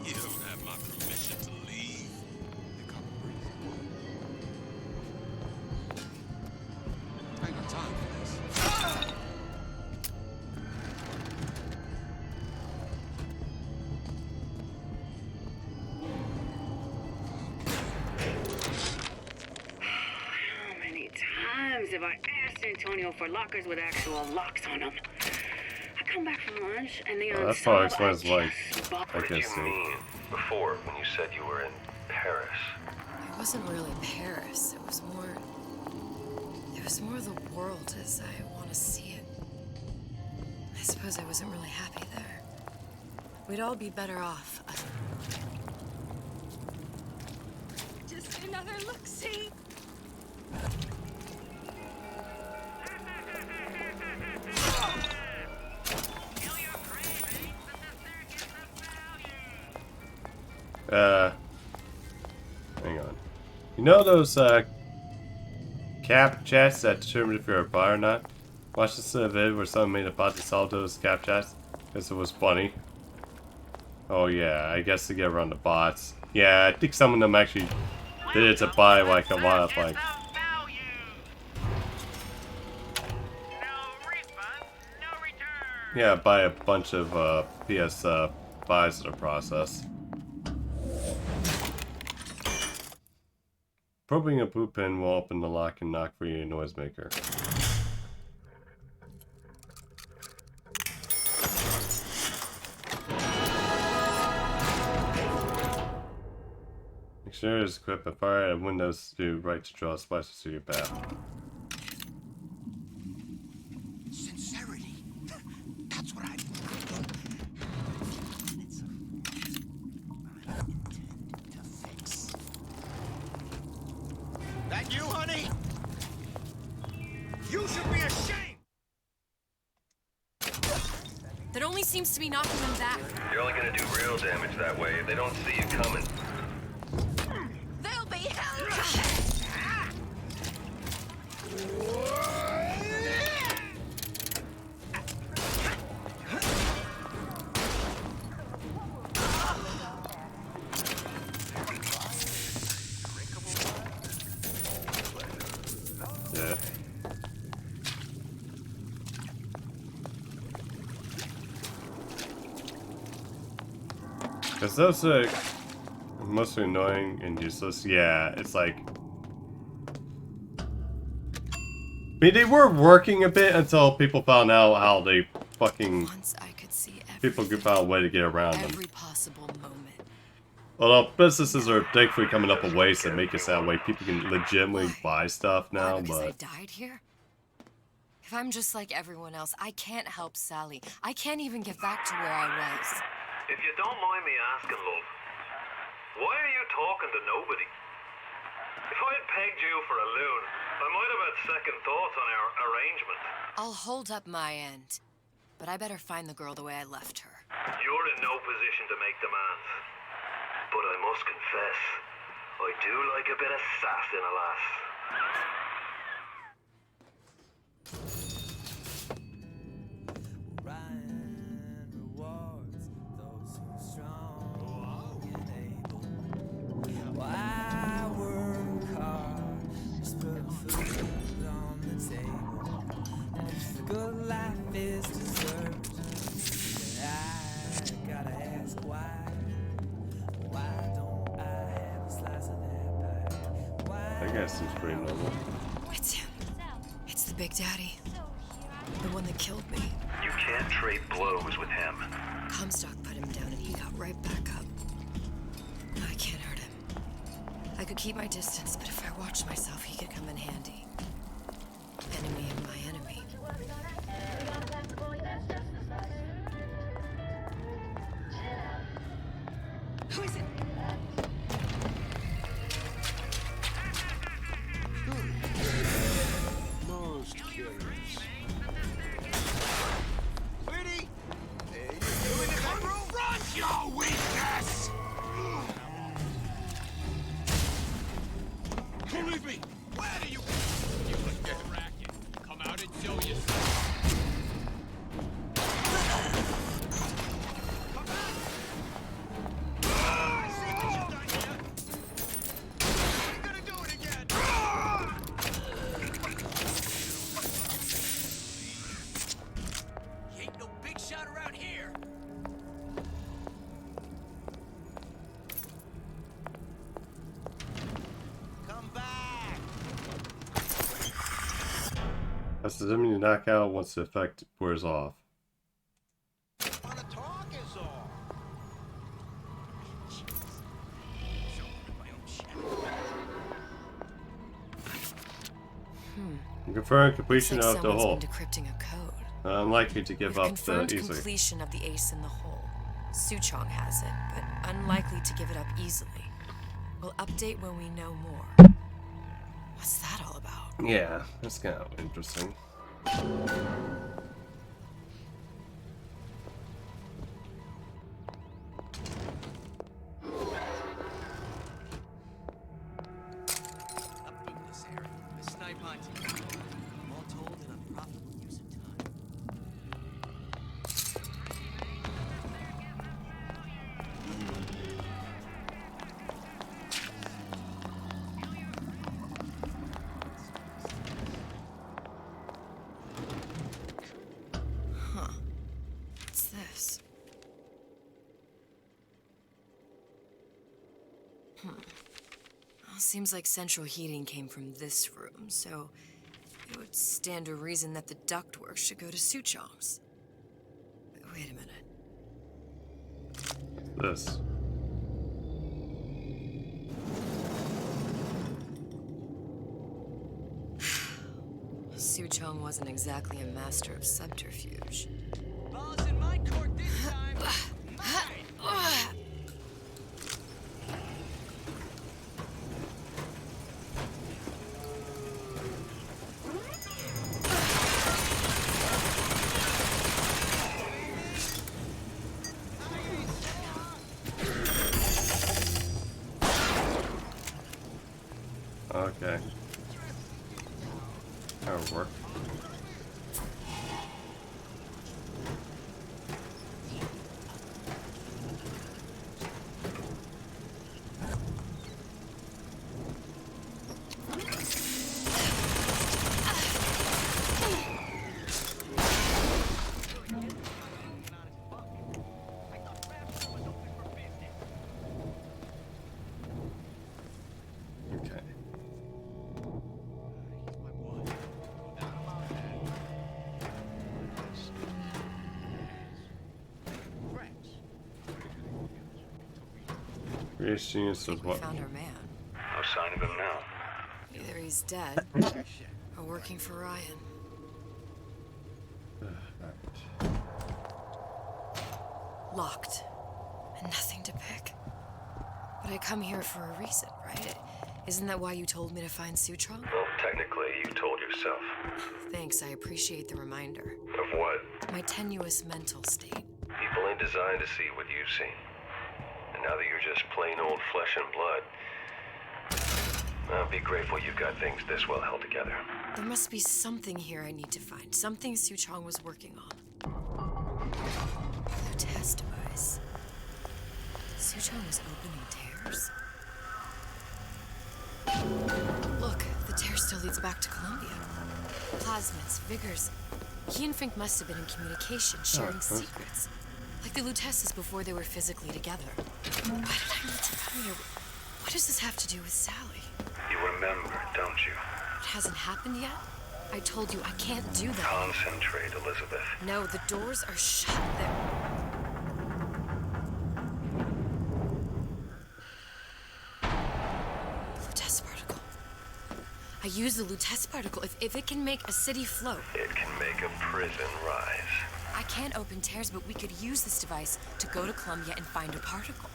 You don't have my permission to leave. I ain't got time for this. How many times have I asked Antonio for lockers with actual locks on them? I come back from lunch and the That probably ensemble explains why I What did can you see. mean before when you said you were in Paris? It wasn't really Paris. It was more the world as I want to see it. I suppose I wasn't really happy there. We'd all be better off. Just another look-see. Hang on. You know those, cap chats that determine if you're a bot or not? Watch this video where someone made a bot to solve those cap chats, because it was funny. Oh yeah, I guess to get around the bots. Yeah, I think some of them actually did it to buy, like, a lot of, like... Yeah, buy a bunch of, PS, buys in the process. Probing a blue pin will open the lock and knock free a noisemaker. Make sure it's equipped with fire and windows to right to draw splashes to your path. Sincerity. That's what I intend to fix. That you, honey? You should be ashamed! That only seems to be knocking them back. You're only gonna do real damage that way if they don't see you coming. They'll be held. Yeah. Cause those are mostly annoying and useless. Yeah, it's like... I mean, they were working a bit until people found out how they fucking... Once I could see people could find a way to get around them. every possible moment. Although businesses are thankfully coming up with ways to make it sound like people can legitimately buy stuff now, Because I but... died here? If I'm just like everyone else, I can't help Sally. I can't even get back to where I was. If you don't mind me asking, love, why are you talking to nobody? If I had pegged you for a loon, I might have had second thoughts on our arrangement. I'll hold up my end. But I better find the girl the way I left her. You're in no position to make demands. But I must confess, I do like a bit of sass in a lass. I work hard, just put food on the table. And if the good life is deserved, then I gotta ask why. Why don't I have a slice of that pie? I guess it's pretty normal. It's him. It's the Big Daddy. The one that killed me. You can't trade blows with him. Comstock put him down and he got right back up. I can't hurt him. I could keep my distance, but if I watched myself, he could come in handy. Enemy of my enemy. Who is it? Most curious. Sweetie! Hey, you in the bedroom? Confront your weakness! Don't leave me! Where do you... You must get racket. Come out and show yourself. Come back! I see what you've done here. You're gonna do it again. You ain't no big shot around here. Come back! That's the enemy knockout once the effect wears off. Confirm completion Looks like of the someone's hole. been decrypting a code. I'm likely to give We've up confirmed easily. completion of the ace in the hole. Suchong has it, but unlikely to give it up easily. We'll update when we know more. What's that all about? Yeah, that's kind of interesting. Upkeep this area. The snipe hunting. All told, an unprofitable use of time. Huh. What's this? Well, seems like central heating came from this room, so it would stand to reason that the ductwork should go to Suchong's. Wait a minute. This. Suchong wasn't exactly a master of subterfuge. Ball's in my court this time. Okay. That'll work. Okay. Creation is We what? found our man. No sign of him now. Either he's dead or working for Ryan. Locked. And nothing to pick. But I come here for a reason, right? Isn't that why you told me to find Suchong? Well, technically, you told yourself. Thanks, I appreciate the reminder. Of what? My tenuous mental state. People ain't designed to see what you've seen. And now that you're just plain old flesh and blood, well, be grateful you've got things this well held together. There must be something here I need to find. Something Suchong was working on. The test device. Suchong was opening tears. Look, the tear still leads back to Columbia. Plasmids, vigors. He and Fink must have been in communication, sharing secrets. Like the Lutesses before they were physically together. Why did I need to come here? What does this have to do with Sally? You remember, don't you? It hasn't happened yet? I told you I can't do that. Concentrate, Elizabeth. No, the doors are shut. Lutece particle. I use the Lutece particle. If it can make a city float. It can make a prison rise. I can't open tears, but we could use this device to go to Columbia and find a particle.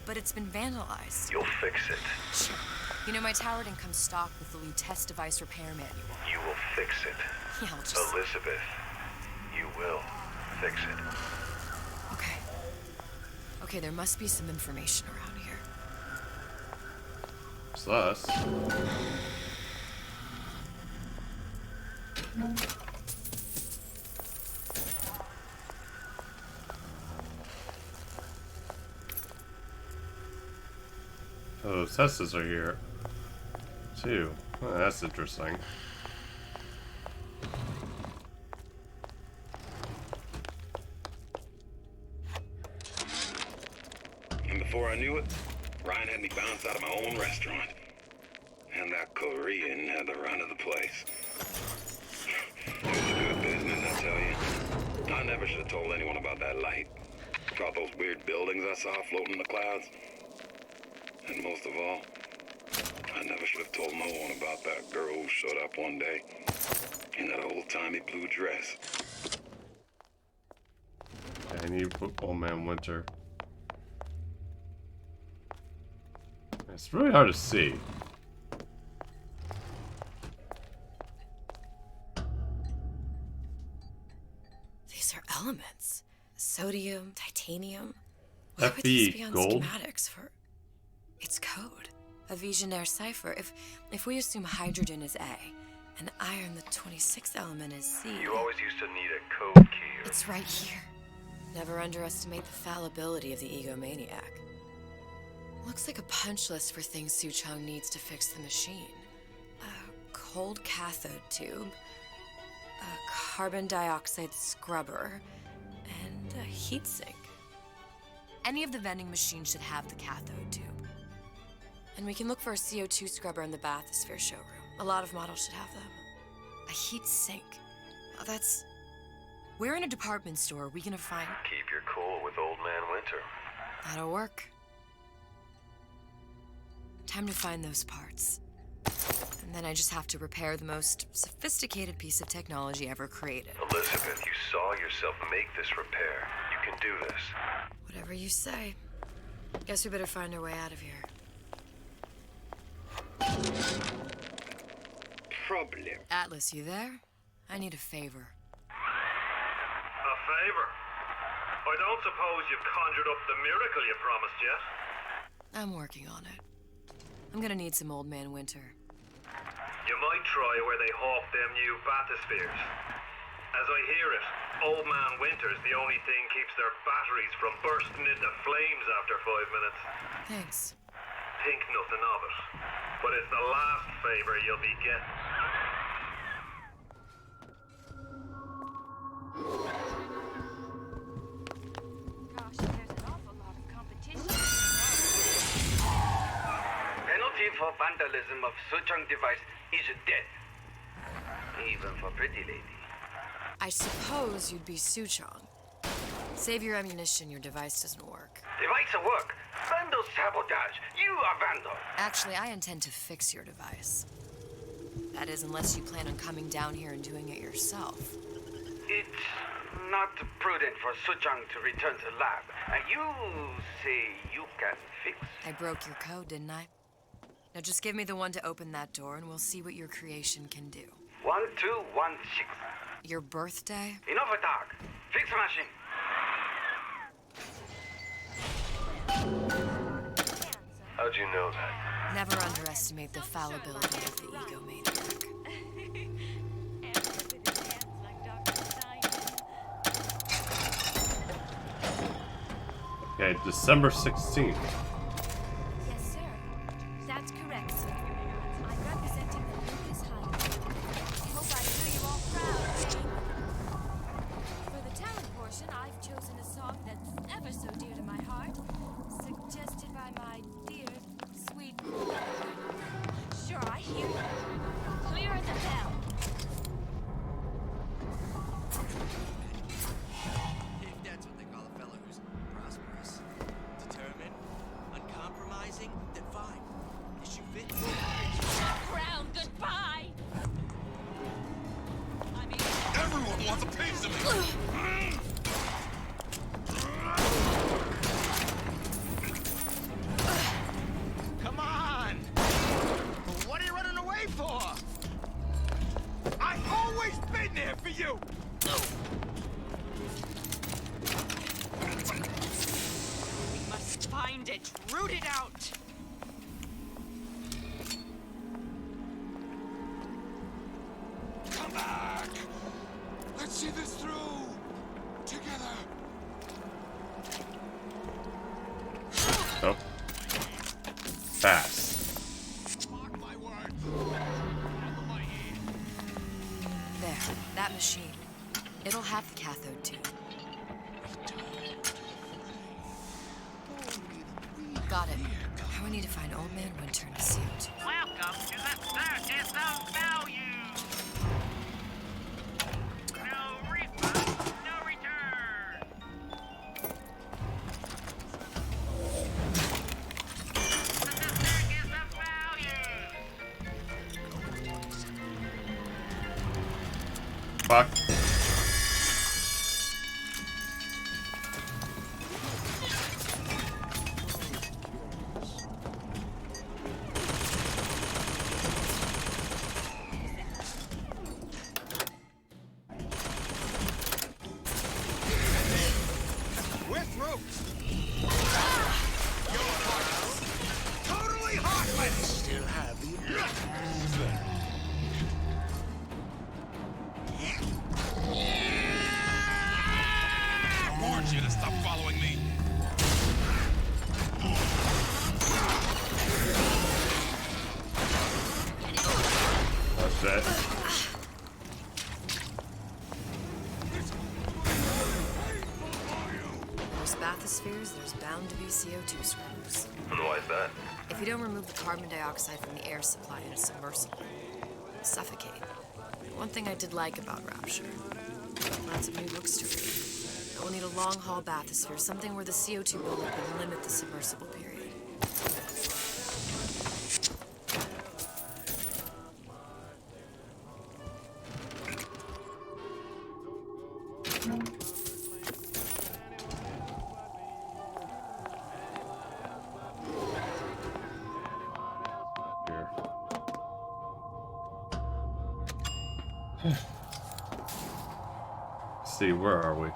But it's been vandalized. You'll fix it. Sure. You know, my tower didn't come stocked with the Lutece device repair manual. You will fix it. Yeah, I'll just... Elizabeth, you will fix it. Okay. Okay, there must be some information around here. It's us. Oh, those Teslas are here, too. Oh, that's interesting. And before I knew it, Ryan had me bounced out of my own restaurant. And that Korean had the run of the place. It was a good business, I tell you. I never should have told anyone about that light. About those weird buildings I saw floating in the clouds. And most of all, I never should have told no one about that girl who showed up one day in that old-timey blue dress. I need Football Man Winter. It's really hard to see. These are elements. Sodium, titanium. What would FE these be on gold? schematics for? It's code. A Visionaire cipher. If we assume hydrogen is A, and iron, the 26th element, is C. You always used to need a code key. It's right here. Never underestimate the fallibility of the egomaniac. Looks like a punch list for things Suchong needs to fix the machine. A cold cathode tube, a carbon dioxide scrubber, and a heatsink. Any of the vending machines should have the cathode tube. And we can look for a CO2 scrubber in the bathysphere showroom. A lot of models should have them. A heat sink. Oh, that's... Where in a department store are we gonna find... Keep your cool with Old Man Winter. That'll work. Time to find those parts. And then I just have to repair the most sophisticated piece of technology ever created. Elizabeth, you saw yourself make this repair. You can do this. Whatever you say. Guess we better find our way out of here. Problem. Atlas, you there? I need a favor. A favor? I don't suppose you've conjured up the miracle you promised yet? I'm working on it. I'm gonna need some Old Man Winter. You might try where they hawk them new bathyspheres. As I hear it, Old Man Winter's the only thing keeps their batteries from bursting into flames after 5 minutes. Thanks. Think nothing of it. But it's the last favor you'll be getting. Gosh, there's an awful lot of competition. Penalty for vandalism of Suchong device is death. Even for pretty lady. I suppose you'd be Suchong. Save your ammunition, your device doesn't work. Device at work. Vandal sabotage. You are vandal. Actually, I intend to fix your device. That is, unless you plan on coming down here and doing it yourself. It's not prudent for Suchong to return to lab. And you say you can fix? I broke your code, didn't I? Now just give me the one to open that door and we'll see what your creation can do. 1216. Your birthday? Enough attack. Fix machine. How'd you know that? Never underestimate the fallibility of the egomaniac. Okay, December 16th. Yes, sir. That's correct, sir. I'm representing the Lucas Highway. Hope I do you all proud, Jane. For the talent portion, I've chosen a song that's ever so dear to my heart, suggested by my dear, sweet boy. Sure, I hear you. Clear as a bell. If that's what they call a fellow who's prosperous, determined, uncompromising, then fine. Issue fits. Crown, goodbye! I mean... Everyone wants a piece of me! Come on! What are you running away for? I've always been there for you! We must find it, root it out. Come back! Let's see this through! Together! Oh. Fast. There, that machine. It'll have the cathode tube. Got it. Now we need to find Old Man Winter in the CO2. Welcome to the circus of value. No refund, no return. The circus of value. Fuck. We're through. You're heartless. Totally heartless. Still have the I warned you to stop following me. That's it. There's bathyspheres, there's bound to be CO2 scrubs. And why is that? If you don't remove the carbon dioxide from the air supply in a submersible, you'll suffocate. One thing I did like about Rapture, lots of new books to read. We'll need a long-haul bathysphere, something where the CO2 buildup will limit the submersible period. See, where are we? You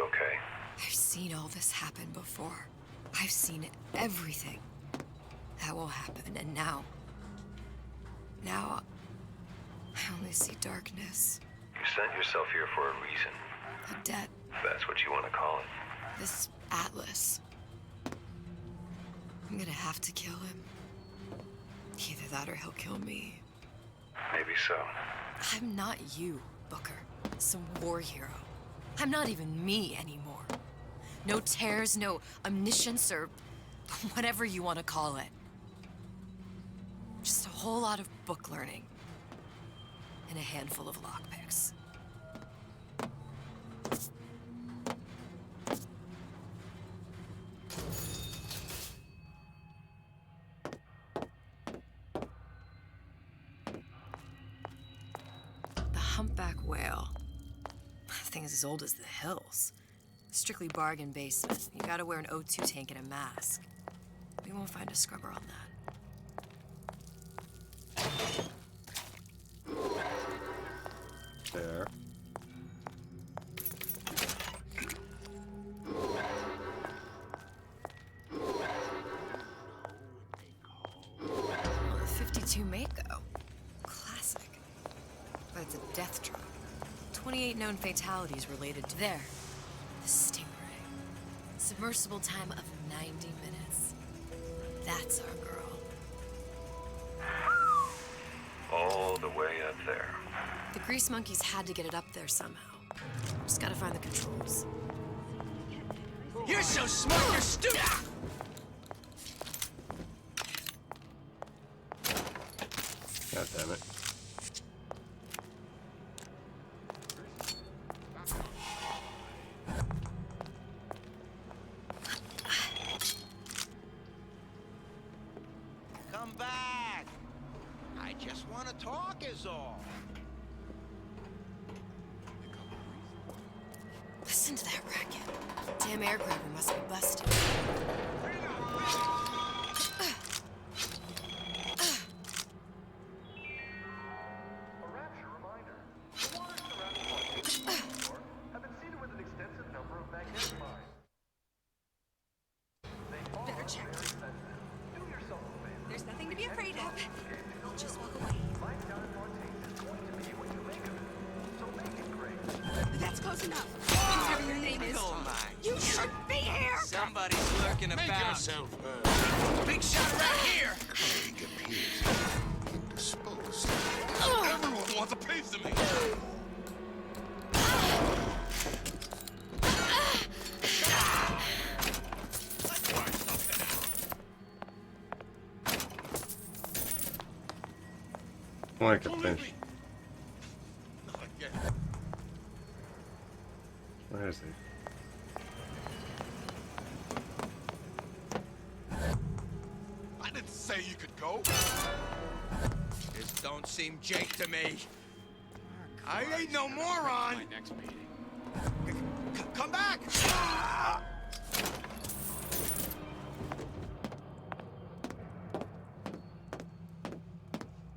okay? I've seen all this happen before. I've seen everything that will happen, and now I only see darkness. You sent yourself here for a reason. A debt. If that's what you want to call it. This Atlas. I'm gonna have to kill him. Either that or he'll kill me. Maybe so. I'm not you, Booker. Some war hero. I'm not even me anymore. No tears, no omniscience, or whatever you want to call it. Just a whole lot of book learning. And a handful of lockpicks. The humpback whale. The thing is as old as the hills. Strictly bargain basement. You gotta wear an O2 tank and a mask. We won't find a scrubber on that. There. The 52 Mako. Classic. But it's a death drop. 28 known fatalities related to there. The Stingray. Submersible time of 90 minutes. That's our girl. All the way up there. The grease monkeys had to get it up there somehow. Just gotta find the controls. You're so smart, you're stupid! God damn it. Come back. I just want to talk is all. Listen to that racket. Damn air grabber must be busted. Better check. There's nothing to be afraid of. I'll just walk away. That's close enough. Whatever your name is. Oh my. You should be here! Somebody's lurking Make about. yourself heard. Big shot right here! Plague appears indisposed. Everyone wants a piece of me. Like a fish. Where is he? I didn't say you could go. This don't seem Jake to me. I ain't no moron. My next meeting. Come back!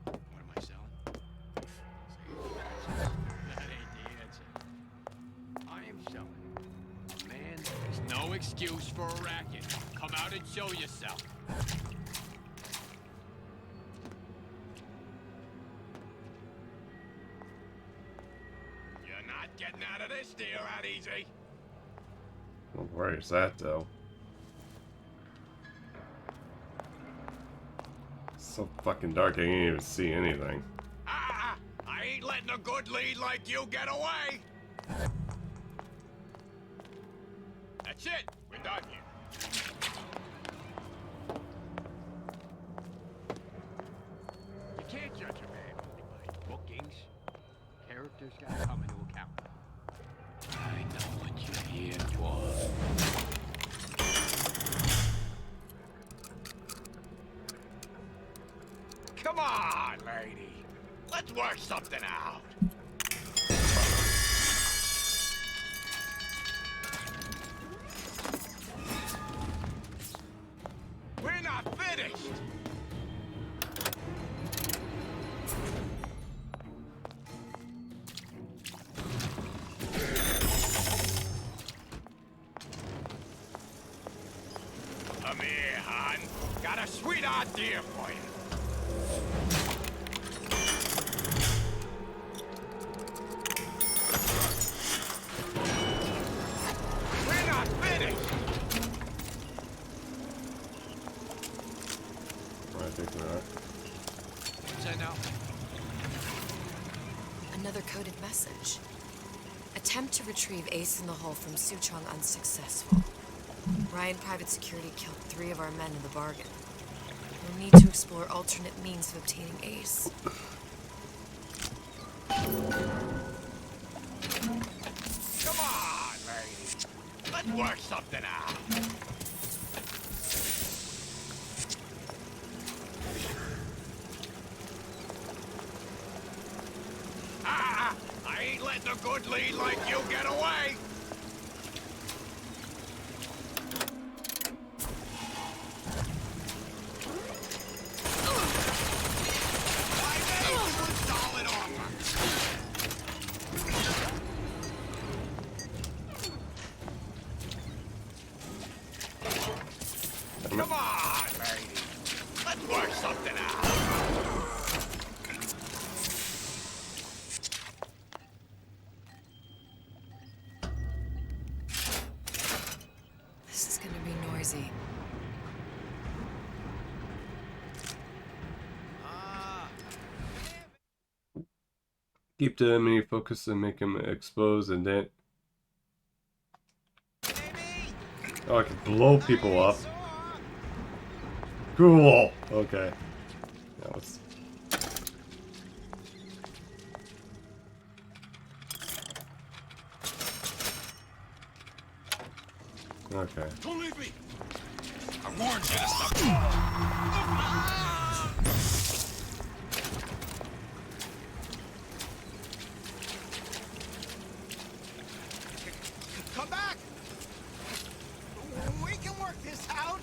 What am I selling? That ain't the answer. I am selling. Man, there's no excuse for a racket. Come out and show yourself. You're not getting out of this deal that easy. Well, where is that though? It's so fucking dark I can't even see anything. I ain't letting a good lead like you get away. That's it. We're done here. You can't judge a man only by bookings. Characters gotta come into account. I know what you're here for. Come on, lady. Let's work something out. We're not finished. Come here, hon. Got a sweet idea for you. We're not finished. I think we're not. What's that now? Another coded message. Attempt to retrieve Ace in the Hole from Suchong unsuccessful. Ryan Private Security killed 3 of our men in the bargain. We'll need to explore alternate means of obtaining Ace. Come on, lady. Let's work something out. I ain't letting a good lead like you get away. Solid offer. Come on, lady. Let's work something out. This is gonna be noisy. Keep the enemy focused and make him expose and then. Oh, I can blow people up. Cool. Okay. That was. Okay. Don't leave me. I warned you to stop. Come back! We can work this out!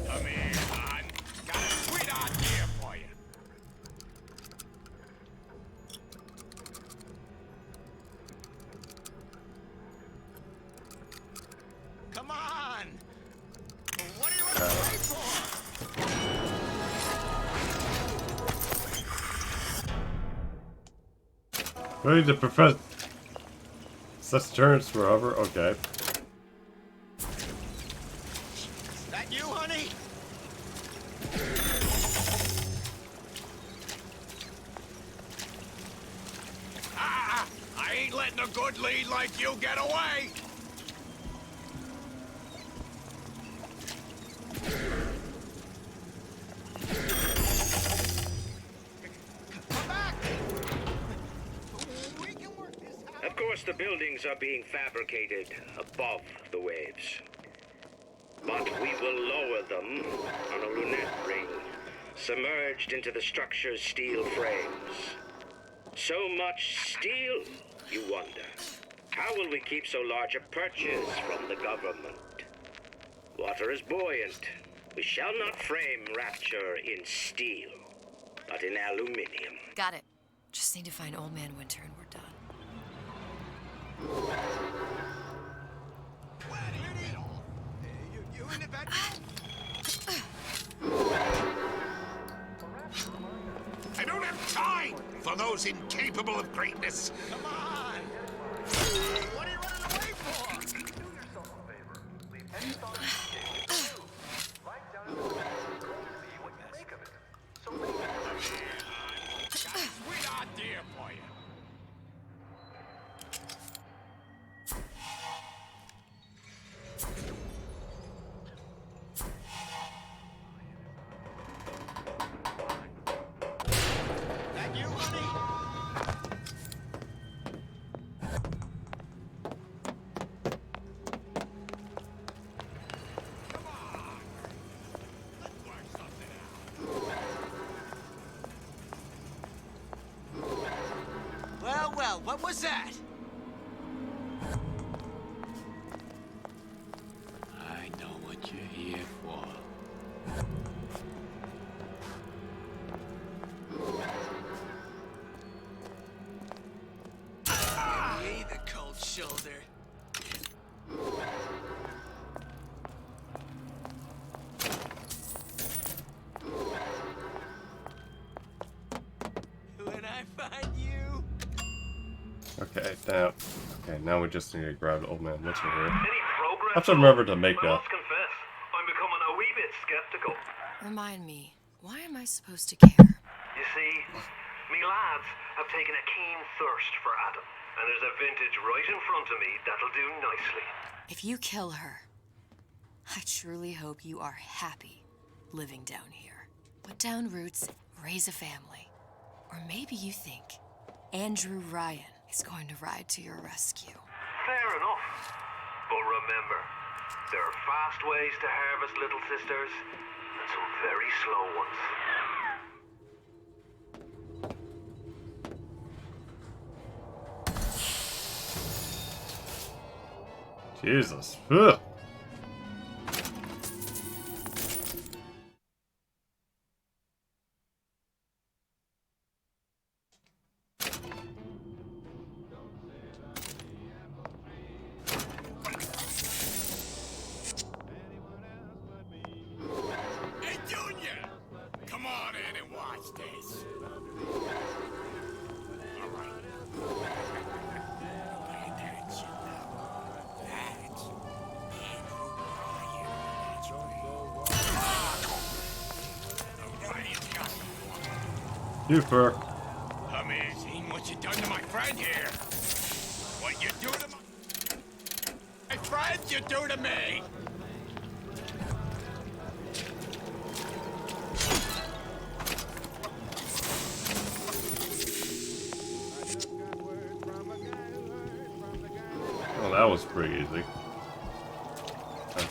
Come here, hon. Got a sweet idea for you. Come on! What are you running away for? Ready to prevent such turns forever? Okay. That you, honey? I ain't letting a good lead like you get away. Of course, the buildings are being fabricated above the waves. But we will lower them on a lunette ring, submerged into the structure's steel frames. So much steel, you wonder. How will we keep so large a purchase from the government? Water is buoyant. We shall not frame rapture in steel, but in aluminium. Got it. Just need to find Old Man Winter and we're done. You in the bed? I don't have time for those incapable of greatness. Come on! What are you running away for? Do yourself a favor. Leave any thought of escape. Write down in the see what you make of it. So make it. Got a sweet idea for you. That you, honey? Well, well, what was that? I know what you're here for. Hey, the cold shoulder. When I find you. Okay, now we just need to grab Old Man Winter here. Any progress? I have to remember to make I a. must confess, I'm becoming a wee bit skeptical. Remind me, why am I supposed to care? You see, me lads have taken a keen thirst for Adam, and there's a vintage right in front of me that'll do nicely. If you kill her, I truly hope you are happy living down here. Put down roots, raise a family. Or maybe you think Andrew Ryan is going to ride to your rescue. Fair enough. But remember, there are fast ways to harvest little sisters, and some very slow ones. Jesus. Ugh. Hey, Junior! Come on in and watch this. All right. Pay attention now. That's Andrew Ryan. That's Orion's got You fur. Come here, seen what you done to my friend here. What you do to my friend, you do to me. Oh, that was pretty easy. Okay.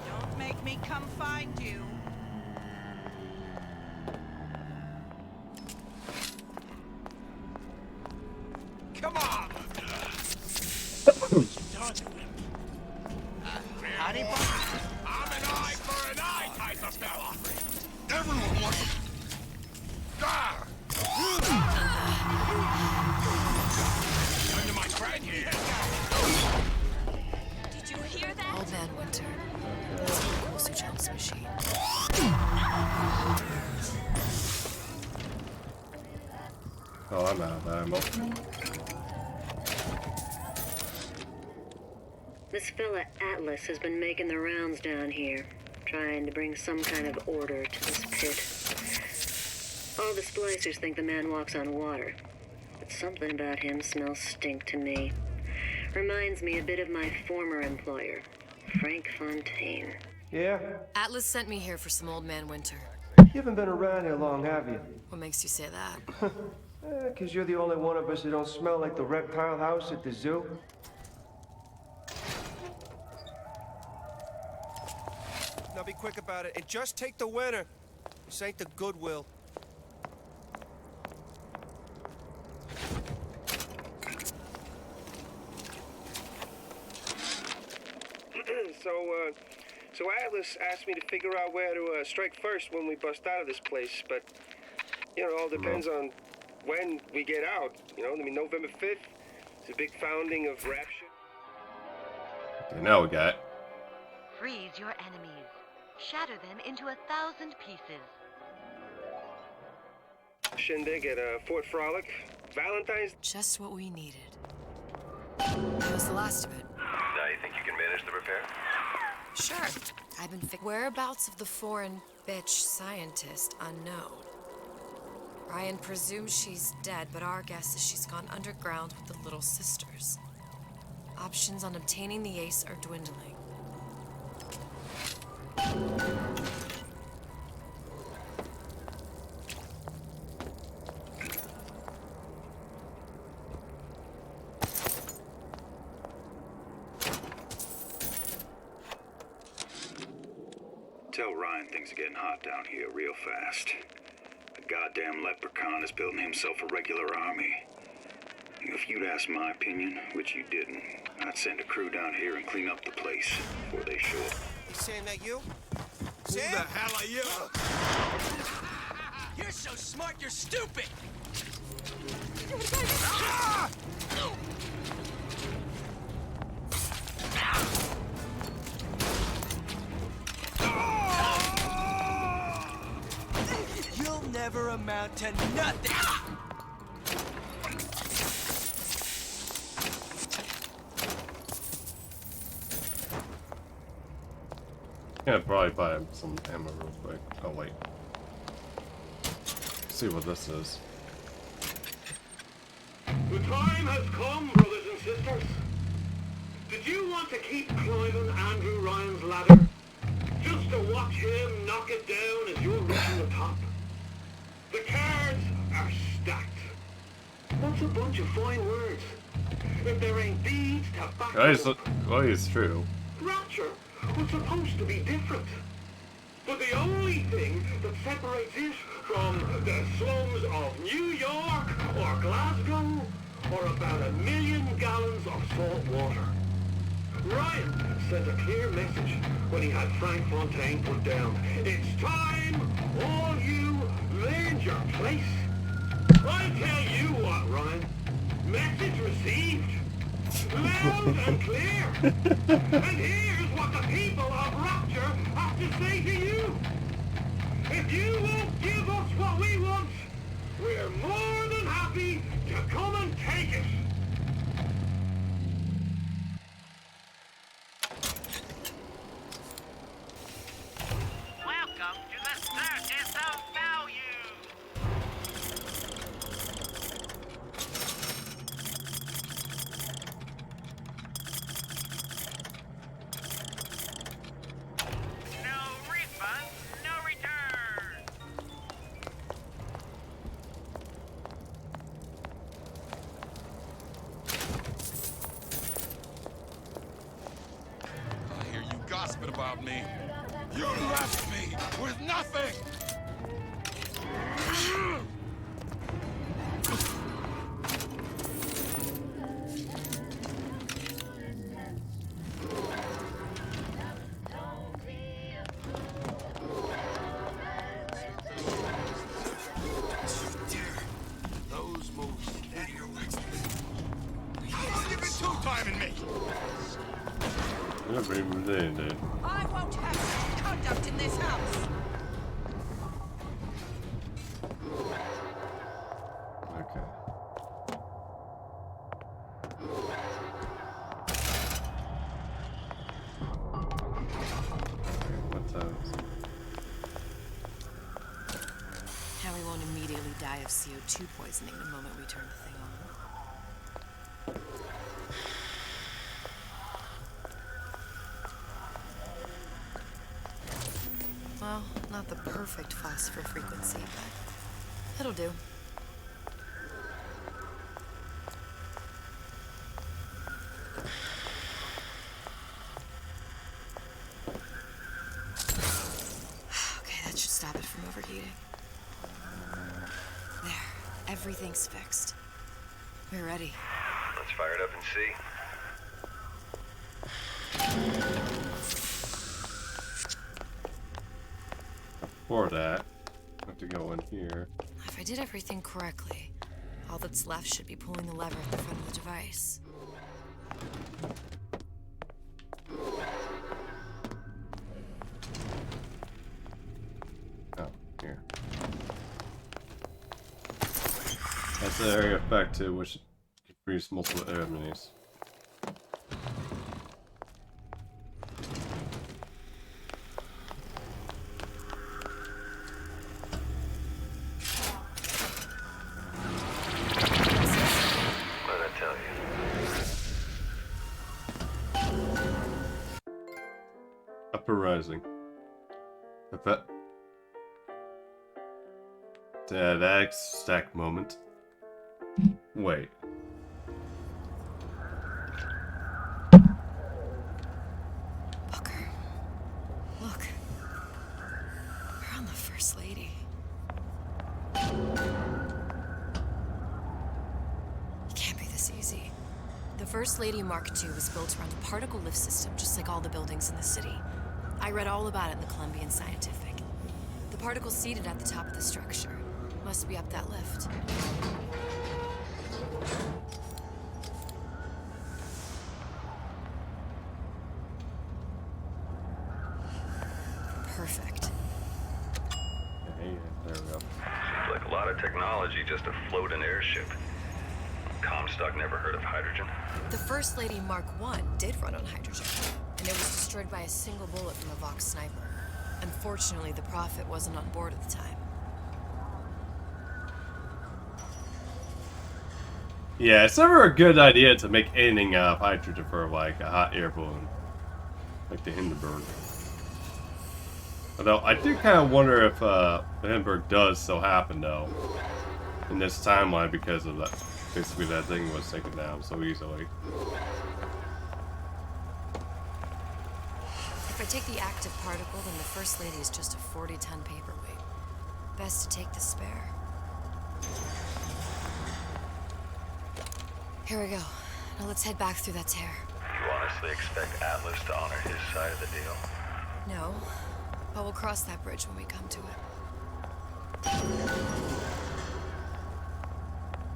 Don't make me come find you. Come on! Honey bun. I'm an eye for an eye type of fella. Everyone wants to... Ah! Come to my friend here. Did you hear that? Old Man Winter. Postage Jones machine. Oh, I'm out of that. ammo. This fella Atlas has been making the rounds down here, trying to bring some kind of order to this pit. All the splicers think the man walks on water, but something about him smells stink to me. Reminds me a bit of my former employer, Frank Fontaine. Yeah? Atlas sent me here for some Old Man Winter. You haven't been around here long, have you? What makes you say that? 'Cause you're the only one of us that don't smell like the reptile house at the zoo. Now be quick about it, and just take the winner. This ain't the Goodwill. So Atlas asked me to figure out where to strike first when we bust out of this place, but, you know, it all depends on when we get out. You know, I mean, November 5th is a big founding of Rapture. Okay, now we got it. Freeze your enemies. Shatter them into 1,000 pieces. Shindig at Fort Frolic. Valentine's. Just what we needed. That was the last of it. Now you think you can manage the repair? Sure. I've been whereabouts of the foreign bitch scientist unknown. Ryan presumes she's dead, but our guess is she's gone underground with the Little Sisters. Options on obtaining the ace are dwindling. Tell Ryan things are getting hot down here real fast. The goddamn leprechaun is building himself a regular army. If you'd asked my opinion, which you didn't, I'd send a crew down here and clean up the place before they show up. Hey, Sam, that you? Who the hell are you? You're so smart, you're stupid! You'll never amount to nothing! Yeah, probably buy some ammo real quick. Oh wait. See what this is. The time has come, brothers and sisters. Did you want to keep climbing Andrew Ryan's ladder? Just to watch him knock it down as you're reaching the top? The cards are stacked. That's a bunch of fine words. If there ain't deeds to back it up. Well, it's true. Rapture was supposed to be different. But the only thing that separates it from the slums of New York or Glasgow or about 1 million gallons of salt water. Ryan sent a clear message when he had Frank Fontaine put down. It's time all you learned your place. I tell you what, Ryan. Message received. Loud and clear. And here's what the people of Rapture have to say to you. If you won't give us what we want, we're more than happy to come and take it. Welcome to the Circus of Value! No refund, no return! I hear you gossiping about me. You left me with nothing! Those moves. Give me two-timing me! Never even did, dude. I won't have such conduct in this house. Okay. Now we won't immediately die of CO2 poisoning the moment we turn the thing on. Well, not the perfect phosphor frequency, but it'll do. Okay, that should stop it from overheating. There, everything's fixed. We're ready. Let's fire it up and see. For that, I have to go in here. If I did everything correctly, all that's left should be pulling the lever at the front of the device. Oh, here. That's the area effect too, which can produce multiple enemies. Upper rising. That stack moment. Wait. Booker. Look. We're on the First Lady. It can't be this easy. The First Lady Mark II was built around a particle lift system, just like all the buildings in the city. I read all about it in the Columbian Scientific. The particles seated at the top of the structure must be up that lift. Perfect. Hey, there we go. Seems like a lot of technology just to float an airship. Comstock never heard of hydrogen. The First Lady Mark I did run on hydrogen, and it was destroyed by a single bullet from a Vox sniper. Unfortunately, the Prophet wasn't on board at the time. Yeah, it's never a good idea to make anything out of hydrogen for like a hot air balloon. Like the Hindenburg. Although I do kind of wonder if the Hindenburg does still happen though. In this timeline because of that. Basically that thing was taken down so easily. If I take the active particle, then the First Lady is just a 40-ton paperweight. Best to take the spare. Here we go. Now let's head back through that tear. You honestly expect Atlas to honor his side of the deal? No, but we'll cross that bridge when we come to it.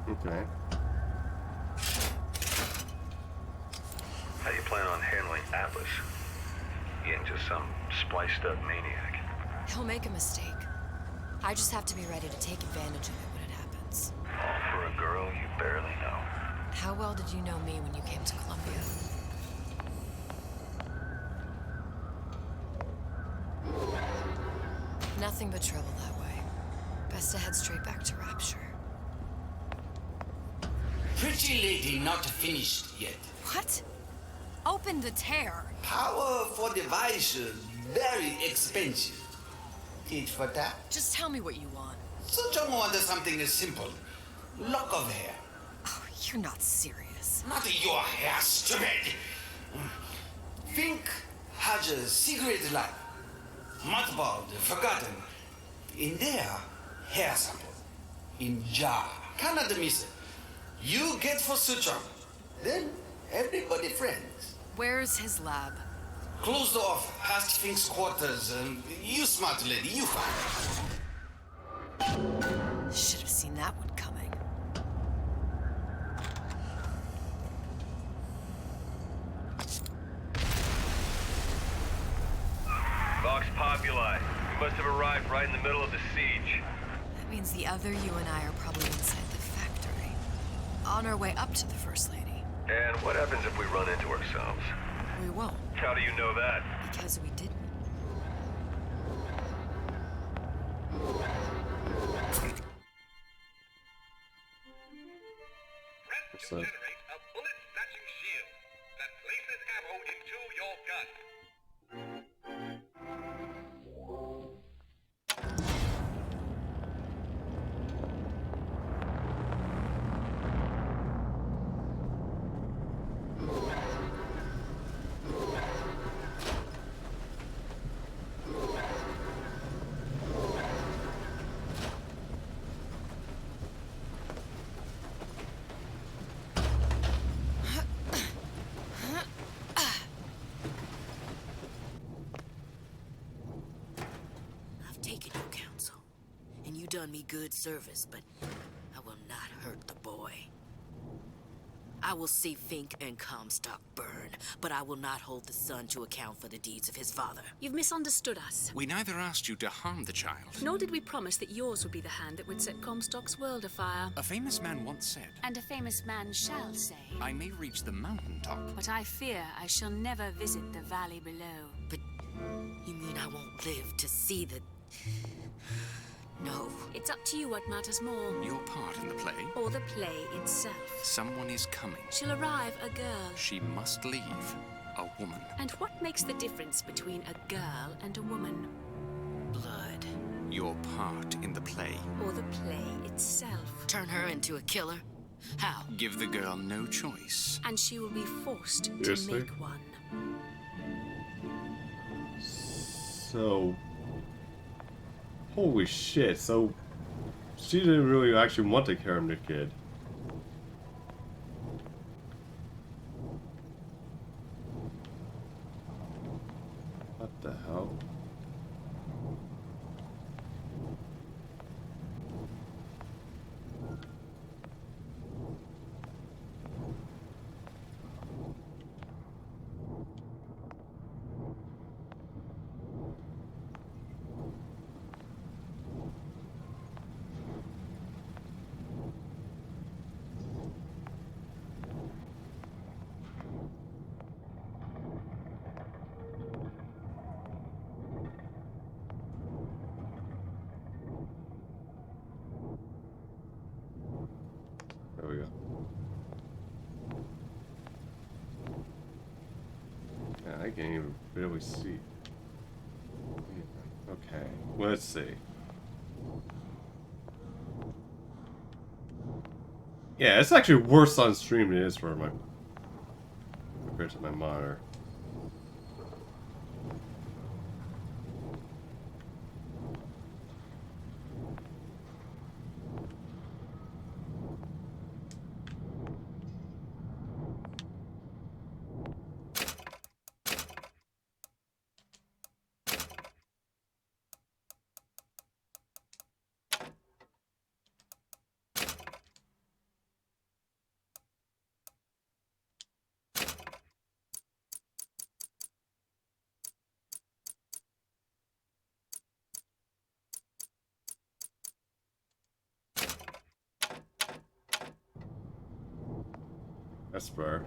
Okay. How do you plan on handling Atlas? He ain't just some spliced up maniac. He'll make a mistake. I just have to be ready to take advantage of it when it happens. All for a girl you barely know. How well did you know me when you came to Columbia? Nothing but trouble that way. Best to head straight back to Rapture. Pretty lady not finished yet. What? Open the tear. Power for device very expensive. Tit for tat. Just tell me what you want. Such a want something simple. Lock of hair. Oh, you're not serious. Not your hair, stupid. Think has a secret life. Mothballed, forgotten. In there, hair sample. In jar. Cannot miss it. You get for suture. Then everybody friends. Where's his lab? Closed off, past Fink's quarters. You smart lady, you find. Should have seen that one coming. Vox Populi. We must have arrived right in the middle of the siege. That means the other you and I are probably inside the factory. On our way up to the First Lady. And what happens if we run into ourselves? We won't. How do you know that? Because we didn't. What's that? I've taken your counsel, and you done me good service, but I will not hurt the boy. I will see Fink and Comstock burn, but I will not hold the son to account for the deeds of his father. You've misunderstood us. We neither asked you to harm the child. Nor did we promise that yours would be the hand that would set Comstock's world afire. A famous man once said, And a famous man shall say, I may reach the mountaintop, but I fear I shall never visit the valley below. But you mean I won't live to see the... No. It's up to you what matters more. Your part in the play. Or the play itself. Someone is coming. She'll arrive a girl. She must leave a woman. And what makes the difference between a girl and a woman? Blood. Your part in the play. Or the play itself. Turn her into a killer? How? Give the girl no choice. And she will be forced Seriously? to make one. So... Holy shit, so... She didn't really actually want to harm the kid. What the hell? There we go. Yeah, I can't even barely see. Okay, let's see. Yeah, it's actually worse on stream than it is for my compared to my monitor. That's fair.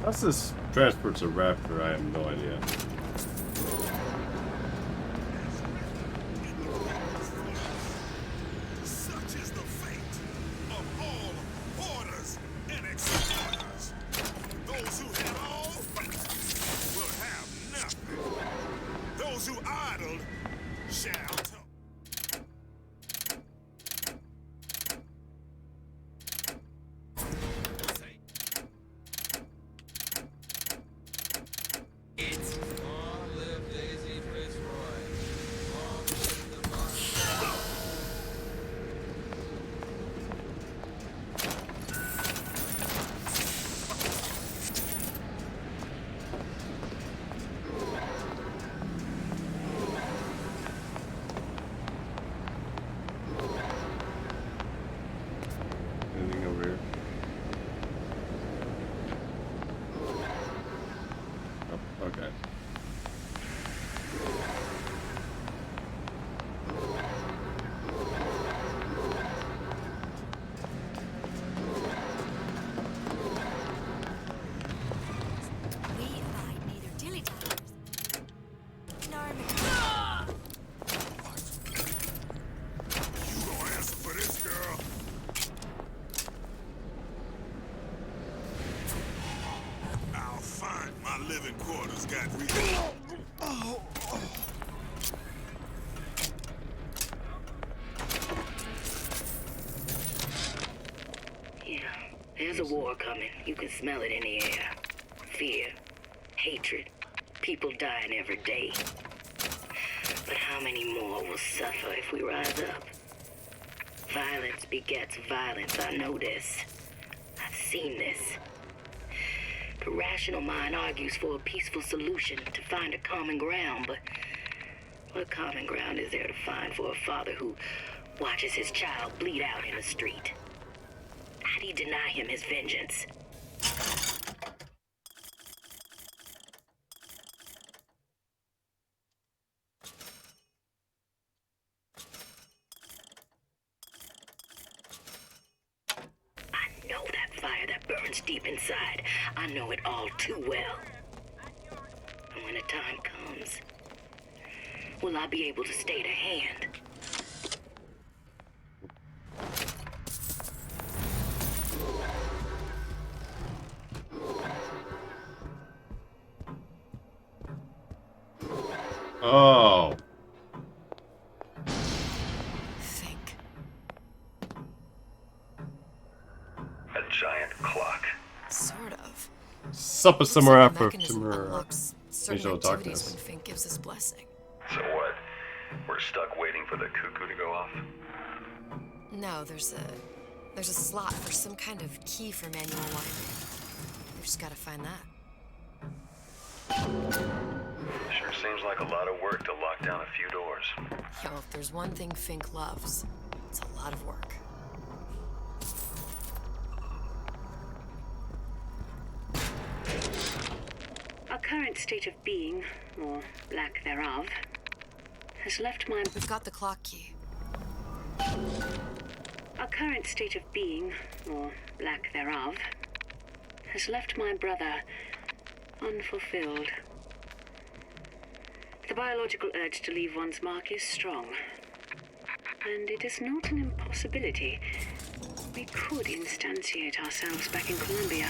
How's this transport to Raptor? I have no idea. Such is the fate of all hoarders and exploiters. Those who had all will have nothing. Those who idled shall It's that, Rita. Yeah, there's a war coming. You can smell it in the air. Fear, hatred, people dying every day. But how many more will suffer if we rise up? Violence begets violence, I know this. I've seen this. The rational mind argues for a peaceful solution to find a common ground, but what common ground is there to find for a father who watches his child bleed out in the street? How do you deny him his vengeance? I know that fire that burns deep inside. I know it all too well. And when the time comes, will I be able to stay the hand? Oh. Think. A giant clock. Sort of. Supper Looks somewhere like the after mechanism unlocks certain Angel of activities Darkness. when Fink gives his blessing. So what? We're stuck waiting for the cuckoo to go off? No, there's a slot for some kind of key for manual wiring. We just gotta find that. Sure seems like a lot of work to lock down a few doors. Yo, if there's one thing Fink loves, it's a lot of work. Our current state of being, or lack thereof, has left my... We've got the clock key. Our current state of being, or lack thereof, has left my brother unfulfilled. The biological urge to leave one's mark is strong, and it is not an impossibility. We could instantiate ourselves back in Columbia,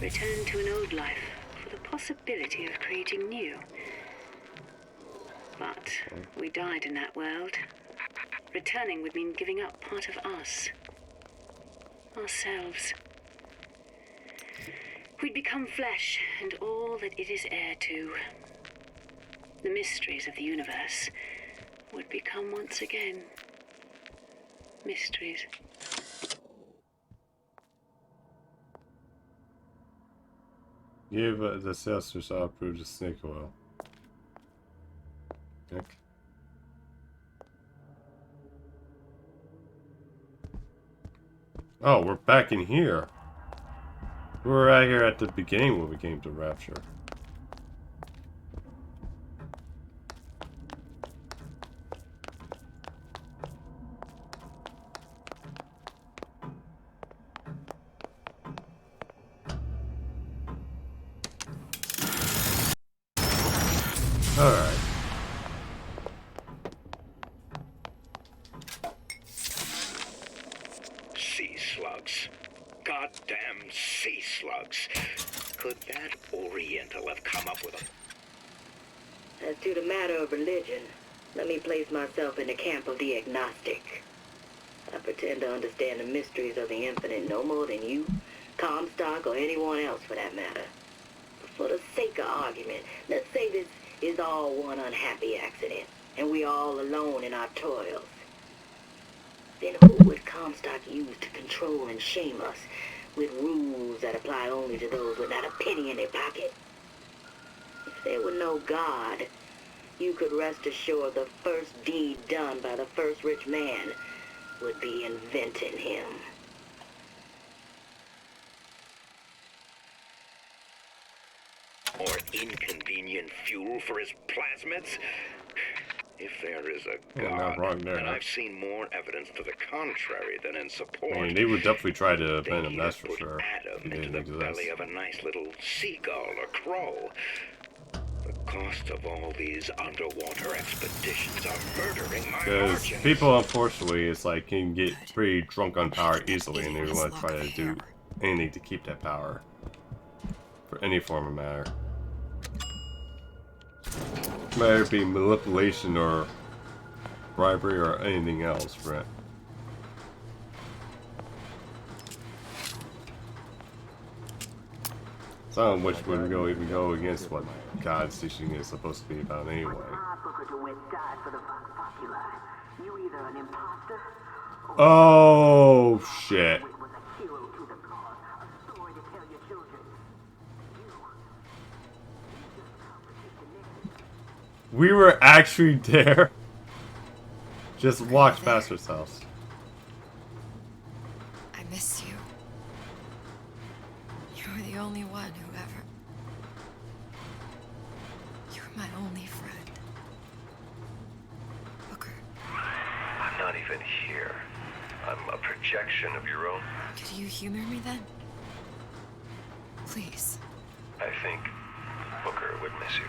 return to an old life for the possibility of creating new. But we died in that world. Returning would mean giving up part of us. Ourselves. We'd become flesh and all that it is heir to. The mysteries of the universe would become once again mysteries. Give the sales to shop approved the snake oil. Heck. Oh, we're back in here. We were right here at the beginning when we came to Rapture. Alright. Sea slugs. Goddamn sea slugs. Could that Oriental have come up with them? As to the matter of religion, let me place myself in the camp of the agnostic. I pretend to understand the mysteries of the infinite no more than you, Comstock, or anyone else for that matter. But for the sake of argument, let's say this is all one unhappy accident, and we're all alone in our toils. Then who would Comstock use to control and shame us with rules that apply only to those with not a penny in their pocket? If there were no God, you could rest assured the first deed done by the first rich man would be inventing him. Or inconvenient fuel for his plasmids? If there is a Oh, not God, wrong there, and huh? I've seen more evidence to the contrary than in support. I mean, they would definitely try to then defend him, he'd that's have for put sure. Adam They into the didn't belly exist. of a nice little seagull or crow. The cost of all these underwater expeditions are murdering my Because margins. people, unfortunately, it's like can get pretty drunk on power easily, and they want to try to do anything to keep that power for any form of matter. Whether it be manipulation or bribery or anything else, right? Some of which would even go against what God's teaching is supposed to be about anyway. Oh shit. We were actually there. Just walked past ourselves. I miss you. You were the only one who ever... You were my only friend. Booker. I'm not even here. I'm a projection of your own. Could you humor me then? Please. I think Booker would miss you.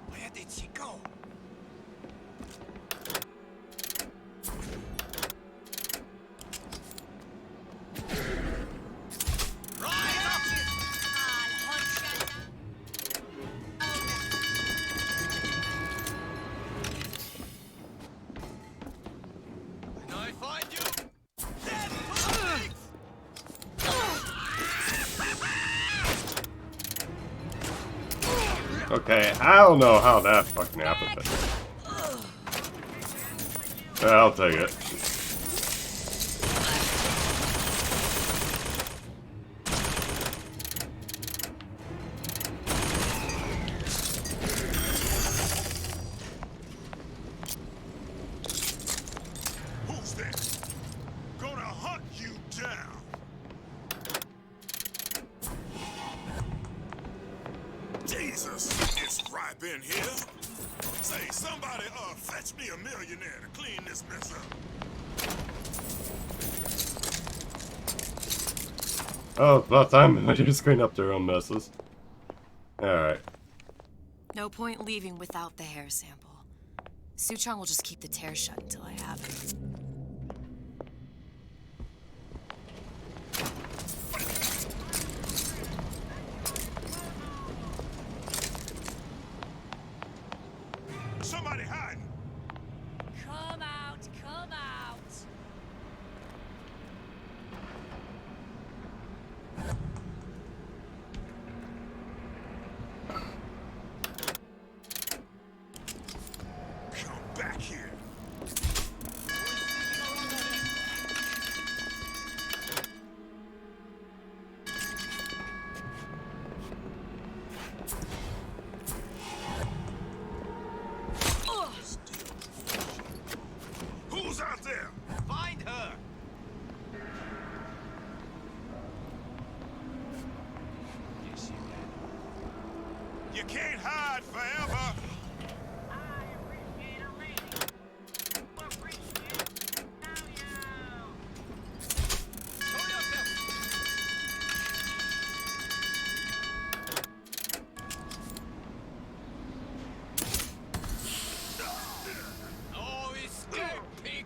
Where did she go? When I find you, then Okay, I don't know how that fucking happened. But I'll take it. who's this? Gonna hunt you down. Jesus, it's ripe in here. Say, somebody, fetch me a millionaire to clean this mess up. Oh, about time. I just clean up their own messes. Alright. No point leaving without the hair sample. Suchong will just keep the tear shut until I have it. Somebody hiding. Come out, come out. Come back here. Who's out there? Find her. You can't hide forever. Oh, he's dead, pig.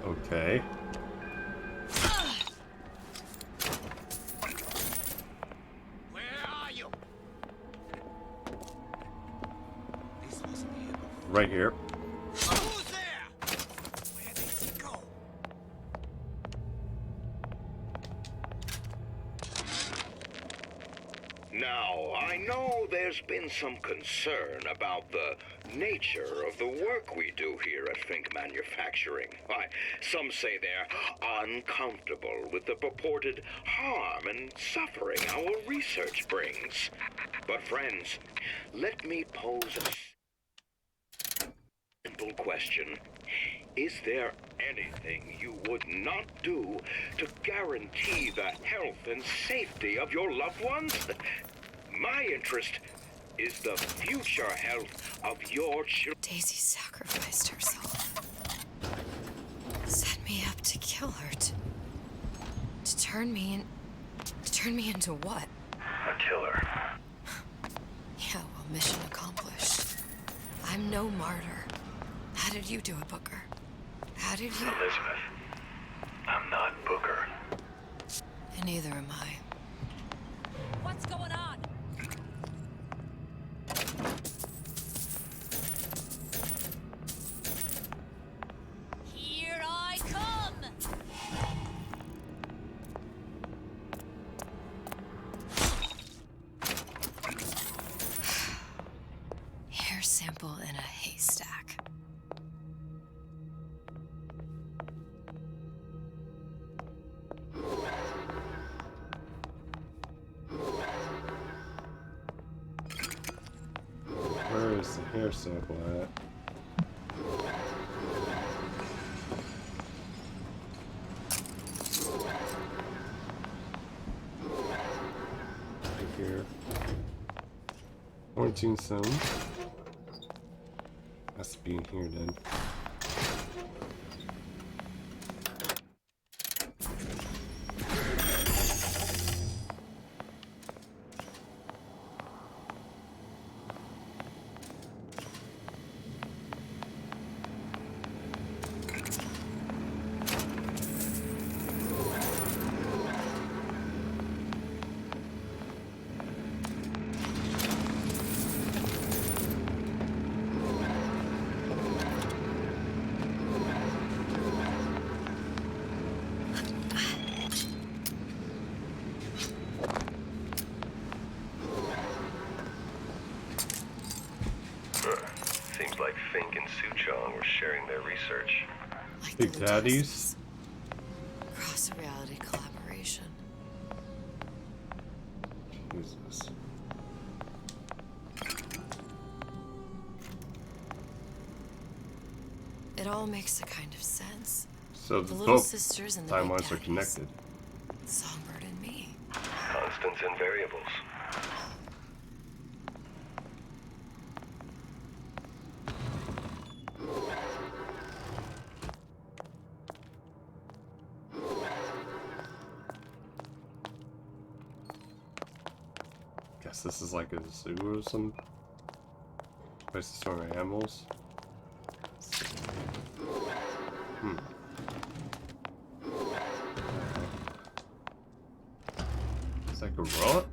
Okay. Where are you? This wasn't here before. Right here. Who's there? Where did he go? Now, I know there's been some concern about the nature of the work we do here at Fink Manufacturing. Why, some say they're uncomfortable with the purported harm and suffering our research brings. But friends, let me pose a simple question. Is there anything you would not do to guarantee the health and safety of your loved ones? My interest is the future health of your children. Daisy sacrificed herself. Set me up up to kill her, to turn me in... To turn me into what? A killer. Yeah, well, mission accomplished. I'm no martyr. How did you do it, Booker? How did you... Elizabeth, I'm not Booker. And neither am I. What's going on? Here I come! Hair sample in a haystack. Where is the hair sample at? Right here. Quarantine zone. Has to be in here then. Seems like Fink and Suchong were sharing their research. Like Big the Daddies. Cross-reality collaboration. Who's this? It all makes a kind of sense. So The little both sisters and the big timelines are daddies. connected. Songbird and me. Constants and variables. Guess this is like a zoo or some place to store animals. Hmm. It's like a gorilla?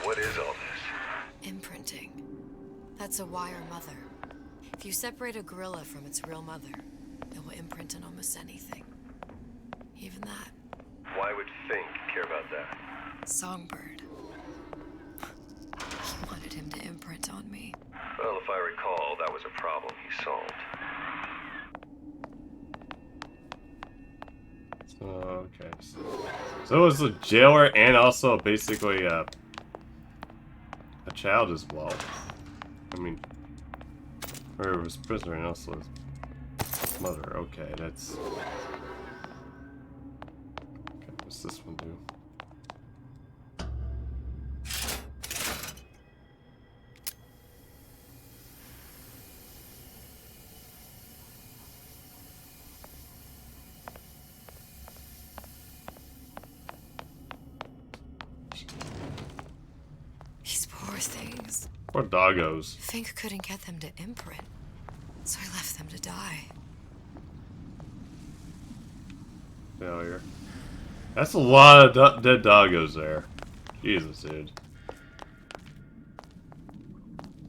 What is all this? Imprinting. That's a wire mother. If you separate a gorilla from its real mother, it will imprint on almost anything. Even that. Why would Fink care about that? Songbird. He wanted him to imprint on me. Well, if I recall, that was a problem he solved. Okay. So it was a jailer and also basically a child as well. I mean, or it was prisoner and also his mother. Okay, that's. Okay, what's this one do? These poor things. Poor doggos. Fink couldn't get them to imprint, so I left them to die. Failure. That's a lot of dead doggos there. Jesus, dude.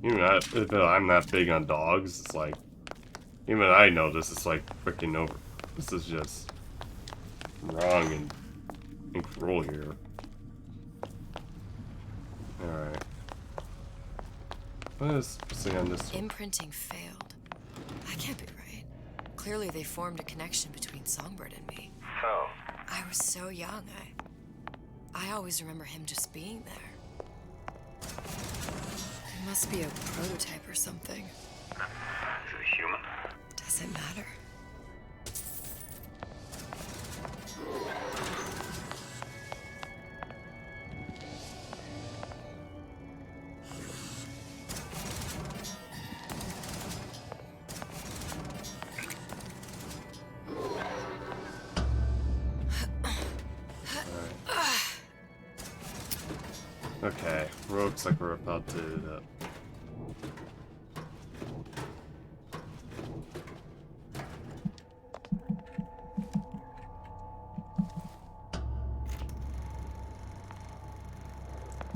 Even I'm not big on dogs. It's like, even I know this is like freaking over. This is just wrong and cruel here. Alright. What is this thing on this one? Imprinting failed. That can't be right. Clearly they formed a connection between Songbird and me. How? I was so young, I always remember him just being there. It must be a prototype or something. Is it a human? Does it matter? Okay, looks like we're about to do that.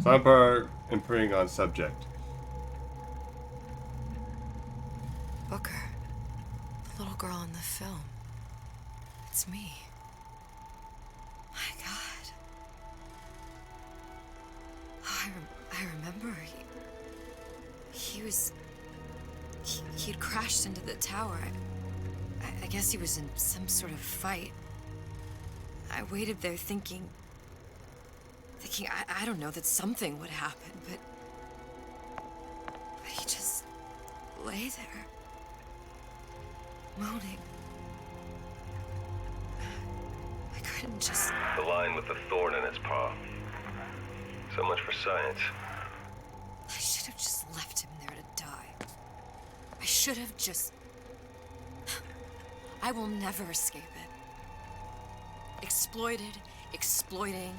Sidebar imprinting on subject. Booker. The little girl in the film. It's me. My God. Oh, I remember he'd crashed into the tower. I guess he was in some sort of fight. I waited there thinking I don't know, that something would happen, but he just lay there, moaning. I couldn't just... The line with the thorn in its paw. So much for science. I should have just left him there to die. I should have just... I will never escape it. Exploited, exploiting,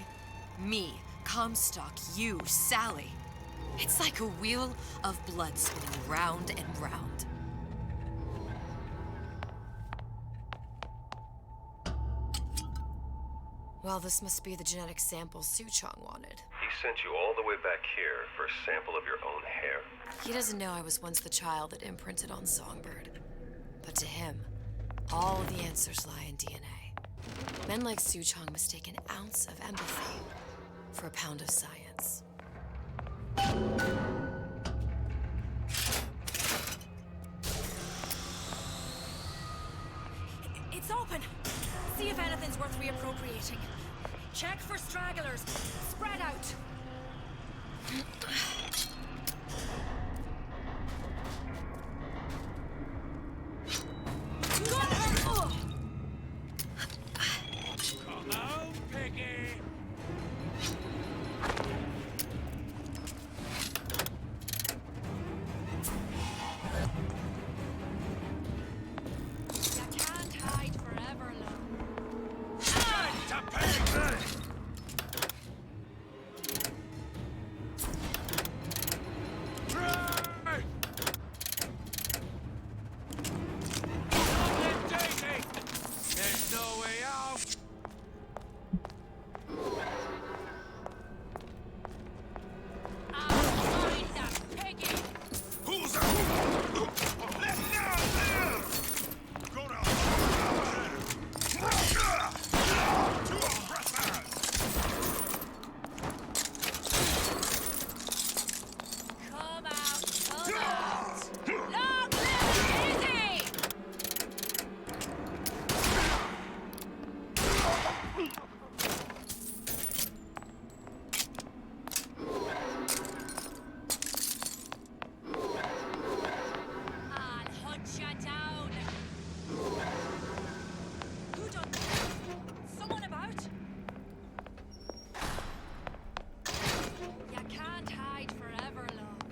me, Comstock, you, Sally. It's like a wheel of blood spinning round and round. Well, this must be the genetic sample Suchong wanted. He sent you all the way back here for a sample of your own hair. He doesn't know I was once the child that imprinted on Songbird. But to him, all the answers lie in DNA. Men like Suchong mistake an ounce of empathy for a pound of science. It's open. See if anything's worth reappropriating. Check for stragglers. Spread out. Come out, Piggy! You can't hide forever, love. To pig! Right! Let Daisy! There's no way out! I'll find that piggy. Who's that? Let me down! Go down! To aggressors! Come out, come out. Long live Daisy! I'll hunt you down. Who done? Someone about? You can't hide forever, love.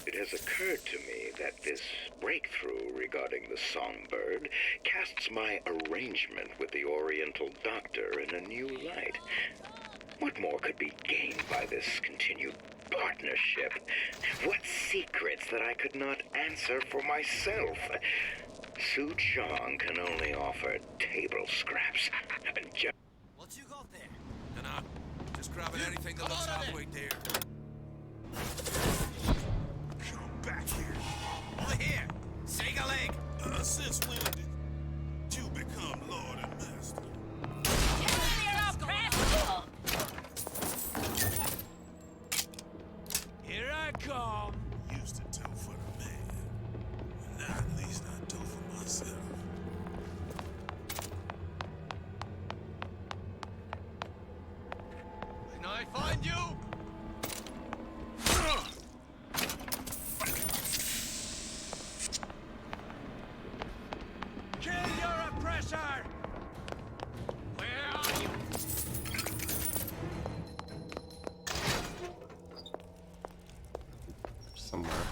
It has occurred to me that this breakthrough regarding the songbird casts my arrangement with the Oriental Doctor in a new light. What more could be gained by this continued partnership? What secrets that I could not answer for myself? Suchong can only offer table scraps. What you got there? No, just grabbing anything that looks halfway there. Come back here. Over here. Shake a leg. Since when did you become Lord and Master? Here I come. Used to do for the man. Now at least I do for myself. Can I find you? Kill your oppressor! Where are you? Somewhere.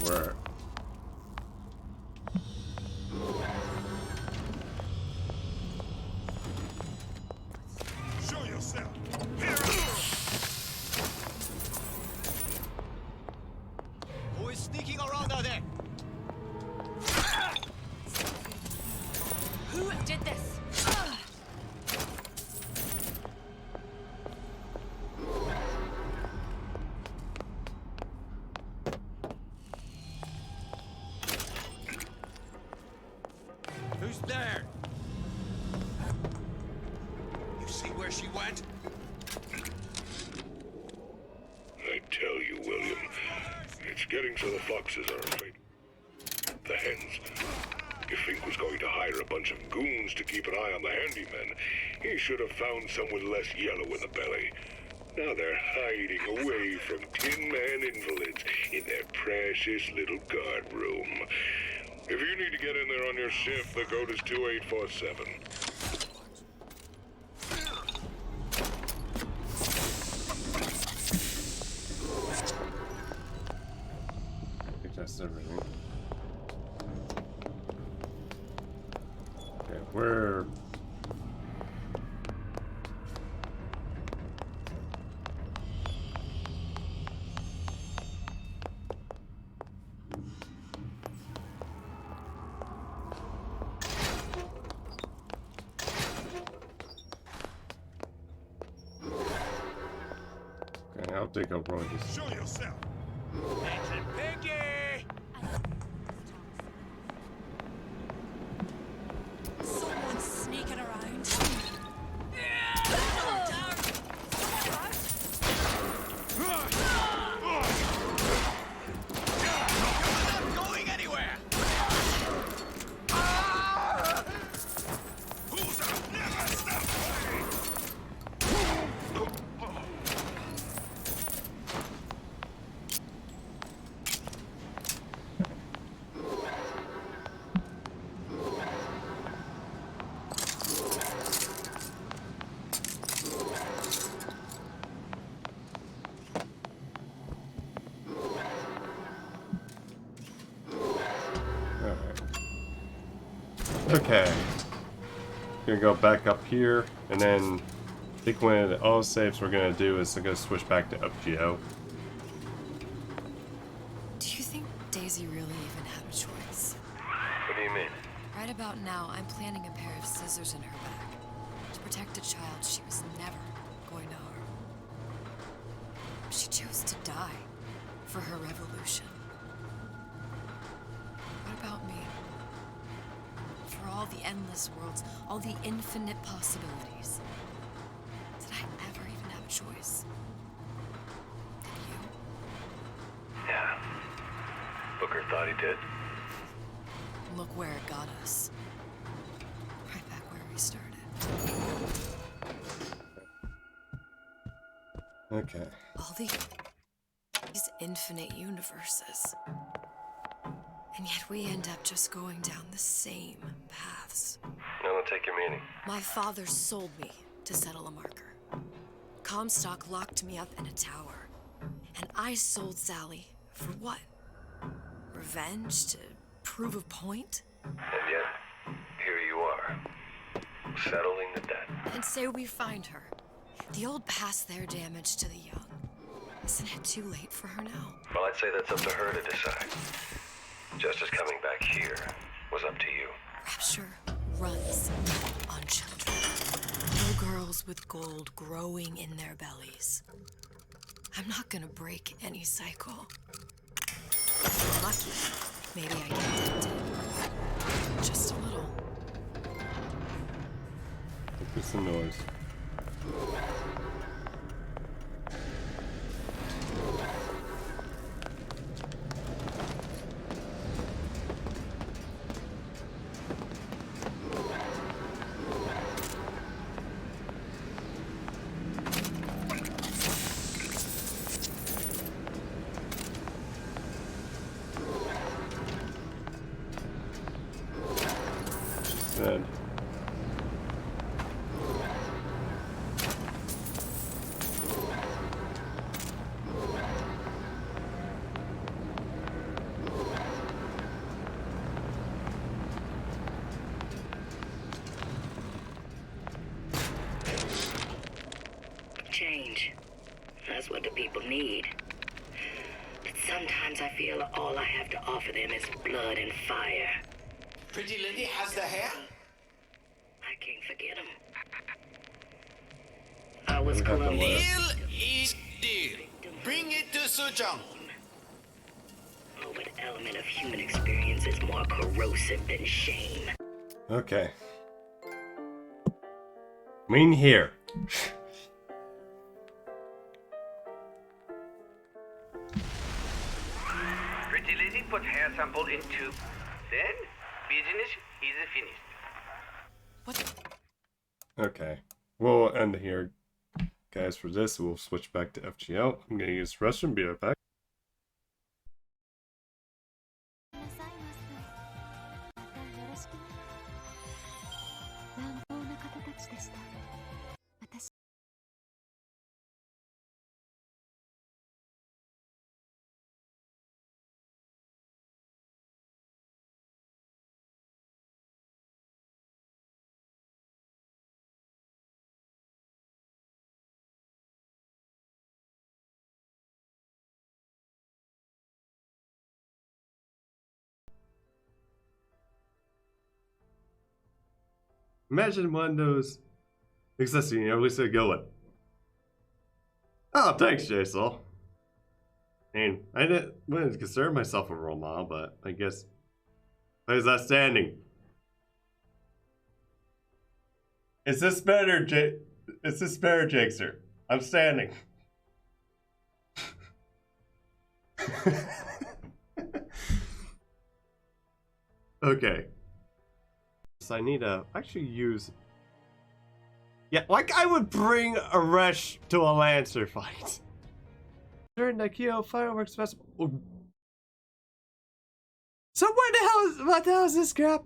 where? Show yourself. Who is sneaking around out there? Who did this? Who's there? You see where she went? I tell you, William, it's getting so the foxes are afraid. The hens. If Fink was going to hire a bunch of goons to keep an eye on the handyman, he should have found someone less yellow in the belly. Now they're hiding away from Tin Man invalids in their precious little guard room. If you need to get in there on your shift, the code is 2847. I think that's everything. Okay, where? Okay, I'll dig up one of these. Show yourself. Ancient Pinky! Someone's sneaking around. I'm not going anywhere! Who's up? Never stop. Okay. Gonna go back up here, and then I think one of the auto saves we're gonna do is I'm gonna switch back to UpGeo. Do you think Daisy really even had a choice? What do you mean? Right about now, I'm planting a pair of scissors in her back to protect a child she was never going to harm. She chose to die for her revolution. What about me? For all the endless worlds, all the infinite possibilities. Did I ever even have a choice? Did you? Yeah. Booker thought he did. Look where it got us. Right back where we started. Okay. All these infinite universes. And yet we end up just going down the same paths. I don't take your meaning. My father sold me to settle a marker. Comstock locked me up in a tower. And I sold Sally for what? Revenge? To prove a point? And yet, here you are, settling the debt. And say we find her. The old past their damage to the young. Isn't it too late for her now? Well, I'd say that's up to her to decide. Justice coming back here was up to you. Rapture runs on children. Little girls with gold growing in their bellies. I'm not gonna break any cycle. If I'm lucky, maybe I get dented. Just a little. Make some noise. Said. Sometimes I feel all I have to offer them is blood and fire. Pretty lady has the hair? I can't forget them. I was Columbia's. Deal is deal. Bring it to Sujong. Oh, what element of human experience is more corrosive than shame? Okay. Mean here. Pretty lady put hair sample in tube. Then, business is finished. Okay. We'll end here. Guys, for this, we'll switch back to FGL. I'm gonna use the restroom, be right back. なさいませ。またよろしくね。乱暴な方たちでした。私 Imagine one of those existing, at least they go with. Oh, thanks, Jason. And I wouldn't consider myself a role model, but I guess plays outstanding. Is this better, Jakester? I'm standing. Okay. So I need to actually use... Yeah, like I would bring a Resh to a Lancer fight. During the Kyo Fireworks Festival. Ooh. So what the hell is this crap?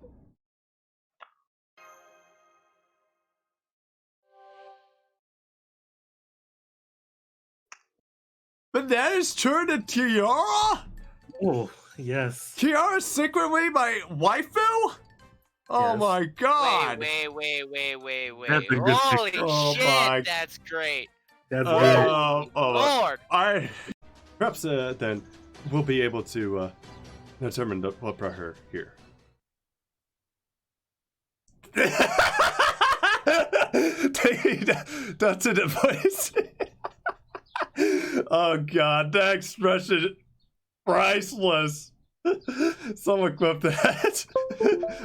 Bananas turned to Tiara? Oh, yes. Tiara's secretly my waifu? Oh Yes. my god! Wait. That's a good Holy pick. Oh shit, my- that's great. That's good. Lord. I perhaps then we'll be able to determine the blood pressure here. That's an advice. Oh god, that expression priceless. Someone clip that.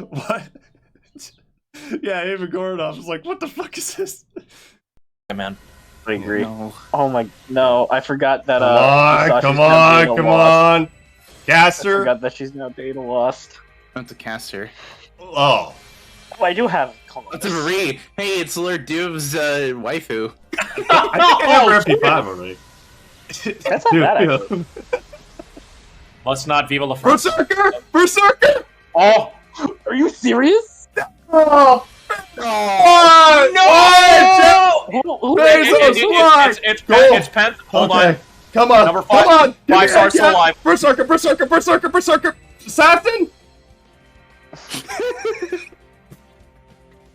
What? Yeah, even Gordon was like, what the fuck is this? Yeah, man. I agree. No. Oh my, no, I forgot that, Come on! I Caster? forgot that she's now data lost. That's a caster. Oh. Oh, I do have. That's a Marie. Hey, it's Lord Doom's waifu. I think I have MP5 already. That's not bad, actually. Let's not Viva La France. Berserker! Oh, are you serious? Oh! It's Pen. Hold on. Come on. Number 5. Come on. 5 stars still alive. Berserker. Assassin?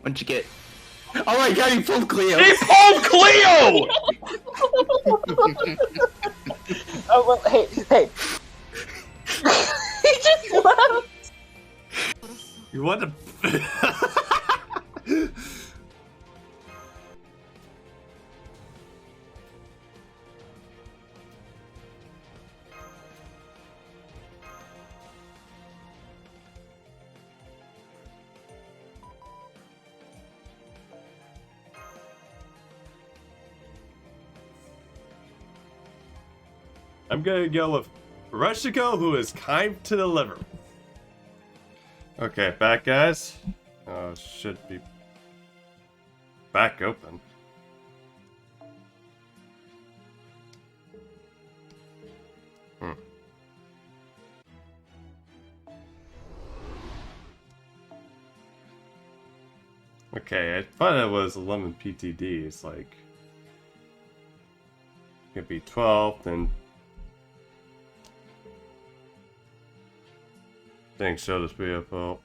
What'd you get? Oh my god, he pulled Cleo. He pulled Cleo! Oh, well, hey. He just left. You want to... I'm gonna go with Rushiko, who is kind to deliver. Okay, back guys. Should be back open. Okay, I thought it was 11 PTD. It's like it could be 12, then thanks, show this BFO.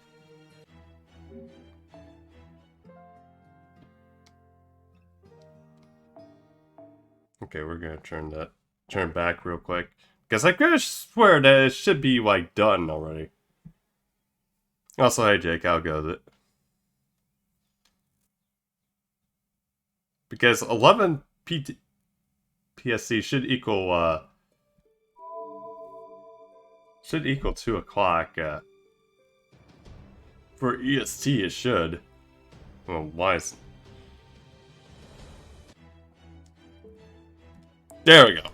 Okay, we're gonna turn back real quick. Because I could swear that it should be, like, done already. Also, hey Jake, how goes it? Because 11 PSC should equal 2 o'clock. For EST, it should. Well, why is... There we go.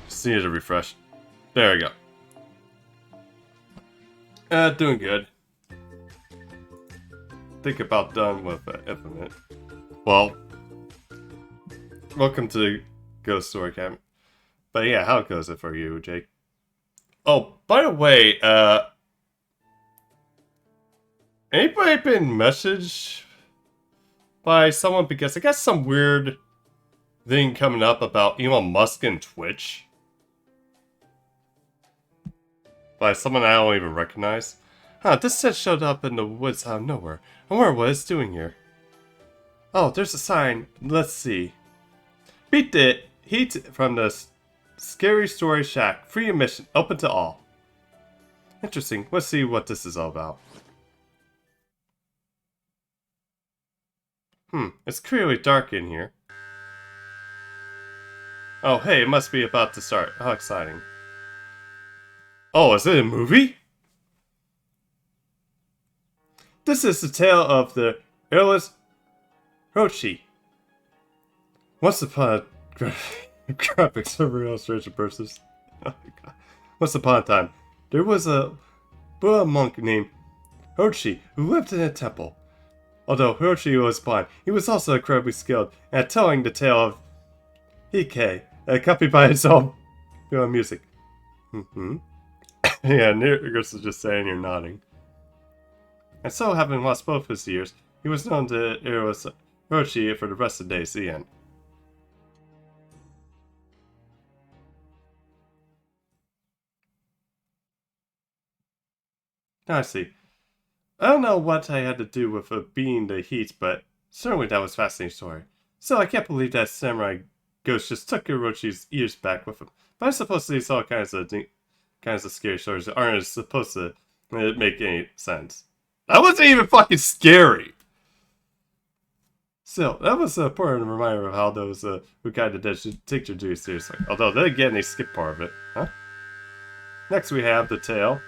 Just needed to refresh. There we go. Doing good. Think about done with Infinite. Well, welcome to Ghost Story Camp. But yeah, how goes it for you, Jake? Oh, by the way, anybody been messaged by someone? Because I got some weird thing coming up about Elon Musk and Twitch. By someone I don't even recognize. Huh, this set showed up in the woods out of nowhere. I wonder what it's doing here. Oh, there's a sign. Let's see. Beat the heat from the Scary Story Shack. Free admission. Open to all. Interesting. Let's see what this is all about. It's clearly dark in here. Oh, hey, it must be about to start. How exciting. Oh, is it a movie? This is the tale of the airless Roshi. Once upon a graphics for real illustration purposes. Oh my god. Once upon a time, there was a Buddha monk named Roshi who lived in a temple. Although Roshi was blind, he was also incredibly skilled at telling the tale of Hike, accompanied by his own music. Yeah, Nirgus is just saying you're nodding. And so, having lost both his ears, he was known to Roshi for the rest of the days. The end. I see. I don't know what I had to do with being the heat, but certainly that was a fascinating story. So I can't believe that samurai ghost just took Hiroshi's ears back with him. But I suppose these all kinds of scary stories that aren't supposed to make any sense. That wasn't even fucking scary! Still, that was an important reminder of how those who guide the dead should take their duty seriously. Although, then again, they skip part of it. Huh? Next we have the tale.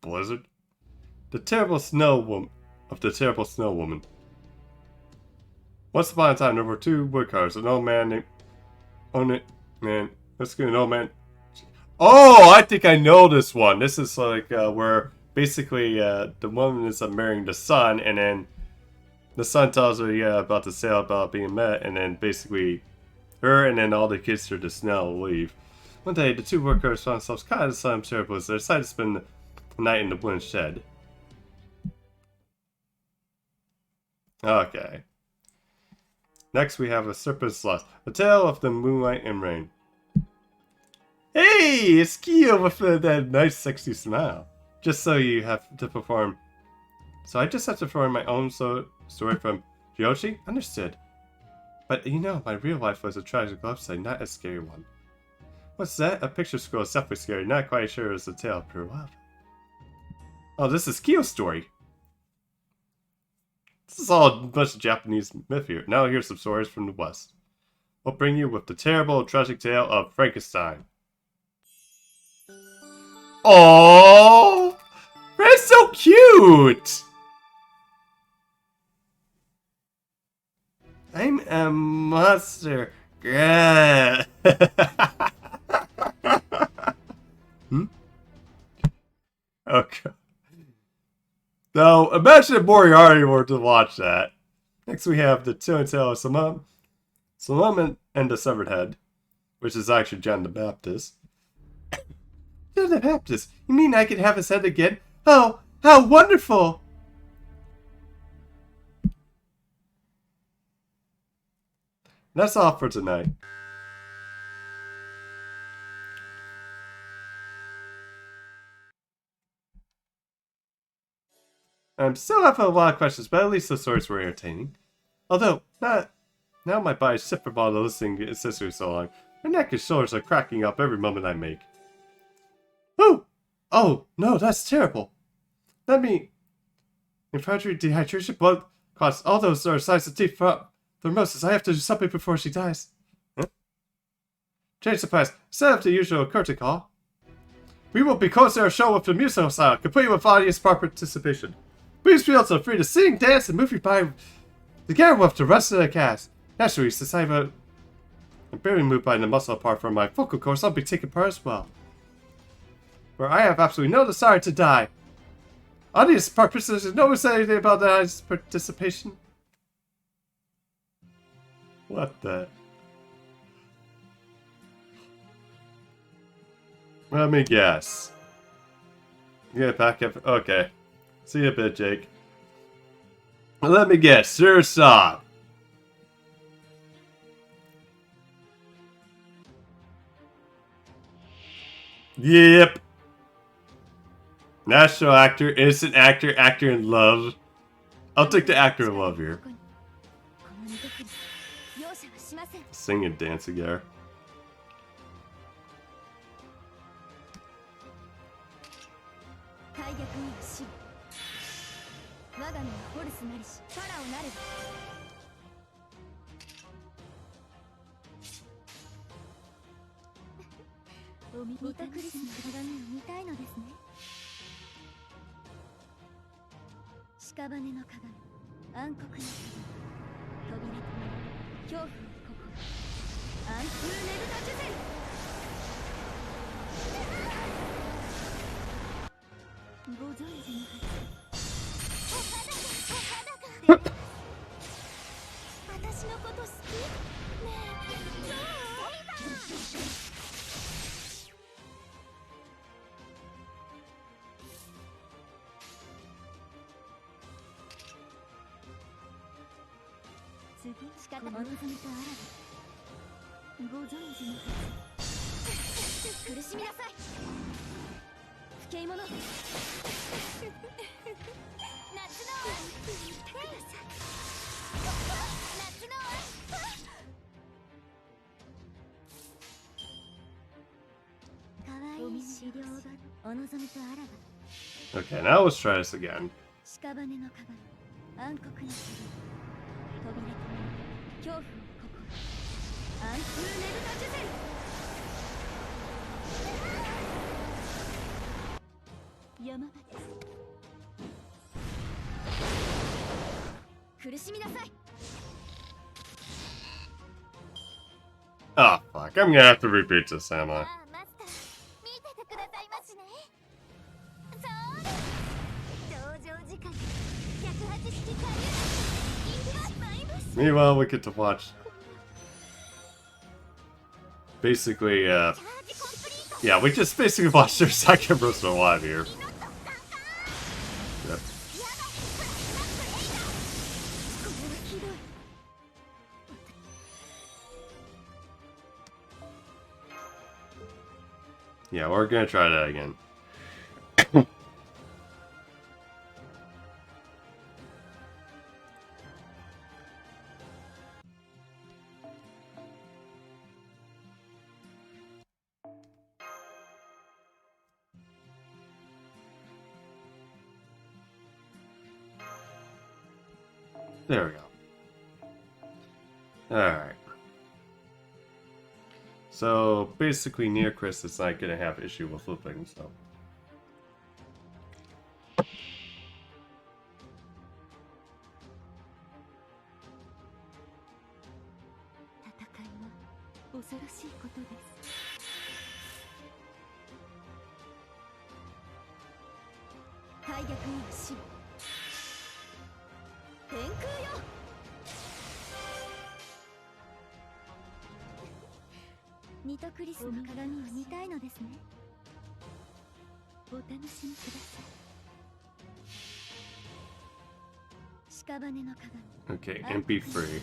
Blizzard? The terrible snow woman of the terrible snow woman. Once upon a time, there were 2 woodcutters. An old man named... Let's get an old man... Oh, I think I know this one. This is like where basically the woman is marrying the son, and then the son tells her about the sale about being met, and then basically her and then all the kids through the snow leave. One day, the 2 workers found themselves caught in the sun blizzard. They decided to spend the night in the wooden shed. Okay. Next, we have A Serpent's Lost, a tale of the moonlight and rain. Hey, it's Kyo with that nice, sexy smile. Just so you have to perform. So I just have to perform my own story from Yoshi? Understood. But you know, my real life was a tragic love story, not a scary one. What's that? A picture scroll is definitely scary. Not quite sure it's a tale of pure love. Oh, this is Kyo's story. This is all a bunch of Japanese myth here. Now here's some stories from the West. We'll bring you with the terrible, tragic tale of Frankenstein. Oh, that's so cute! I'm a monster. Yeah. Okay. Now, imagine if Moriarty were to watch that. Next we have the Tale of Solomon and the Severed Head, which is actually John the Baptist. John the Baptist? You mean I could have his head again? Oh, how wonderful! That's all for tonight. I'm still have a lot of questions, but at least the stories were entertaining. Although, not Now my body's stiff from all the listening accessories so long. My neck and shoulders are cracking up every moment I make. Ooh! Oh, no, that's terrible. Let me... Infantry dehydration, blood clots, all those are signs of deep thermosis. I have to do something before she dies. Huh? Change the plans. Instead of the usual curtain call, we will be closing our show with the musical style, complete with audience participation. Please feel so free to sing, dance, and move your body together with the rest of the cast. Naturally, since I'm barely moved by the muscle apart from my vocal cords, I'll be taking part as well. For I have absolutely no desire to die. Audience participation, no one said anything about the audience participation. What the? Let me guess. Yeah, back up. Okay. See you a bit, Jake. Let me guess. Sir Song. Yep. National actor, innocent actor, actor in love. I'll take the actor in love here. Sing and dance together. Okay, now let's try this again. Oh, fuck. I'm gonna have to repeat this, am I? Meanwhile, we get to watch... Basically, yeah, we just basically watched their second person live here. Yep. Yeah, we're gonna try that again. There we go. Alright. So, basically, near Chris is not gonna have issue with flipping, so... Okay, MP free.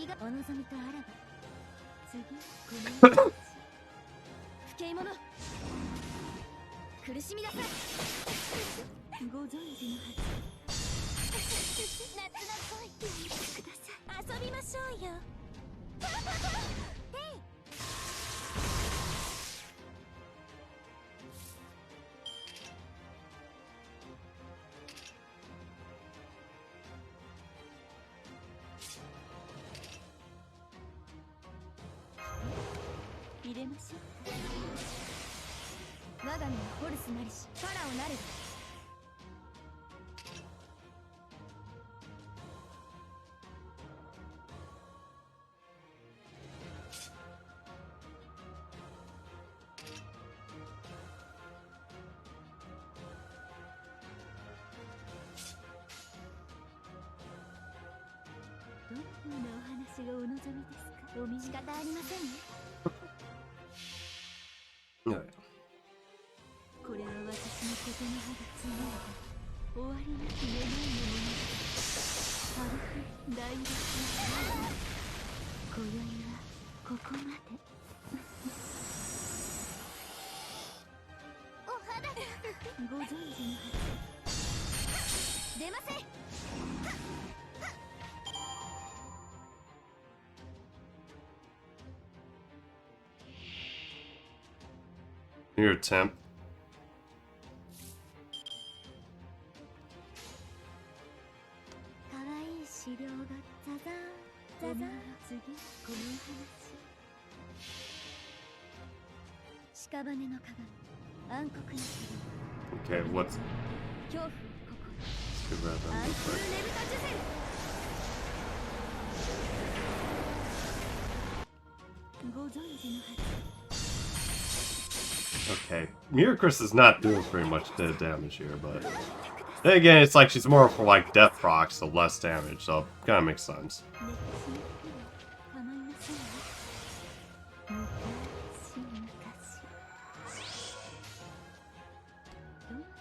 お望みとあらば次この不敬者苦しみなさいご存知のはず夏の恋見てください遊びましょうよ入れましょう我が身はホルスなりしファラオなればどんなお話がお望みですかお見仕方ありませんねはい。これは私のことの葉がつなが終わりなき願いのものですパルフ大学の今宵はここまでお肌がご存知のはず出ませんYou're a temp. かわいい資料がザザーザザー次この話屍の鏡暗黒の鏡 Okay, what's... 恐怖の Let's get rid of 心 them アン real スル quick. ネブタジュゼルご存知のはず Okay, Miracrus is not doing very much dead damage here, but then again, it's like she's more for like death procs, so less damage, so kind of makes sense.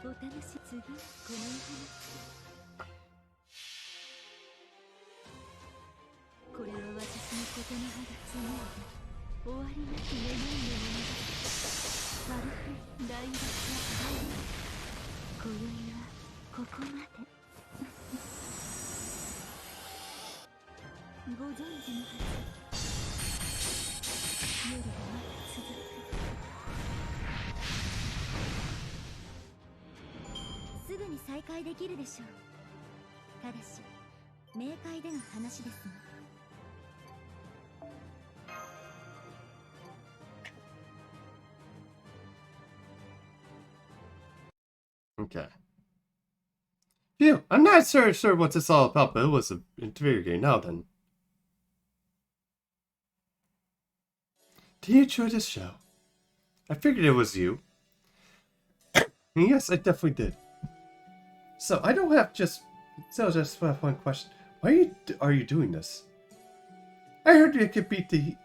お楽し次この話これは私のことの葉がつなが終わりなき願いのものだパルフ大学は今宵はここまでご存知のはず夜はまだ続くすぐに再開できるでしょうただし冥界での話ですがOkay. Phew, I'm not sure what this all about, but it was an interrogate. Now then. Do you enjoy this show? I figured it was you. Yes, I definitely did. So, I don't have just... So, just one question. Why are you doing this? I heard I could beat the heat.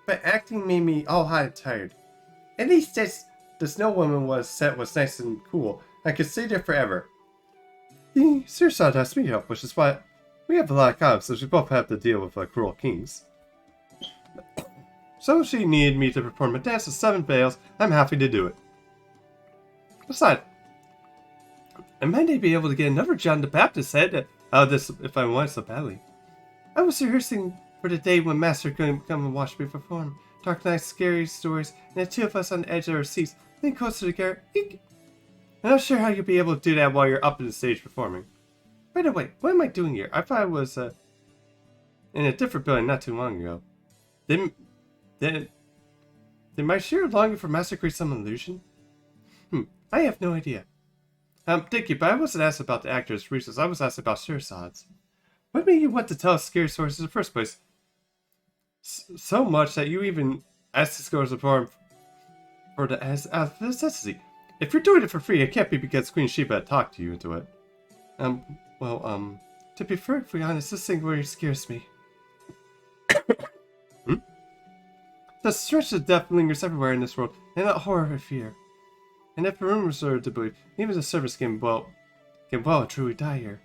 But acting made me all hot and tired. At least the Snow Woman was nice and cool. I could stay there forever. The Sir Sod asked me to help, which is why we have a lot of conflicts. We both have to deal with cruel kings. So she needed me to perform a dance with 7 veils. I'm happy to do it. Besides, I might be able to get another John the Baptist head out of this if I want so badly. I was rehearsing for the day when Master could come and watch me perform. Dark nights, scary stories, and the two of us on the edge of our seats, then closer together. Eek! I'm not sure how you'll be able to do that while you're up on the stage performing. By the way, what am I doing here? I thought I was in a different building not too long ago. Did my sheer longing for Master create some illusion? I have no idea. Thank you, but I wasn't asked about the actor's reasons. I was asked about Suicide's. What made you want to tell us scary stories in the first place? So much that you even asked this girl to perform for the necessity. If you're doing it for free, it can't be because Queen Sheba talked you into it. To be perfectly honest, this thing really scares me. The stretch of death lingers everywhere in this world, and that horror of fear. And if the rumors are to believe, even the servants can well truly die here.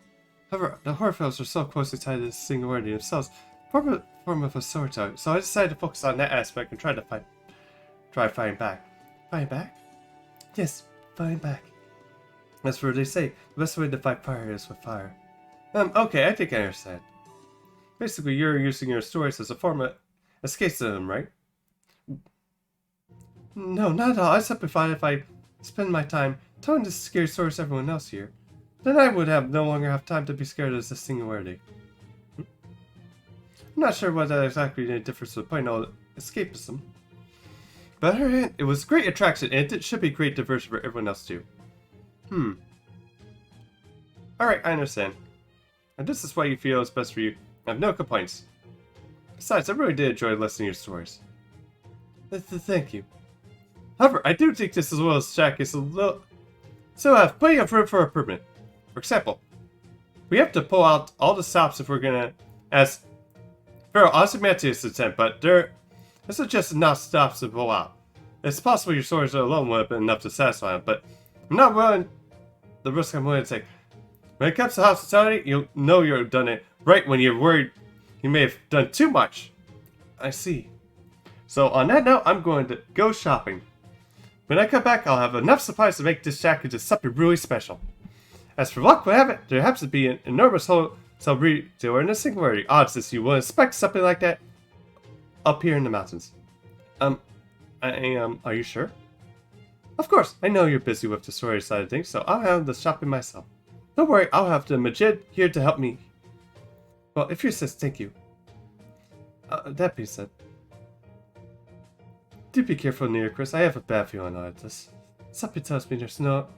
However, the Horfels are so closely tied to the singularity themselves, form of a sword tug. So I decided to focus on that aspect and try fighting back. Fighting back? Yes, fighting back. That's what they say. The best way to fight fire is with fire. Okay, I think I understand. Basically, you're using your stories as a form of escapism, right? No, not at all. I simply find if I spend my time telling the scary stories to everyone else here, then I would no longer have time to be scared as a singularity. I'm not sure what that exactly differs with plain old escapism. But on the other hand, it was great attraction, and it should be great diversion for everyone else too. Alright, I understand. And this is what you feel is best for you. I have no complaints. Besides, I really did enjoy listening to your stories. Thank you. However, I do think this as well as Jack is a little... So I have plenty of room for improvement. For example, we have to pull out all the stops if we're gonna... As Pharaoh Ozymandias' attempt, but there's just enough stops to pull out. It's possible your stories alone would have been enough to satisfy him, but I'm not willing... The risk I'm willing to take. When it comes to hospitality, you'll know you've done it right when you're worried you may have done too much. I see. So on that note, I'm going to go shopping. When I come back, I'll have enough supplies to make this jacket into something really special. As for luck will have it, there happens to be an enormous hotel retailer in a singularity. Odds that you will expect something like that up here in the mountains. Are you sure? Of course, I know you're busy with the story side of things, so I'll handle the shopping myself. Don't worry, I'll have the Majid here to help me. Well, if you insist, thank you. That being said, do be careful near Chris. I have a bad feeling on this. Something tells me there's not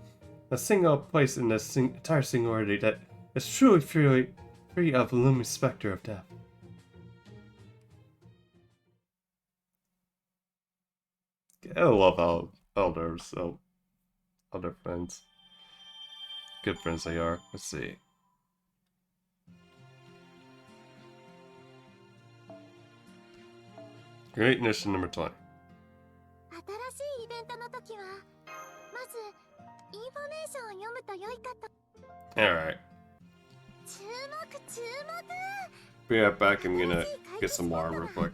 a single place in this entire singularity that is truly free of a looming specter of death. I love how elders, so other friends. Good friends they are. Let's see. Great mission number 20. Alright. Be right back. I'm gonna get some water real quick.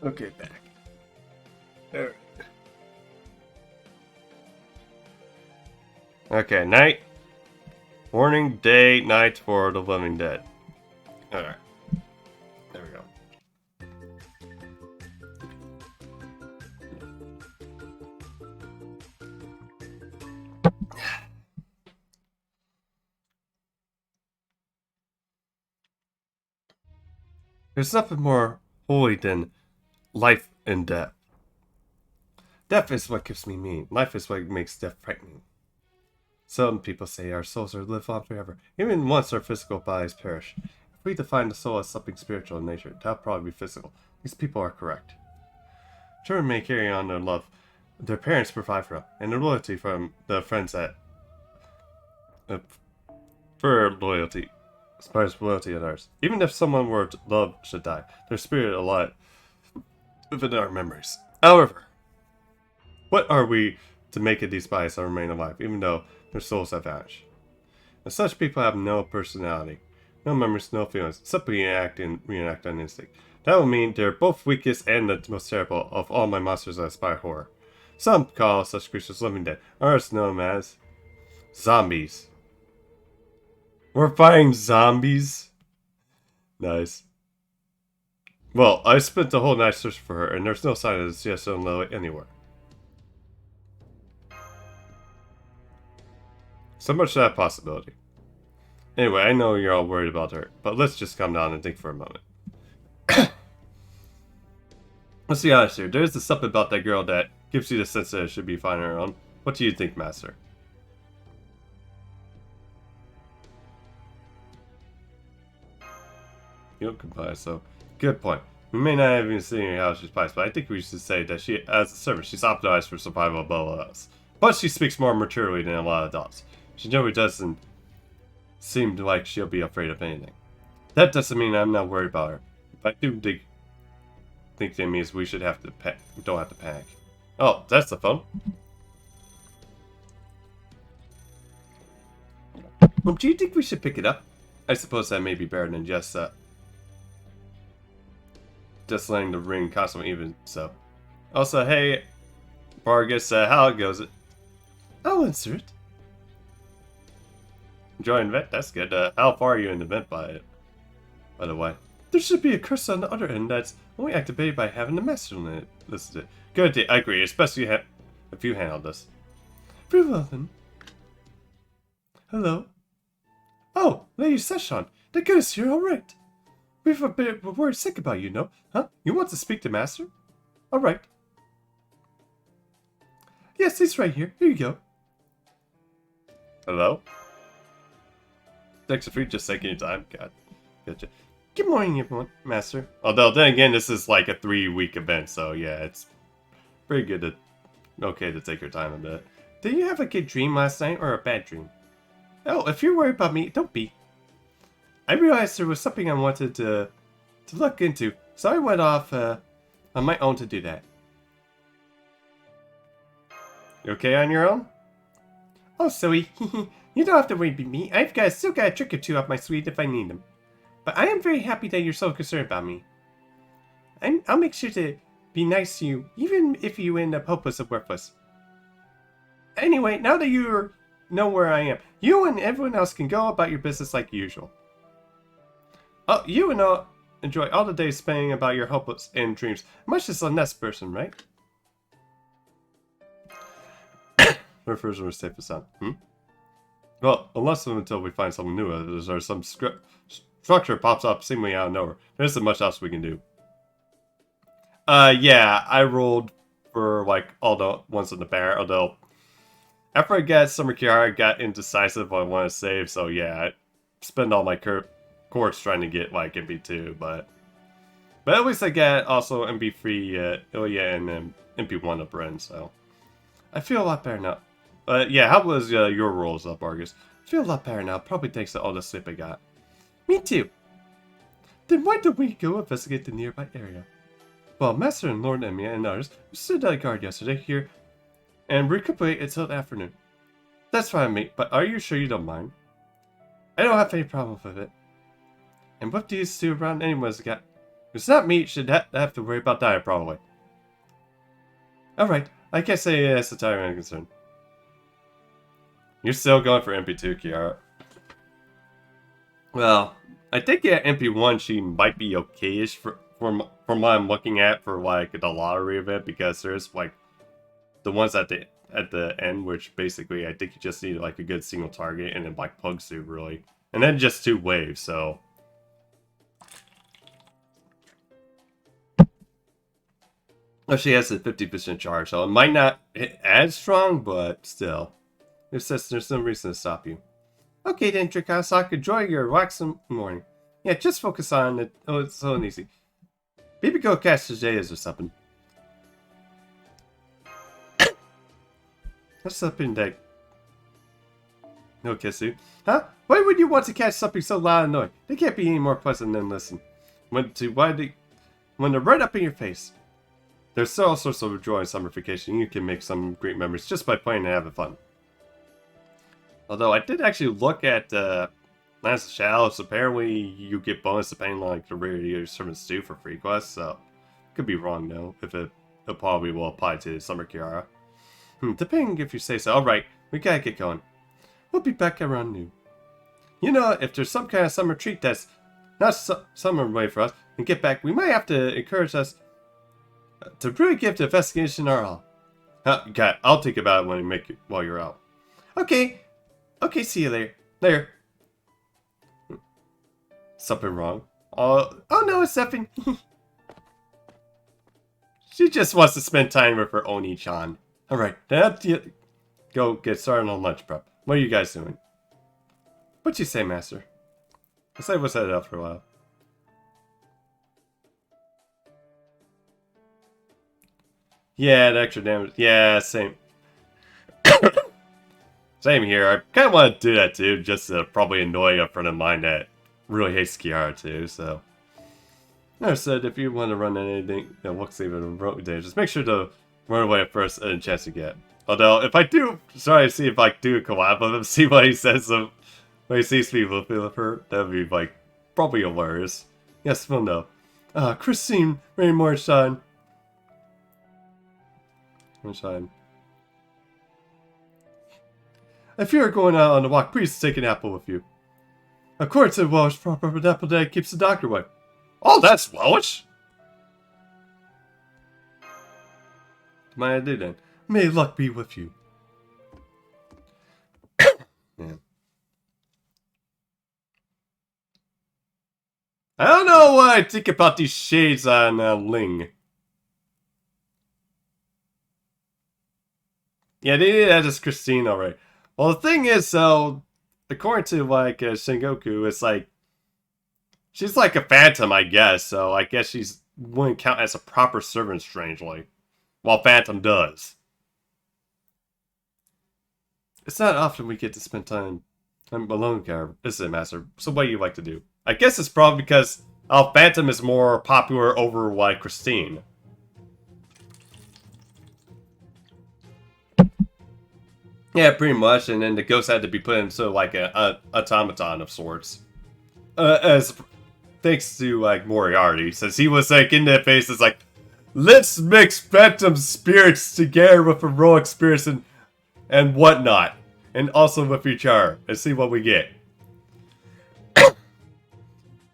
Okay, back. There. Okay, night. Morning, day, night for the living dead. Alright. There we go. There's nothing more holy than life and death. Death is what gives me meaning. Life is what makes death frightening. Some people say our souls are live on forever, even once our physical bodies perish. If we define the soul as something spiritual in nature, that'll probably be physical. These people are correct. Children may carry on their love their parents provide for them, and their loyalty from the friends that for loyalty inspires loyalty in ours. Even if someone were to love should die, their spirit alive within our memories. However, what are we to make of these bodies that remain alive, even though their souls have vanished? And such people have no personality, no memories, no feelings, simply reenact on instinct. That would mean they're both weakest and the most terrible of all my monsters that aspire horror. Some call such creatures living dead, others know them as zombies. We're fighting zombies? Nice. Well, I spent the whole night searching for her, and there's no sign of the CSO Lily anywhere. So much for that possibility. Anyway, I know you're all worried about her, but let's just calm down and think for a moment. Let's be honest here. There's something about that girl that gives you the sense that it should be fine on her own. What do you think, Master? You don't comply, so good point. We may not have even seen how she's placed, but I think we should say that she, as a servant, she's optimized for survival above us. But she speaks more maturely than a lot of adults. She generally doesn't seem like she'll be afraid of anything. That doesn't mean I'm not worried about her. But I do think that means we should have to don't have to panic. Oh, that's the phone. Well, do you think we should pick it up? I suppose that may be better than just letting the ring constantly even so. Also, hey, Vargas, how goes it? I'll answer it. Enjoying vent? That's good. How far are you in the vent by the way? There should be a cursor on the other end that's only activated by having the master on it. This is it. Good idea. I agree, especially if you handle this. Very well then. Hello? Oh, Lady Session. The goodness you're alright. We've a bit of a word sick about you, no? Huh? You want to speak to Master? Alright. Yes, he's right here. Here you go. Hello? Thanks for just taking your time. God. Gotcha. Good morning, everyone. Master. Although, then again, this is like a 3-week event, so yeah, it's pretty good to... Okay to take your time a bit. Did you have a good dream last night, or a bad dream? Oh, if you're worried about me, don't be. I realized there was something I wanted to look into, so I went off on my own to do that. You okay on your own? Oh, silly. You don't have to worry about me. Still got a trick or two up my sleeve if I need them. But I am very happy that you're so concerned about me. I'll make sure to be nice to you, even if you end up hopeless and worthless. Anyway, now that you know where I am, you and everyone else can go about your business like usual. Oh, you and I'll enjoy all the days spending about your hopeless and dreams, much as the next person, right? Our version was safe and sound. Well, unless and until we find something new, or some structure pops up seemingly out of nowhere. There isn't much else we can do. Yeah, I rolled for like all the ones in the bear, although after I got Summer Kiara, I got indecisive what I want to save, so yeah, I spend all my courts trying to get like MP2, but at least I got also MP3 Ilya and MP1 of Bren, so I feel a lot better now. Yeah, how was your rolls up, Argus? I feel a lot better now, probably thanks to all the sleep I got. Me too. Then why don't we go investigate the nearby area? Well, Master and Lord Emiya and others stood at guard yesterday here and recuperate until the afternoon. That's fine, mate, but are you sure you don't mind? I don't have any problem with it. And what do you two around anyone's got? It's not me should have to worry about that, probably. Alright, I guess that's the time I'm concerned. You're still going for MP2, Kiara. Well, I think at MP1 she might be okay-ish from what I'm looking at for like the lottery event, because there's like the ones at the end, which basically I think you just need like a good single target and then like pugs through really, and then just 2 waves. So oh, she has a 50% charge, so it might not hit as strong, but still, there's no reason to stop you. Okay then, Drakasak, enjoy your relaxing morning. Yeah, just focus on it. Oh, it's so easy. Maybe go catch the Jayas or something. What's up in that? No, Kisu. Huh? Why would you want to catch something so loud and annoying? They can't be any more pleasant than listen. When they're right up in your face. There's all sorts of joy in summer vacation. You can make some great memories just by playing and having fun. Although I did actually look at Lance of Shadows. Apparently you get bonus depending on like the rarity of your servant stew for free quests, so could be wrong though, if it probably will apply to Summer Kiara. Depending if you say so. Alright, we gotta get going. We'll be back around noon. You know, if there's some kind of summer treat that's not summer way for us and get back, we might have to encourage us to really give the investigation our all. Got it. I'll think about it while you're out. Okay. Okay, see you later. Later. Something wrong? Oh no, it's nothing. She just wants to spend time with her Oni-chan. Alright, now go get started on lunch prep. What are you guys doing? What'd you say, Master? I said we'll set it up for a while. Yeah, the extra damage. Yeah, same. Same here. I kind of want to do that too, just to probably annoy a friend of mine that really hates Kiara too, so. I said, if you want to run anything that looks even remotely dangerous, make sure to run away at first and a chance to get. Although, if I do, try to see if I do a collab with him, see what he says of when he sees people feel of her, that would be, like, probably hilarious. Yes, we'll know. Christine, Raymore, Shine. Shine. If you're going out on a walk, please take an apple with you. According to Welsh, proper apple day keeps the doctor away. Oh, that's Welsh! My idea then. May luck be with you. Man. I don't know what I think about these shades on Ling. Yeah, they did that as Christine already. Well, the thing is, so, according to, like, Sengoku, it's like, she's like a phantom, I guess, so I guess she's wouldn't count as a proper servant, strangely. While Phantom does. It's not often we get to spend time alone, is it, Master? So what do you like to do? I guess it's probably because Phantom is more popular over, like, Christine. Yeah, pretty much, and then the ghost had to be put into, like, a automaton of sorts. As thanks to, like, Moriarty, since he was, like, in that phase, it's like, let's mix phantom spirits together with heroic spirits and whatnot. And also with each other, and see what we get.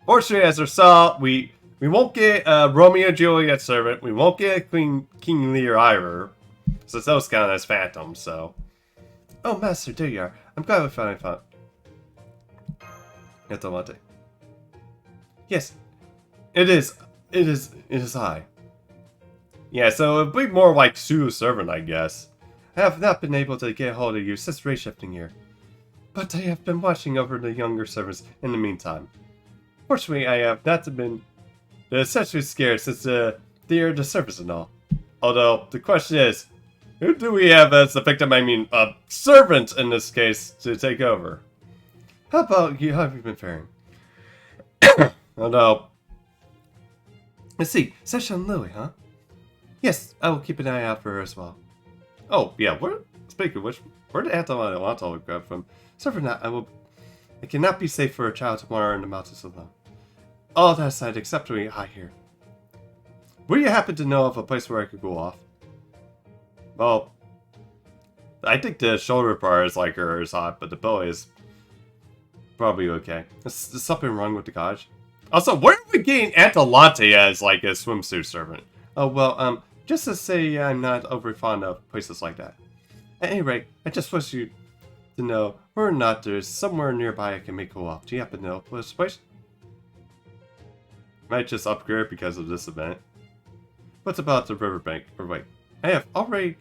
Fortunately, as we saw, we won't get Romeo and Juliet servant, we won't get King Lear either, since those count as phantoms, so. Oh, Master, there you are. I'm glad we finally found it. Latte. Yes, it is I. Yeah, so it'd be more like pseudo-servant, I guess. I have not been able to get hold of you since race shifting here. But I have been watching over the younger servants in the meantime. Fortunately, I have not been essentially scared since they are the service and all. Although, the question is, who do we have as the victim? I mean, a servant in this case, to take over? How about you? How have you been faring? Oh no. Let's see, Session Louie, huh? Yes, I will keep an eye out for her as well. Oh, yeah, speaking of which, where did Atalanta grab from? So for now, I cannot be safe for a child tomorrow in the mountains alone. All that aside, except me, I hear. Would you happen to know of a place where I could go off? Well, I think the shoulder part is like is hot, but the belly is probably okay. There's something wrong with the cottage. Also, where are we getting Atalante as like a swimsuit servant? Oh, well, just to say I'm not overly fond of places like that. At any rate, I just wish you to know, or not, there's somewhere nearby I can make go off. Do you happen to know this place? Might just upgrade because of this event. What's about the riverbank? Or wait, I have already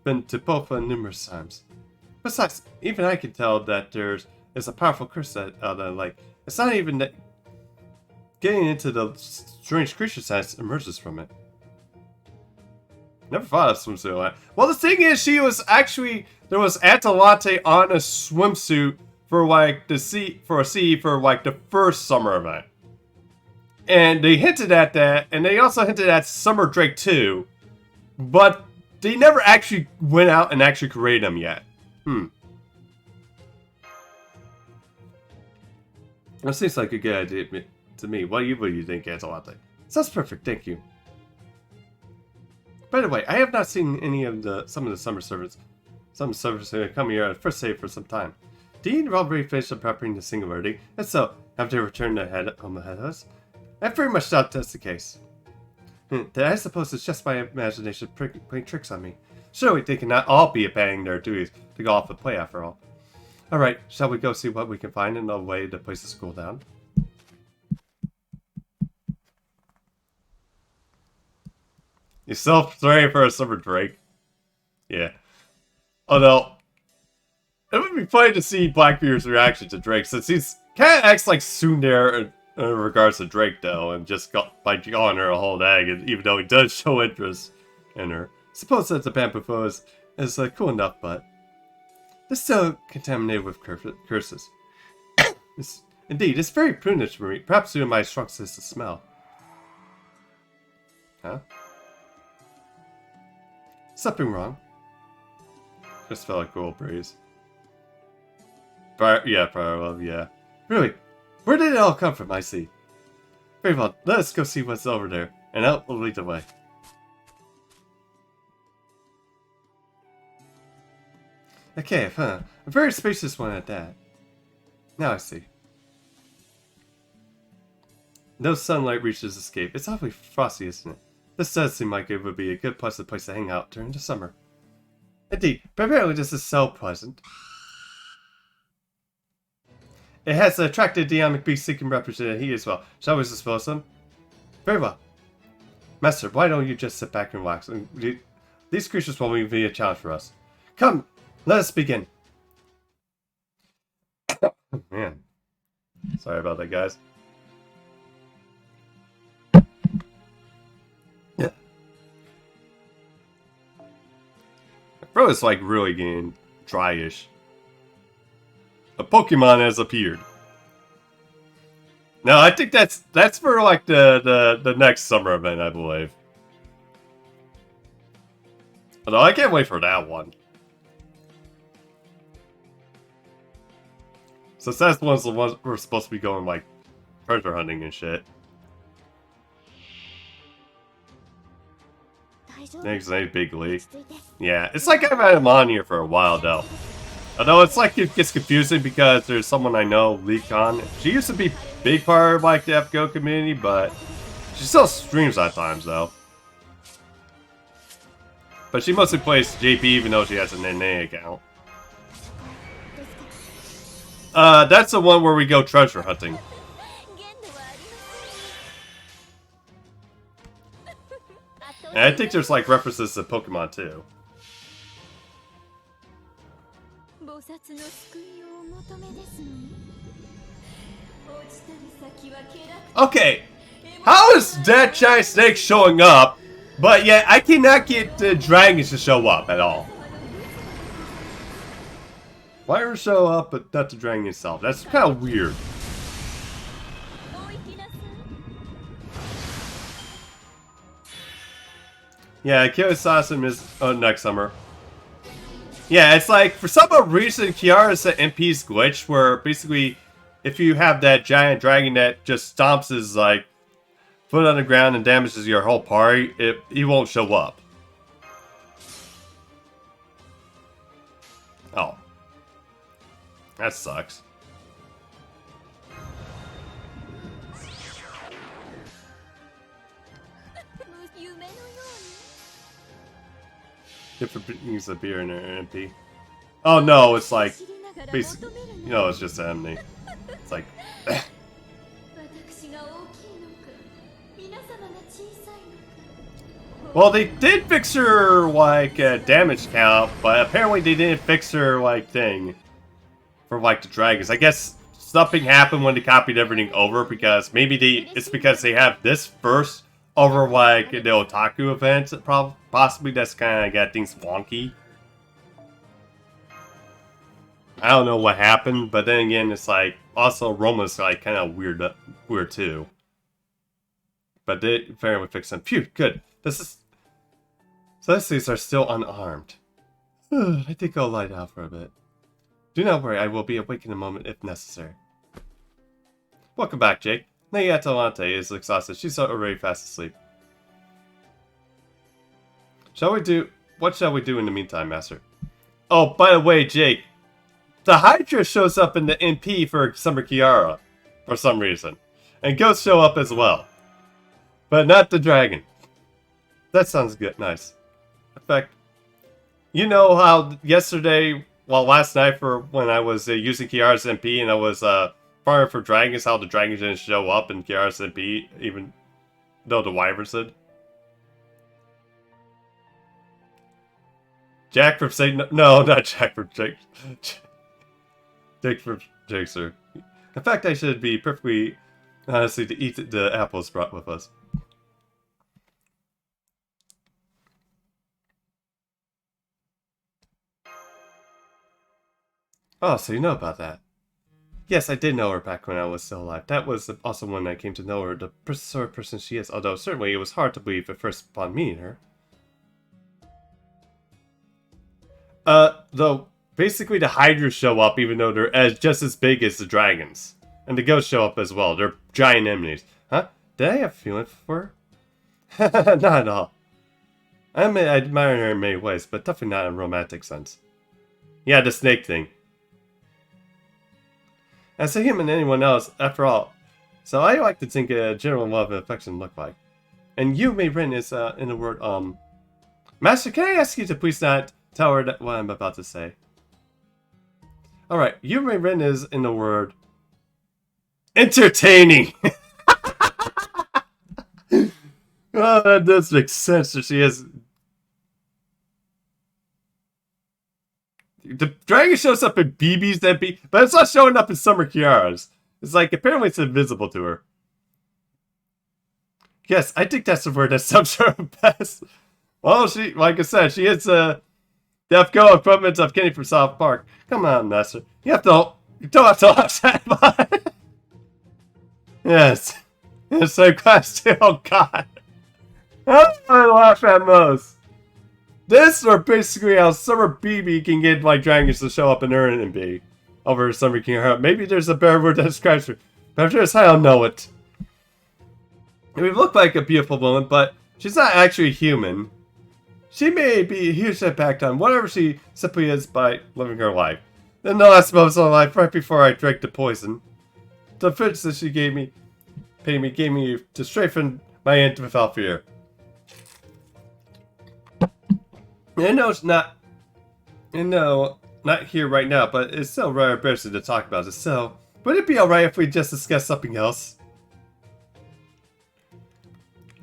been to both numerous times. Besides, even I can tell that there's a powerful curse that out of the lake. It's not even that getting into the strange creature science emerges from it. Never thought of swimsuit. Well, the thing is, there was Atalante on a swimsuit for like the first summer event. And they hinted at that, and they also hinted at Summer Drake 2, but they never actually went out and actually created them yet. That seems like a good idea to me. What do you think, Atalante? Sounds perfect, thank you. By the way, I have not seen any of some of the summer servants. Some servants who have come here at first save for some time. Do you already finish preparing the singularity? If so, have they returned ahead of us? I very much doubt that's the case. I suppose it's just my imagination playing tricks on me. Surely they cannot all be abandoning their duties to go off and play after all. Alright, shall we go see what we can find in a way to place the school down? You still praying for a summer Drake? Yeah. Although, it would be funny to see Blackbeard's reaction to Drake, since he's kind of acts like tsundere in regards to Drake, though, and just got by calling her a whole egg, and even though he does show interest in her. Suppose that the bamboo bow is cool enough, but it's still contaminated with curses. Indeed, it's very prunish, Marie. Perhaps due to my strong sense of smell. Huh? Something wrong. Just felt like a cool breeze. Parallel, yeah. Really? Where did it all come from, I see? Very well, let us go see what's over there, and out will lead the way. A cave, huh? A very spacious one at that. Now I see. No sunlight reaches this cave. It's awfully frosty, isn't it? This does seem like it would be a good pleasant place to hang out during the summer. Indeed, but apparently this is so pleasant. It has attracted the Amic beast seeking represented here as well. Shall we dispose them? Very well. Master, why don't you just sit back and relax? These creatures won't be a challenge for us. Come, let us begin. Man. Sorry about that, guys. Yeah. Bro, it's like really getting dry-ish. A Pokemon has appeared. No, I think that's for like the next summer event, I believe. Although I can't wait for that one. So that's the ones we're supposed to be going like treasure hunting and shit. Next name Big Lee. Yeah, it's like I've had him on here for a while though. Although it's like it gets confusing because there's someone I know, Lee Khan. She used to be a big part of like the FGO community, but she still streams at times though. But she mostly plays JP even though she has an NA account. That's the one where we go treasure hunting. And I think there's like references to Pokemon too. Okay, how is that giant snake showing up, but yet I cannot get the dragons to show up at all? Why are show up but not the dragon itself? That's kind of weird. Yeah, Kiara Assassin is next summer. Yeah, it's like, for some reason, Kiara's MP's glitch, where basically, if you have that giant dragon that just stomps his, like, foot on the ground and damages your whole party, he won't show up. Oh. That sucks. Different things appear in an MP. Oh no, it's like, basically, you know, it's just an empty. It's like, well, they did fix her, like, damage count, but apparently they didn't fix her, like, thing for, like, the dragons. I guess something happened when they copied everything over, because maybe it's because they have this first over, like, the Otaku events, possibly that's kind of got things wonky. I don't know what happened, but then again, it's like, also Roma's, like, kind of weird too. But they apparently fixed them. Phew, good. So these are still unarmed. I think I'll lie down for a bit. Do not worry, I will be awake in a moment if necessary. Welcome back, Jake. Lady Atalante is exhausted. She's already fast asleep. What shall we do in the meantime, Master? Oh, by the way, Jake. The Hydra shows up in the MP for Summer Kiara. For some reason. And Ghosts show up as well. But not the dragon. That sounds good. Nice. In fact, you know how yesterday well, last night for when I was using Kiara's MP and I was farming for dragons, how the dragons didn't show up in Kiara's MP, even though the wyverns did. Jack from Satan. No, not Jack from Jake. Jake from Jakester. In fact, I should be perfectly honestly to eat the apples brought with us. Oh, so you know about that. Yes, I did know her back when I was still alive. That was also when I came to know her, the sort of person she is, although certainly it was hard to believe at first upon meeting her. Though, basically the Hydras show up even though they're just as big as the dragons. And the ghosts show up as well. They're giant enemies. Huh? Did I have a feeling for her? Not at all. I admire her in many ways, but definitely not in a romantic sense. Yeah, the snake thing. As a human anyone else, after all. So I like to think a general love and affection look like. And you, Mei Rin, is, in the word, Master, can I ask you to please not tell her what I'm about to say? Alright, you, Mei Rin, is, in the word, entertaining! Oh, that does make sense. So she is... The dragon shows up in BB's MP, but it's not showing up in Summer Kiara's. It's like, apparently it's invisible to her. Yes, I think that's the word that sums her up best. Well, she, like I said, she is, Deaf Go equipment of Kenny from South Park. Come on, Master. You don't have to watch that. Yes. In the same class too, oh god. That's what I laugh at most. This, or basically how Summer BB can get like dragons to show up in her and be over Summer King Heart. Maybe there's a better word that describes her, but I'm sure as hell know it. It would look like a beautiful woman, but she's not actually human. She may be a huge impact on whatever she simply is by living her life. In the last moments of my life, right before I drank the poison, the fits that she gave me to strengthen my end without fear. I know it's not, not here right now, but it's still rather embarrassing to talk about it. So, would it be alright if we just discuss something else?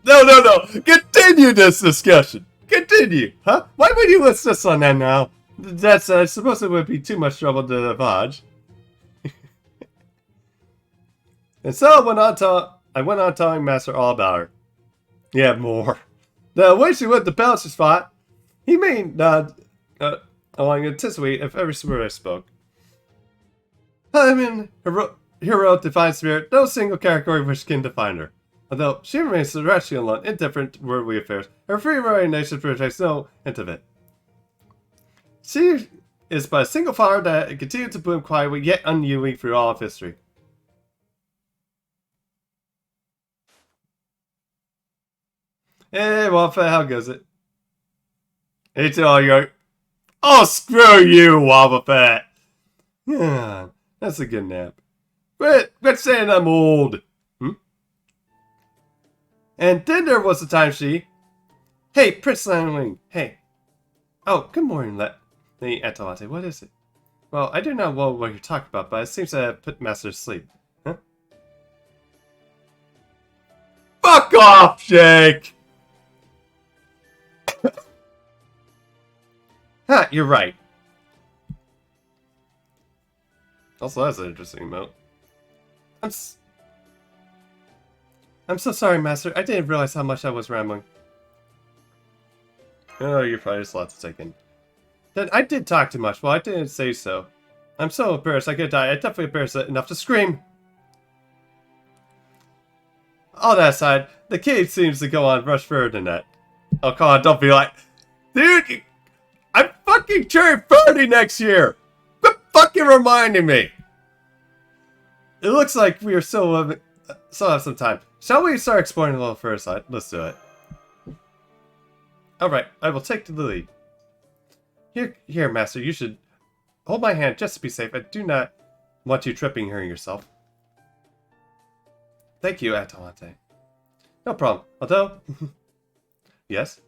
No! Continue this discussion! Continue! Huh? Why would you insist on that now? That's, I suppose it would be too much trouble to divulge. And so I went on telling Master all about her. Yeah, more. The way she went to Belcher's spot, he may not, along anticipate of every word I spoke. I mean, hero, divine spirit, no single category which can define her. Although she remains terrestrial and indifferent to worldly affairs, her free-running nature projects no hint of it. She is but a single flower that continued to bloom quietly yet unyielding through all of history. Hey, Wobbuffet, how goes it? Hey, to all your... Oh, screw you, Wobbuffet! Yeah, that's a good nap. Quit saying I'm old. And then there was the time she... Hey, Prince Landwing, hey. Oh, good morning, Lady Atalante, what is it? Well, I do not know what you're talking about, but it seems to have put Master to sleep. Huh? Fuck off, Jake! Ha, you're right. Also, that's an interesting note. I'm so sorry, Master. I didn't realize how much I was rambling. Oh, you're probably just a lot to take in. Then I did talk too much. Well, I didn't say so. I'm so embarrassed I could die. I definitely embarrassed enough to scream. All that aside, the kid seems to go on much further than that. Oh, come on, don't be like... Dude, I'm fucking turning 30 next year! Quit fucking reminding me! It looks like we are still have some time. Shall we start exploring a little further? Let's do it. Alright, I will take the lead. Here, Master, you should hold my hand just to be safe. I do not want you tripping here yourself. Thank you, Atalante. No problem. Although... Yes?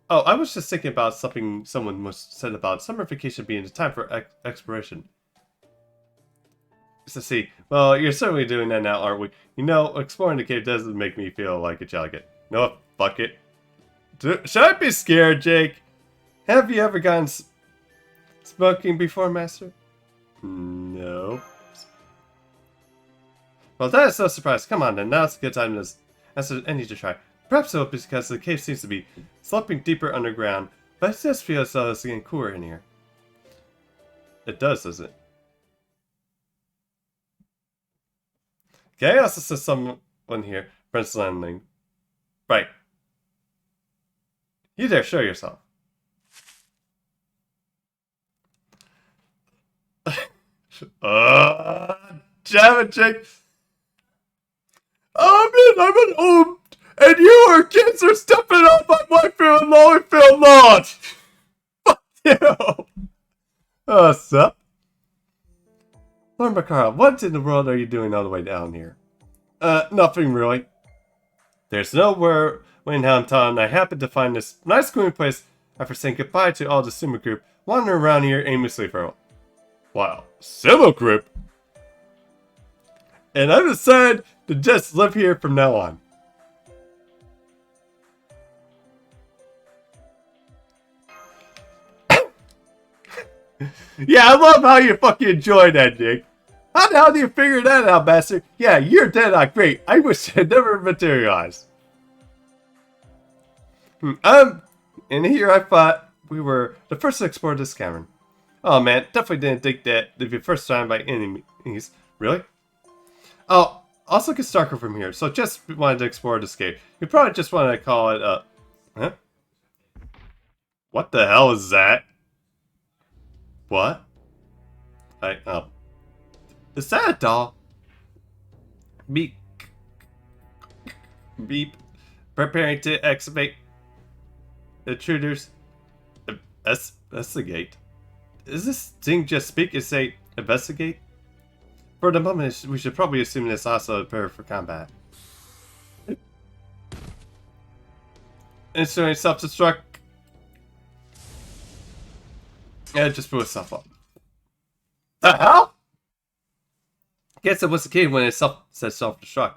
Oh, I was just thinking about something someone must said about summer vacation being the time for exploration. So see, well, you're certainly doing that now, aren't we? You know, exploring the cave doesn't make me feel like a child again. No, fuck it. Should I be scared, Jake? Have you ever gone smoking before, Master? No. Well, that is no surprise. Come on then, now's a good time to answer any to try. Perhaps so because the cave seems to be sloping deeper underground, but it just feels as though it's getting cooler in here. It does, doesn't it? Okay, I also saw someone here. Brent's landing. Right. You dare show yourself. Damn it, Jake. Oh man, I'm an old, and you or kids are stepping on my wife and I feel not. Fuck you. What's up? Lord Macara, what in the world are you doing all the way down here? Nothing really. There's nowhere in Town, and I happened to find this nice cooling place after saying goodbye to all the Sumo group wandering around here aimlessly for a while. Wow, Sumo group? And I've decided to just live here from now on. Yeah, I love how you fucking enjoy that, Jake. How the hell do you figure that out, bastard? Yeah, you're dead on. Great. I wish it never materialized. And here I thought we were the first to explore this cavern. Oh man, definitely didn't think that it'd be first time by any means. Really? Oh, also gets darker from here, so just wanted to explore this cave. You probably just wanted to call it, huh? What the hell is that? What? Is that a doll? Beep. Beep. Preparing to excavate. Intruders. Investigate. Is this thing just speak and say investigate? For the moment, we should probably assume it's also prepared for combat. Ensuring self-destruct. Yeah, it just blew itself up. The hell? Guess it was the cave when it said self-destruct.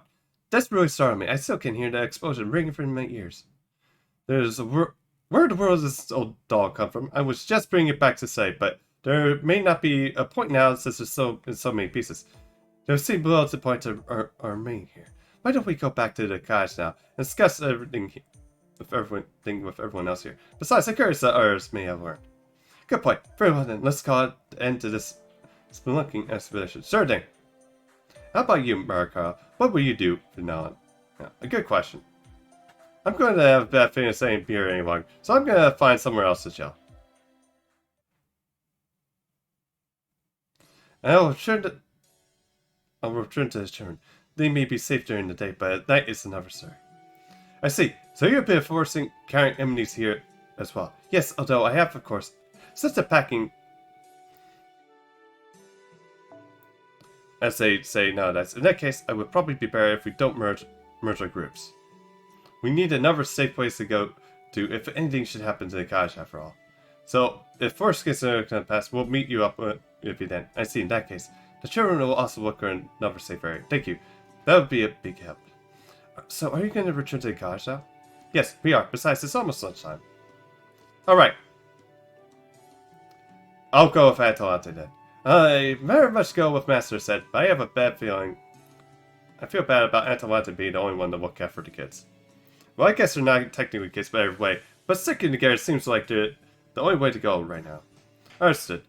That's really startled me. I still can hear the explosion ringing from my ears. There's a where in the world does this old doll come from? I was just bringing it back to say, but there may not be a point now since there's in so many pieces. There seems below to point to our main here. Why don't we go back to the cottage now and discuss everything with everyone else here? Besides, I'm curious that others may have learned. Good point. Very well then, let's call it the end to this spelunking expedition. Sure thing. How about you, Marika? What will you do from now on? Yeah, a good question. I'm going to have a bad feeling of staying here any longer, so I'm going to find somewhere else to chill. And I'll return to his children. They may be safe during the day, but at night it's another story. I see. So you've been forcing carrying enemies here as well. Yes, although I have, of course, since the packing. As they say nowadays. In that case, I would probably be better if we don't merge our groups. We need another safe place to go to if anything should happen to the cottage after all. So, if worst case scenario can pass, we'll meet you up with you then. I see, in that case, the children will also look for another safe area. Thank you. That would be a big help. So, are you going to return to the cottage now? Yes, we are. Besides, it's almost lunchtime. Alright. I'll go with Atalante then. I very much go with Master said, but I have a bad feeling. I feel bad about Atalante being the only one to look after the kids. Well, I guess they're not technically kids by every way, but sticking together seems like the only way to go right now. Understood.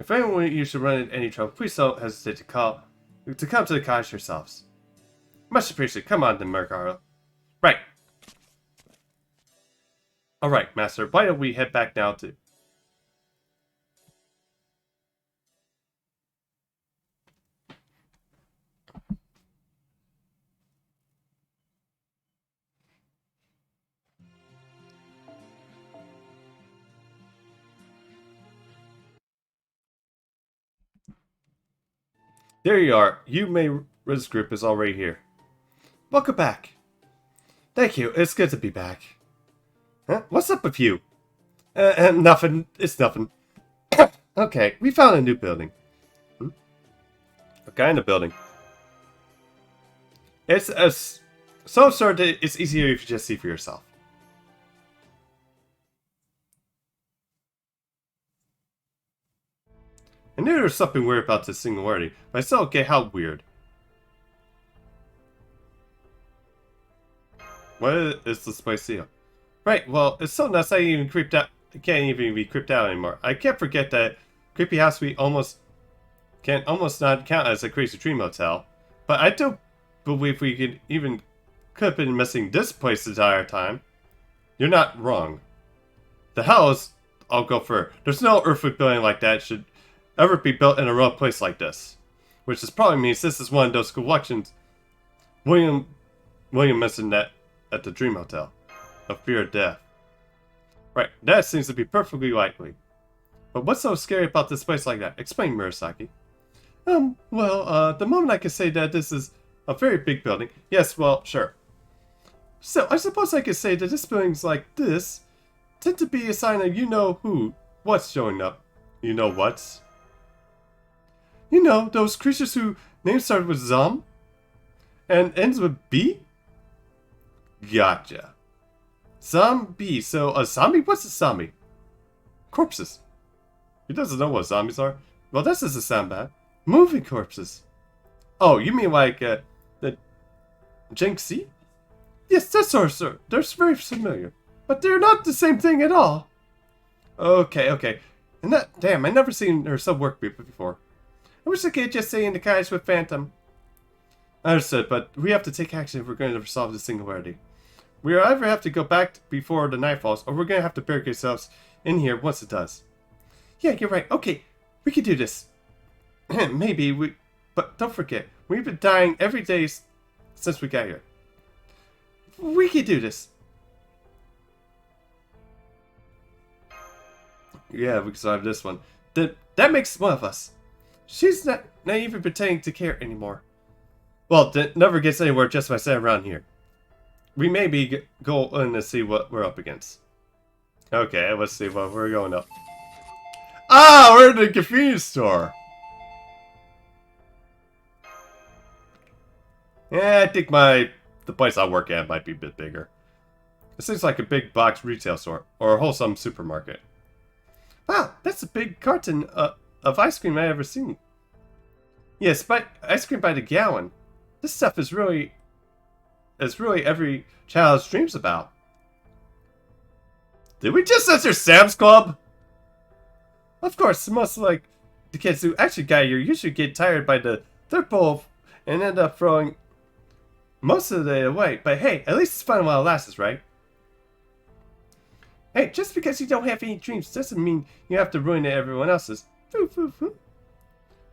If anyone you should run into any trouble, please don't hesitate to come to the cottage yourselves. Much appreciated. Come on then, Margaro. Right. Alright, Master, why don't we head back now to... There you are. Riz group is already here. Welcome back. Thank you. It's good to be back. Huh? What's up with you? Nothing. It's nothing. Okay, we found a new building. What kind of building? It's so absurd that it's easier if you just see for yourself. I knew there was something weird about this singularity, but I still don't get how weird. What is this place here? Right, well, it's so nuts I even creeped out. I can't even be creeped out anymore. I can't forget that creepy house we can almost not count as a crazy dream motel. But I don't believe we could have been missing this place the entire time. You're not wrong. The house, I'll go for. There's no earthly building like that should ever be built in a real place like this. Which is probably means this is one of those collections William mentioned that at the Dream Hotel. Of fear of death. Right, that seems to be perfectly likely. But what's so scary about this place like that? Explain, Murasaki. Well, the moment I can say that this is a very big building. Yes, well, sure. So, I suppose I could say that this buildings like this tend to be a sign of what's showing up. You know what's? You know, those creatures whose names start with Zom and ends with B? Gotcha. Zombie. So, a zombie? What's a zombie? Corpses. He doesn't know what zombies are. Well, this doesn't sound bad. Moving corpses. Oh, you mean like, the Jinxie? Yes, that's sir. They're very familiar. But they're not the same thing at all. Okay. And that, damn, I never seen her sub-work before. I wish I could just say in the guys with Phantom. Understood, but we have to take action if we're going to resolve the singularity. We either have to go back before the night falls, or we're going to have to barricade ourselves in here once it does. Yeah, you're right. Okay, we can do this. Maybe but don't forget, we've been dying every day since we got here. We can do this. Yeah, we can survive this one. That makes one of us. She's not even pretending to care anymore. Well, that never gets anywhere just by sitting around here. We maybe go in to see what we're up against. Okay, let's see what we're going up. Ah, we're in the convenience store. Yeah, I think the place I work at might be a bit bigger. This seems like a big box retail store or a wholesome supermarket. Wow, that's a big carton of ice cream I've ever seen. Yes, but ice cream by the gallon. This stuff is really every child's dreams about. Did we just enter Sam's Club? Of course, most like the kids who actually got here usually get tired by the third bowl and end up throwing most of the day away. But hey, at least it's fun while it lasts, right? Hey, just because you don't have any dreams doesn't mean you have to ruin everyone else's. Foo.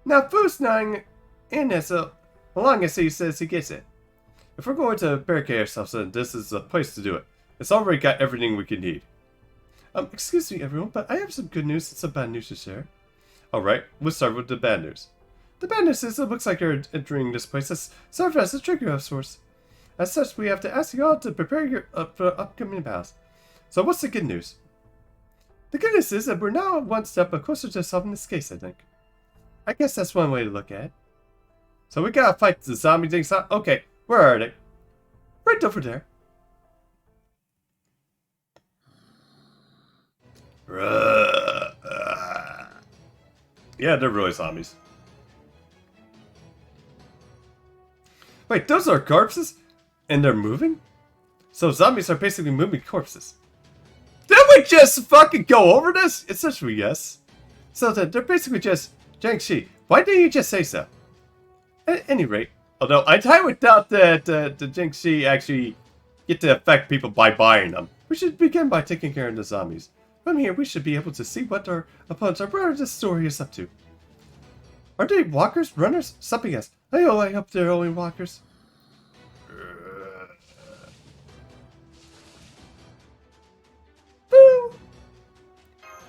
Now, Foo's not in as long as he says he gets it. If we're going to barricade ourselves, then this is the place to do it. It's already got everything we can need. Excuse me, everyone, but I have some good news and some bad news to share. Alright, we'll start with the bad news. The bad news is it looks like you're entering this place as served as a trigger of sorts. As such, we have to ask you all to prepare your for upcoming battles. So what's the good news? The good news is that we're now one step closer to solving this case, I think. I guess that's one way to look at it. So we gotta fight the zombie things. Okay, where are they? Right over there. Yeah, they're really zombies. Wait, those are corpses? And they're moving? So zombies are basically moving corpses. Did we just fucking go over this? Essentially, yes. So they're basically just Jiangxi. Why didn't you just say so? At any rate, although I highly doubt that the Jiangxi actually get to affect people by buying them. We should begin by taking care of the zombies. From here, we should be able to see what our opponents are, what this story is up to. Are they walkers, runners, something else? I hope they're only walkers. Boo!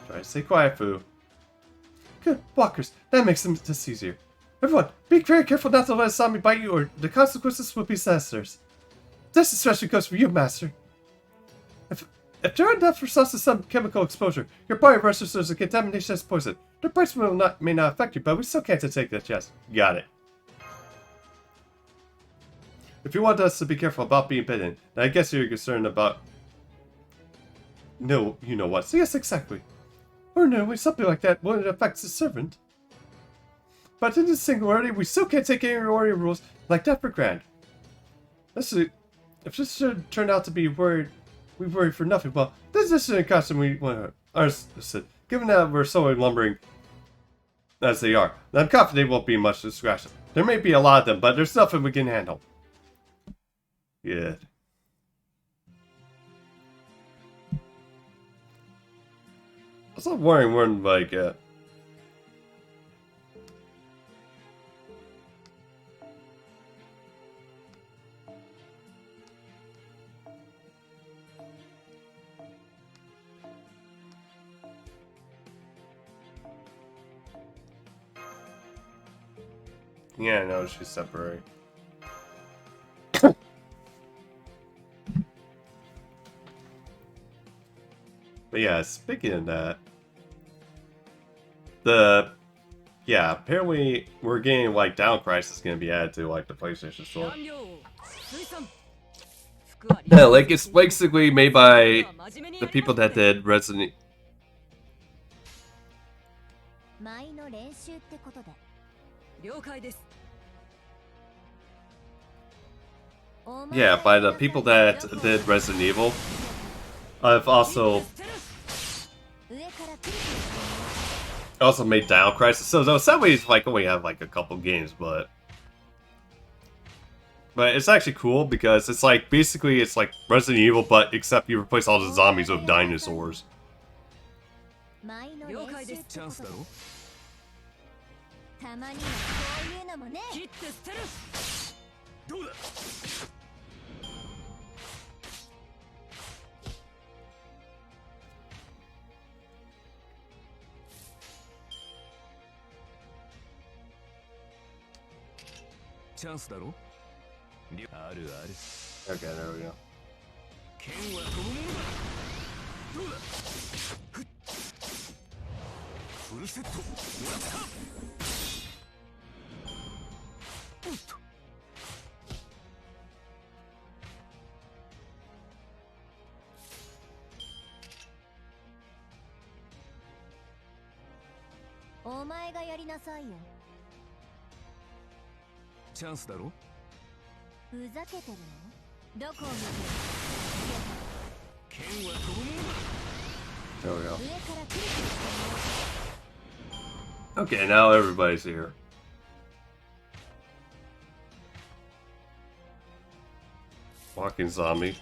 Try to stay quiet, Foo. Good, walkers. That makes them just easier. Everyone, be very careful not to let a zombie bite you, or the consequences will be disastrous. This especially goes for you, Master. If you're enough results to some chemical exposure, your body registers a contamination as poison. The price may not affect you, but we still can't take the chance. Got it. If you want us to be careful about being bitten, then I guess you're concerned about... No, you know what. So yes, exactly. Ordinarily, something like that wouldn't affect the servant. But in this singularity, we still can't take any ordinary rules like that for granted. If this should turn out to be we worry for nothing, well, this isn't a costume we want to given that we're so lumbering as they are, I'm confident they won't be much distraction. There may be a lot of them, but there's nothing we can handle. Good. I was not worrying when, like, yeah, no, she's temporary. But yeah, speaking of that, apparently we're getting like Down Crisis is gonna be added to like the PlayStation Store. Yeah, like it's basically made by the people that did Resident. Yeah, by the people that did Resident Evil. I've also made Down Crisis. So in some ways, like only have like a couple games, but it's actually cool because it's like basically it's like Resident Evil, but except you replace all the zombies with dinosaurs. Okay, there we go. There we go. Okay, now everybody's here. Walking zombie.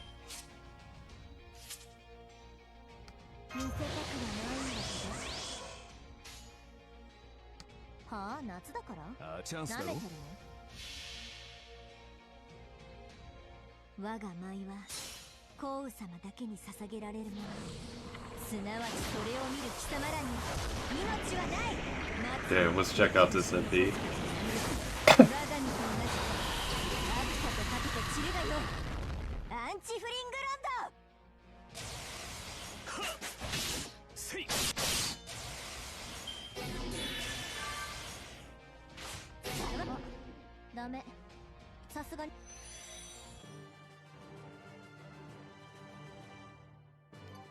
Yeah, let's check out this MP.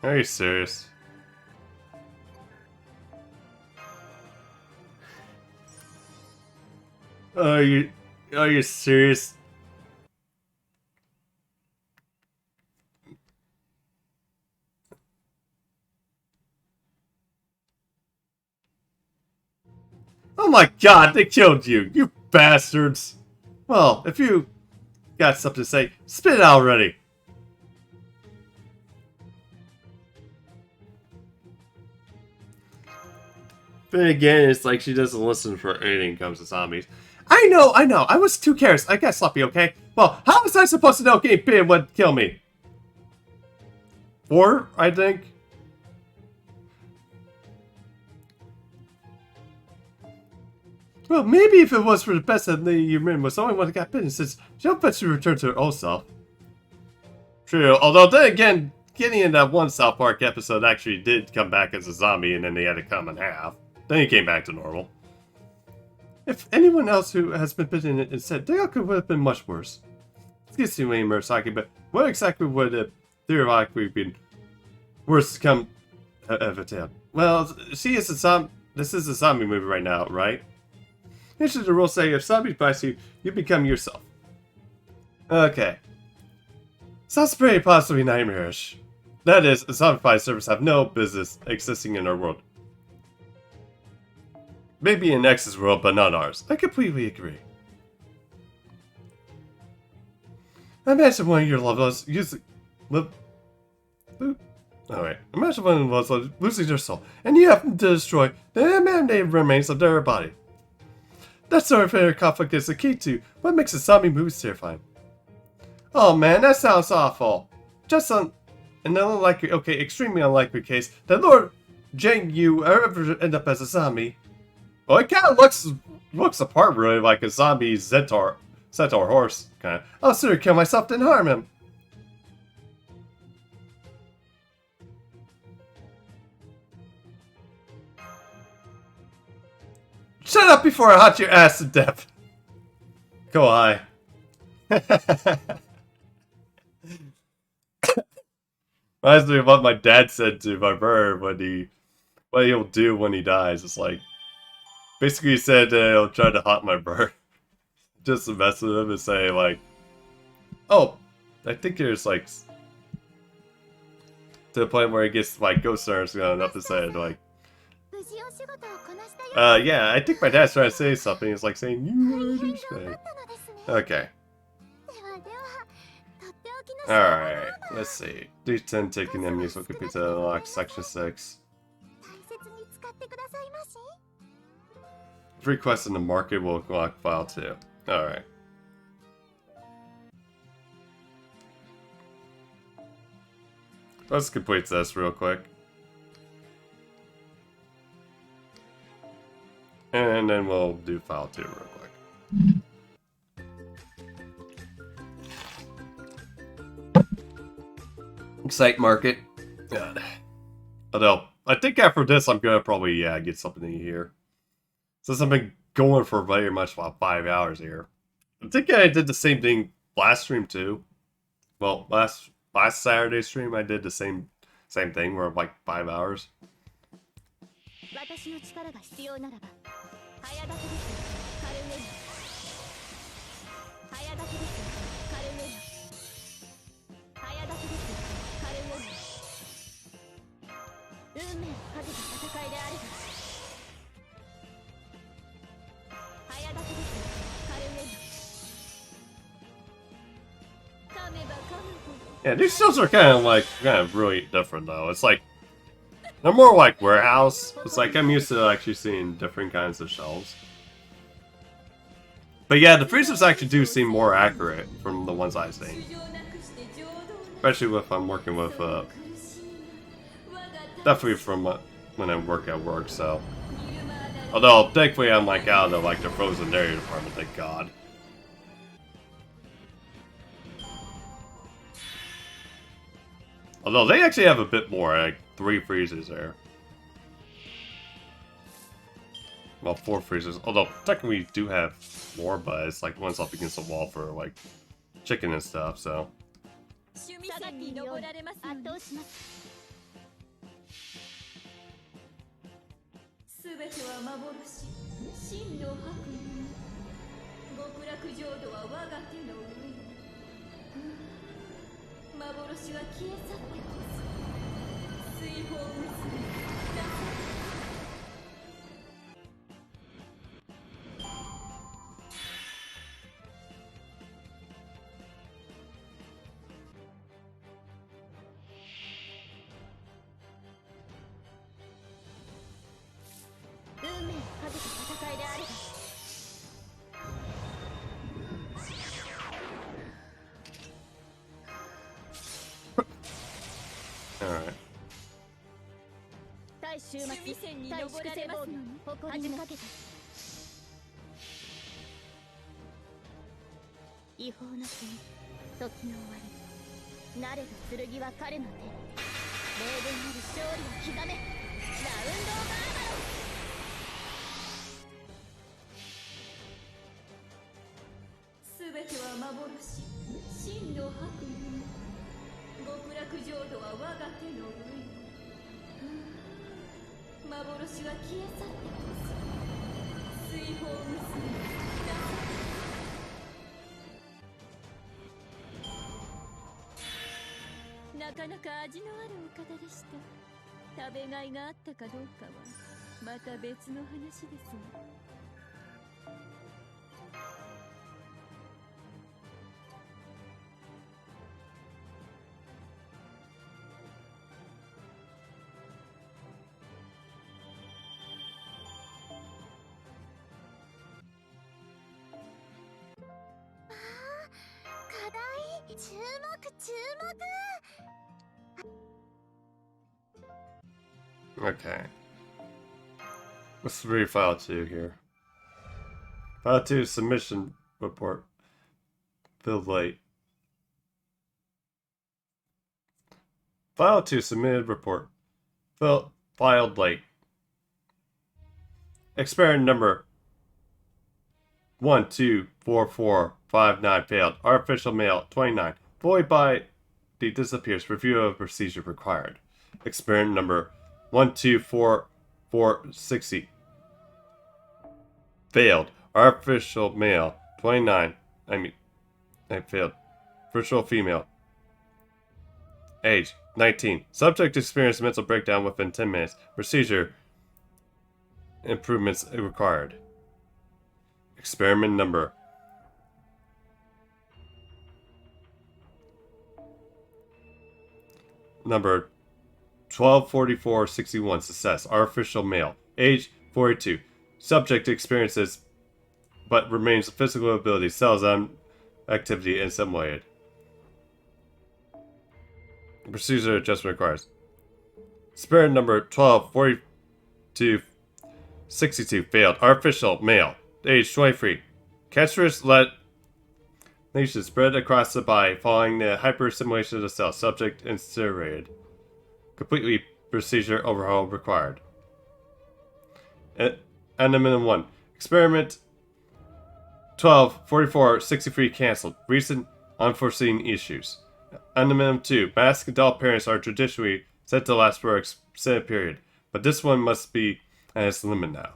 Are you serious? Are you serious? Oh my god, they killed you, you bastards! Well, if you got something to say, spit it out already! But again, it's like she doesn't listen for anything comes to zombies. I know, I was too careless. I got sloppy, okay? Well, how was I supposed to know getting bitten would kill me? 4, I think? Well, maybe if it was for the best that your man was the only one that got bitten, since she'll eventually return to her old self. True, although then again, Kenny in that one South Park episode actually did come back as a zombie, and then they had to cut him in half. Then he came back to normal. If anyone else who has been bitten instead, the outcome would have been much worse. Excuse me, Murasaki, but what exactly would have theoretically been worse come of a tale? Well, see, this is a zombie movie right now, right? Usually the rules say if zombies bite you, you become yourself. Okay. Sounds pretty possibly nightmarish. That is, zombified servers have no business existing in our world. Maybe in X's world, but not ours. I completely agree. Imagine one of your loved ones imagine one of your loved ones losing their soul, and you have to destroy the emanated remains of their body. That sort of inner conflict is the key to what makes a zombie movie terrifying. Oh man, that sounds awful. Just an unlikely, extremely unlikely case that Lord Jang Yu ever end up as a zombie. Well, it kind of looks apart really like a zombie centaur horse kind of. I'll sooner kill myself than harm him. Shut up before I haunt your ass to death. Go high. Reminds me of what my dad said to my bird what he'll do when he dies. It's like, basically he said he'll try to haunt my bird. Just to mess with him and say like, oh, I think there's like, to the point where he gets like ghost stars going up his head like, yeah, I think my dad's trying to say something. It's like saying, you are a douchebag. Okay. Alright, let's see. D10 taking enemies will complete to unlock section 6. 3 quests in the market will unlock file 2. Alright. Let's complete this real quick. And then we'll do file 2 real quick. Site market. God. Although, I think after this I'm gonna probably, get something to eat here. Since I've been going for very much about 5 hours here. I think I did the same thing last stream too. Well, last Saturday stream I did the same thing where like 5 hours. Yeah, these shows are kind of really different though. It's like they're more like warehouse. It's like I'm used to actually seeing different kinds of shelves. But yeah, the freezers actually do seem more accurate from the ones I've seen. Especially if I'm working with, definitely from when I work at work, so. Although, thankfully I'm like out of the frozen dairy department, thank God. Although they actually have a bit more, like 3 freezers there. Well, 4 freezers. Although technically we do have more, but it's like one's up against the wall for like chicken and stuff, so. Alright. 週末大粛清防具始めかけた違法な国時の終わりなれど剣は彼の手。霊言なる勝利を刻め。ラウンドオブアーマロン。すべては幻、真の白夢。極楽浄土は我が手の上。幻は消え去ってます。水泡娘。なかなか味のあるお方でした。食べがいがあったかどうかはまた別の話ですが。課題、注目注目。Okay. Let's read file 2 here. File 2 submission report. Filled late. File 2 submitted report. Filed late. Experiment number 124459 failed. Artificial male 29. Void by the disappears. Review of procedure required. Experiment number 124460 failed. Artificial male 29. I failed. Virtual female. Age 19. Subject experienced mental breakdown within 10 minutes. Procedure improvements required. Experiment number 124461. Success. Artificial male. Age 42. Subject experiences but remains physical ability. Cells on activity in some way. Procedure adjustment requires. Experiment number 124262 failed. Artificial male. Age 23. Cancerous lesion spread across the body following the hypersimulation of the cell. Subject incinerated. Completely procedure overhaul required. Minimum 1. Experiment 124463 cancelled. Reason unforeseen issues. Minimum 2. Masked adult parents are traditionally said to last for an extended period, but this one must be at its limit now.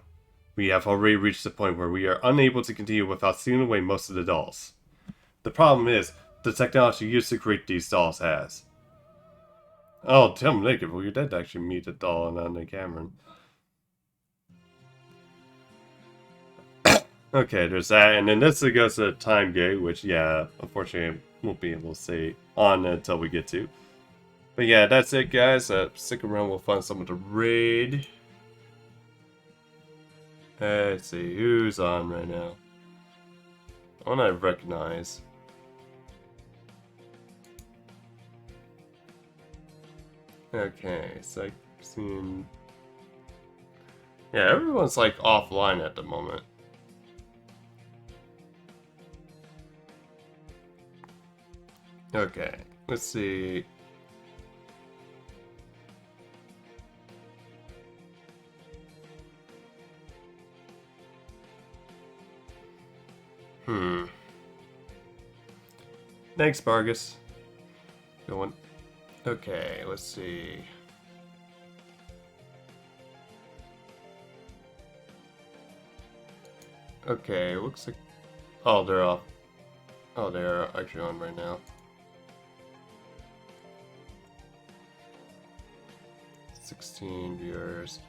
We have already reached the point where we are unable to continue without sealing away most of the dolls. The problem is, the technology used to create these dolls has. Oh, tell me naked. Well, you did actually meet a doll on the camera. Okay, there's that, and then this goes to time gate, which, yeah, unfortunately, I won't be able to say on until we get to. But yeah, that's it, guys. Stick around, we'll find someone to raid. Let's see, who's on right now? One I recognize. Okay, so I've seen... Yeah, everyone's like offline at the moment. Okay, let's see. Thanks, Vargas. Good one. Okay, let's see. Okay, looks like... Oh, they're off. Oh, they're actually on right now. 16 viewers.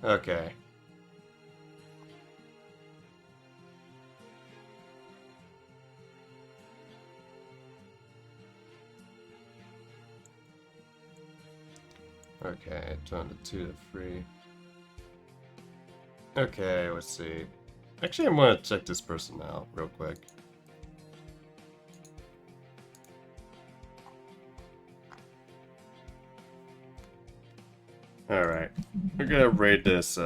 Okay. Okay, down to 2 to 3. Okay, let's see. Actually, I'm gonna check this person out real quick. Alright, we're gonna raid this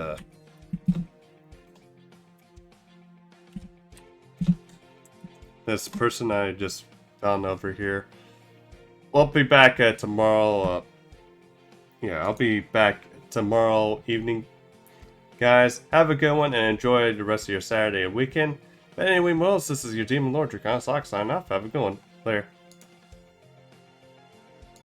this person I just found over here. We'll be back tomorrow. Yeah, I'll be back tomorrow evening. Guys, have a good one and enjoy the rest of your Saturday and weekend. But anyway, Willis, this is your Demon Lord, Dracon Sock, signing off. Have a good one. Later.